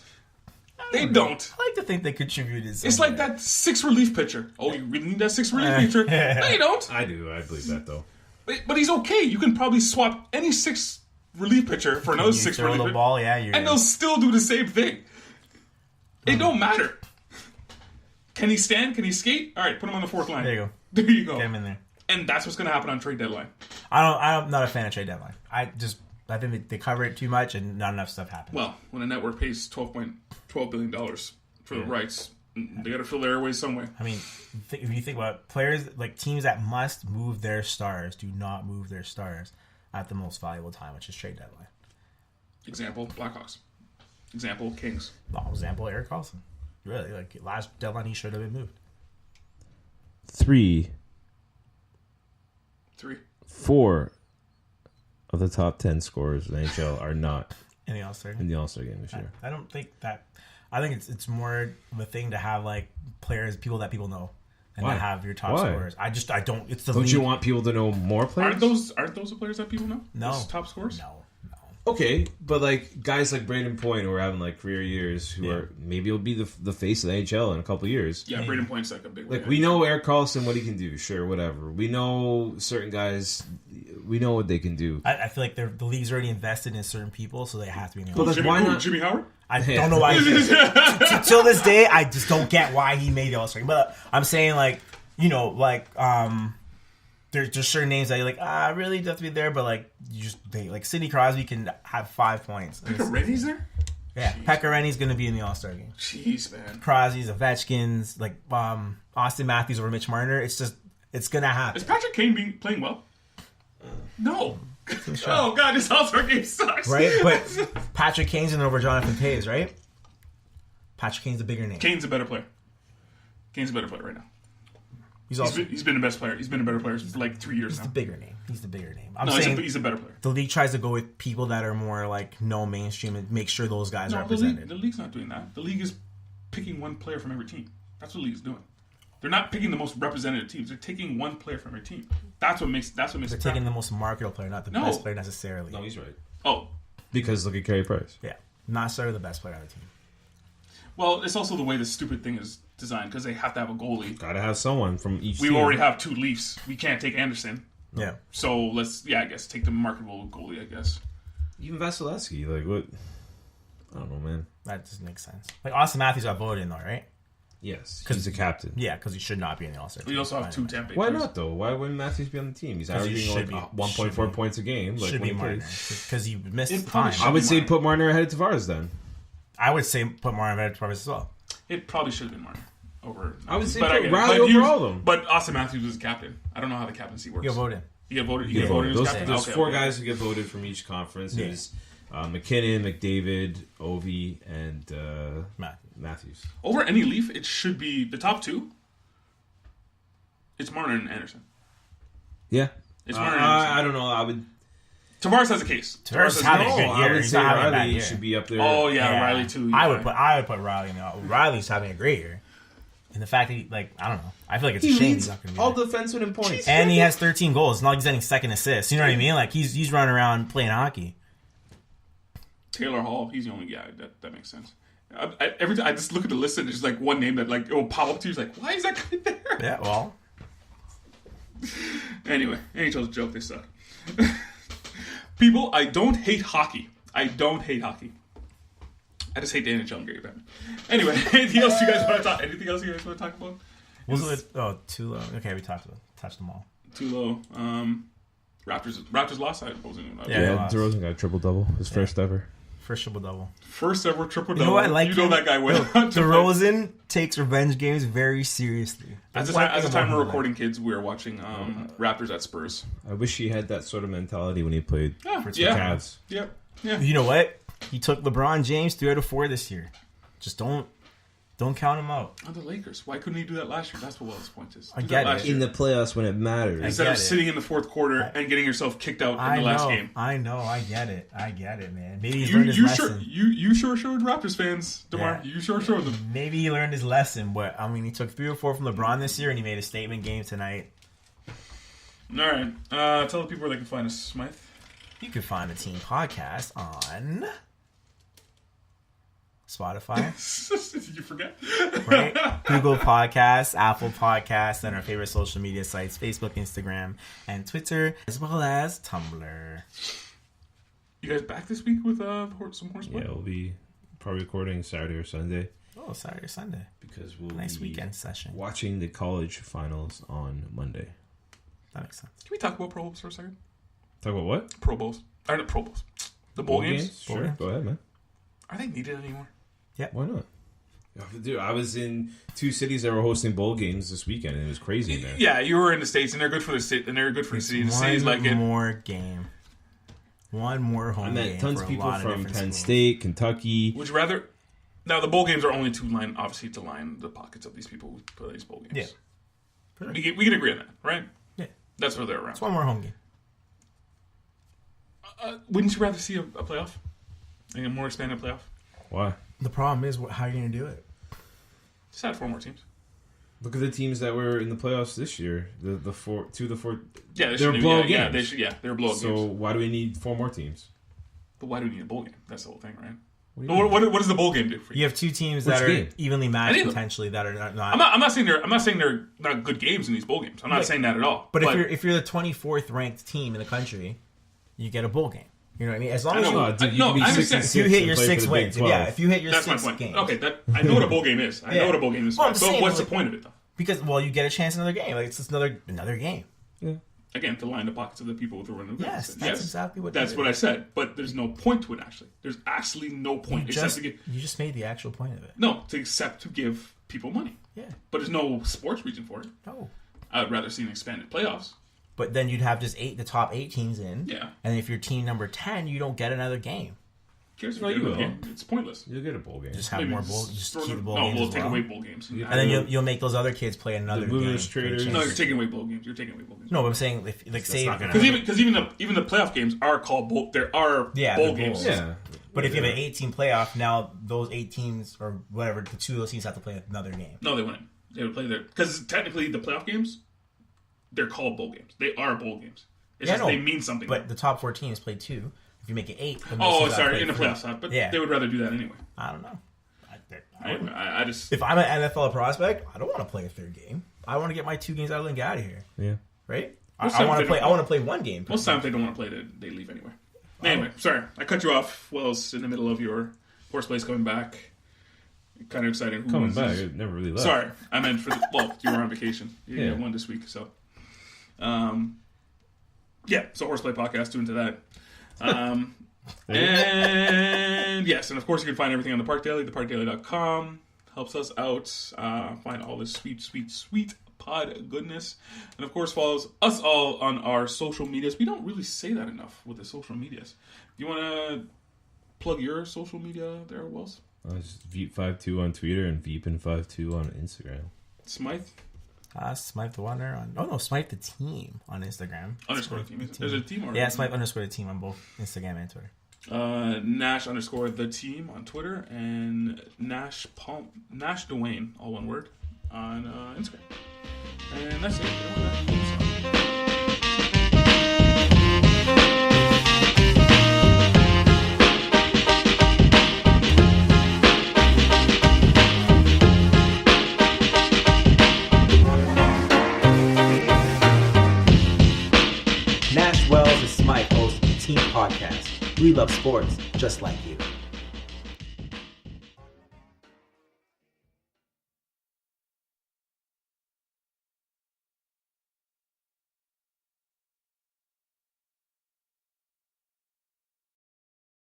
They don't. I like to think they contributed. It's like that 6 relief pitcher. Oh, you really need that 6 relief pitcher? No, you don't. I do. I believe that, though. But he's okay. You can probably swap any 6 relief pitcher for another 6 relief pitcher. Ball, yeah, and they'll still do the same thing. It don't matter. Can he stand? Can he skate? All right, put him on the fourth line. There you go. There you go. Get him in there. And that's what's going to happen on trade deadline. I'm not a fan of trade deadline. I think they cover it too much and not enough stuff happens. Well, when a network pays $12 billion for the rights, they got to fill their airways some way. I mean, if you think about players, like teams that must move their stars, do not move their stars at the most valuable time, which is trade deadline. Example, Blackhawks. Example, Kings. Example, Erik Karlsson. Really, like last deadline, he should have been moved. 4 of the top 10 scorers in the NHL are not in the All-Star game this year. I don't think that. I think it's more of a thing to have like players, people that people know, and to have your top scorers. I don't. It's the. Don't you want people to know more players? Aren't those the players that people know? No, those top scorers. No. Okay, but like guys like Braden Point who are having like career years, who are maybe will be the face of the NHL in a couple of years. Yeah, Braden Point's like a big. Like we know Eric Carlson, what he can do. Sure, whatever. We know certain guys. We know what they can do. I feel like the league's already invested in certain people, so they have to be in the But All-Star. like, why not Jimmy Howard? I don't know why. Till this day, I just don't get why he made the All-Star. But I'm saying like there's just certain names that you're like, really do have to be there, but like like Sidney Crosby can have 5 points. Pekka there? Yeah, Pekka Rinne's gonna be in the All-Star game. Jeez, man. Crosby's, Ovechkin's, like Austin Matthews over Mitch Marner. It's gonna happen. Is Patrick Kane playing well? No. Oh god, this All-Star game sucks. Right, but Patrick Kane's in over Jonathan Toews, right? Patrick Kane's the bigger name. Kane's a better player. Kane's a better player right now. He's been the best player. He's been a better player for like 3 years now. He's the bigger name. He's the bigger name. I'm saying saying he's a better player. The league tries to go with people that are more like no mainstream and make sure those guys are represented. The league's not doing that. The league is picking one player from every team. That's what the league's doing. They're not picking the most representative teams. They're taking one player from every team. That's what makes. They're taking the most marketable player, not the best player necessarily. No, he's right. Oh, because look at Carey Price. Yeah, not necessarily the best player on the team. Well, it's also the way the stupid thing is designed because they have to have a goalie. Gotta have someone from each We team. already have 2 Leafs. We can't take Anderson. Yeah. So let's, I guess, take the marketable goalie, I guess. Even Vasilevsky, like what? I don't know, man. That just makes sense. Like Austin Matthews got voted in though, right? Yes, because he's a captain. Yeah, because he should not be in the All-Star team. We also have 2 Tampa Bay Why players. not though? Why wouldn't Matthews be on the team? He's averaging like 1.4 points a game. Like should be when he Marner plays. because he missed time. I would say put Marner ahead of Tavares then. I would say put Marner ahead of Tavares as well. It probably should have been Marner over. I would say but put Riley over all of them. But Austin Matthews was captain. I don't know how the captaincy works. You'll vote in. You get voted. You get voted. There's There's 4 guys who get voted from each conference. Yeah. There's McKinnon, McDavid, Ovi, and Matthews. Over any Leaf, it should be the top 2. It's Marner and Anderson. Yeah. It's Marner and Anderson. I don't know. I would. Tavares has a case. Tavares is having a good year. I would He's say not having a bad Riley year. should be up there. Oh yeah, Riley too. I would put Riley in there. Riley's having a great year. And the fact that he, I don't know. I feel like it's a shame he's not going to be all there. defensemen in points. And he has 13 goals. It's not like he's getting second assists. You know what I mean? Like, he's running around playing hockey. Taylor Hall, he's the only guy. That makes sense. Every time I just look at the list and there's like one name that like it will pop up to you. It's like, why is that guy there? Yeah, well. Anyway, NHL's a joke. They suck. People, I don't hate hockey. I don't hate hockey. I just hate the NHL and Gary Bettman. Anyway, anything else you guys want to talk? Anything else you guys want to talk about? Too low. Okay, we touched them all. Too low. Raptors lost. I wasn't. Yeah, DeRozan got a triple-double. His first ever. First triple-double. First ever triple-double. You know what? I like that guy went on to DeRozan takes revenge games very seriously. At the time we're recording, kids, we were watching Raptors at Spurs. I wish he had that sort of mentality when he played for the yeah. Cavs. Yep. Yeah. You know what? He took LeBron James 3 out of 4 this year. Just don't count him out. On the Lakers. Why couldn't he do that last year? That's what Well's point is. I get it. In the playoffs when it matters. Instead of sitting in the fourth quarter and getting yourself kicked out in the last game. I know. I get it, man. Maybe he's learned his lesson. You sure showed Raptors fans, DeMar. Yeah. You sure showed them. Maybe he learned his lesson, but I mean, he took 3 or 4 from LeBron this year, and he made a statement game tonight. All right. Tell the people where they can find us, Smythe. You can find the Team Podcast on Spotify. Did you forget? Right? Google Podcasts, Apple Podcasts, and our favorite social media sites, Facebook, Instagram, and Twitter, as well as Tumblr. You guys back this week with some horseplay? Yeah, we'll be probably recording Saturday or Sunday. Oh, Saturday or Sunday. Because we'll nice be weekend session. Watching the college finals on Monday. That makes sense. Can we talk about Pro Bowls for a second? Talk about what? Pro Bowls. Or not Pro Bowls. The bowl games? Sure, go ahead, man. Are they needed anymore? Yeah. Why not? Dude, I was in 2 cities that were hosting bowl games this weekend, and it was crazy in there. Yeah, you were in the States, and they're good for the city. And they're good for the city. The city's like it. One more game. One more home game. I met tons of people from Penn State, Kentucky. Would you rather? Now, the bowl games are only to line the pockets of these people who play these bowl games. Yeah. We can agree on that, right? Yeah. That's where they're around. It's one more home game. Wouldn't you rather see a playoff? Like a more expanded playoff? Why? The problem is, how are you going to do it? Just add 4 more teams. Look at the teams that were in the playoffs this year. The four. Yeah, they're blowout games. Yeah, they're blowout games. So why do we need 4 more teams? But why do we need a bowl game? That's the whole thing, right? What does the bowl game do for you? You have two teams that are evenly matched potentially that are not. I'm not saying they're not good games in these bowl games. I'm not saying that at all. But if you're the 24th ranked team in the country, you get a bowl game. You know what I mean? As long as if you hit your 6 wins, if you hit your 6 games. Okay, I know what a bowl game is. I know what a bowl game is. But what's the point of it though? Because you get a chance in another game. Like it's just another game. Yeah. Again, to line the pockets of the people with the run of Yes, that's exactly what. That's what I said. But there's no point to it. Actually, there's actually no point except to give. You just made the actual point of it. No, to give people money. Yeah. But there's no sports reason for it. No. I would rather see an expanded playoffs. But then you'd have just the top 8 teams in. Yeah. And if you're team number 10, you don't get another game. It's pointless. You'll get a bowl game. Just have more bowl. Just keep the bowl games. No, we'll take away bowl games. And then you'll make those other kids play another game. Traders. No, you're taking away bowl games. No, but I'm saying because even the playoff games are called bowl. There are bowl games. Yeah. But if you have an 8-team playoff, now those 8 teams or whatever, the 2 of those teams have to play another game. No, they wouldn't. They would play there because technically the playoff games, they're called bowl games. They are bowl games. They mean something. But the top 4 teams play 2. If you make it 8, in the playoffs, but they would rather do that anyway. I don't know. I just if I'm an NFL prospect, I don't want to play a 3rd game. I want to get my 2 games out and get out of here. Yeah. Right. I want to play. I want to play 1 game. Most times they don't want to play. They leave anyway. Anyway, sorry, I cut you off. Well, it's in the middle of your horseplace coming back. Kind of exciting. Coming back, it never really left. Sorry, I meant you were on vacation. You got 1 this week, so. So Horseplay Podcast, tune into that. And yes, and of course you can find everything on the Park Daily, theparkdaily.com. Helps us out. Find all this sweet pod goodness. And of course follows us all on our social medias. We don't really say that enough with the social medias. Do you want to plug your social media there, Wells? Just Veep52 on Twitter and Veepin52 on Instagram. Smythe? Smythe the Wonder on Smythe the Team on Instagram. Underscore the team. There's a team or Smythe underscore the team on both Instagram and Twitter. Nash underscore the team on Twitter and Nash Dwayne, all one word, on Instagram. And that's it. Nash Wells and Smythe host the Team Podcast. We love sports just like you.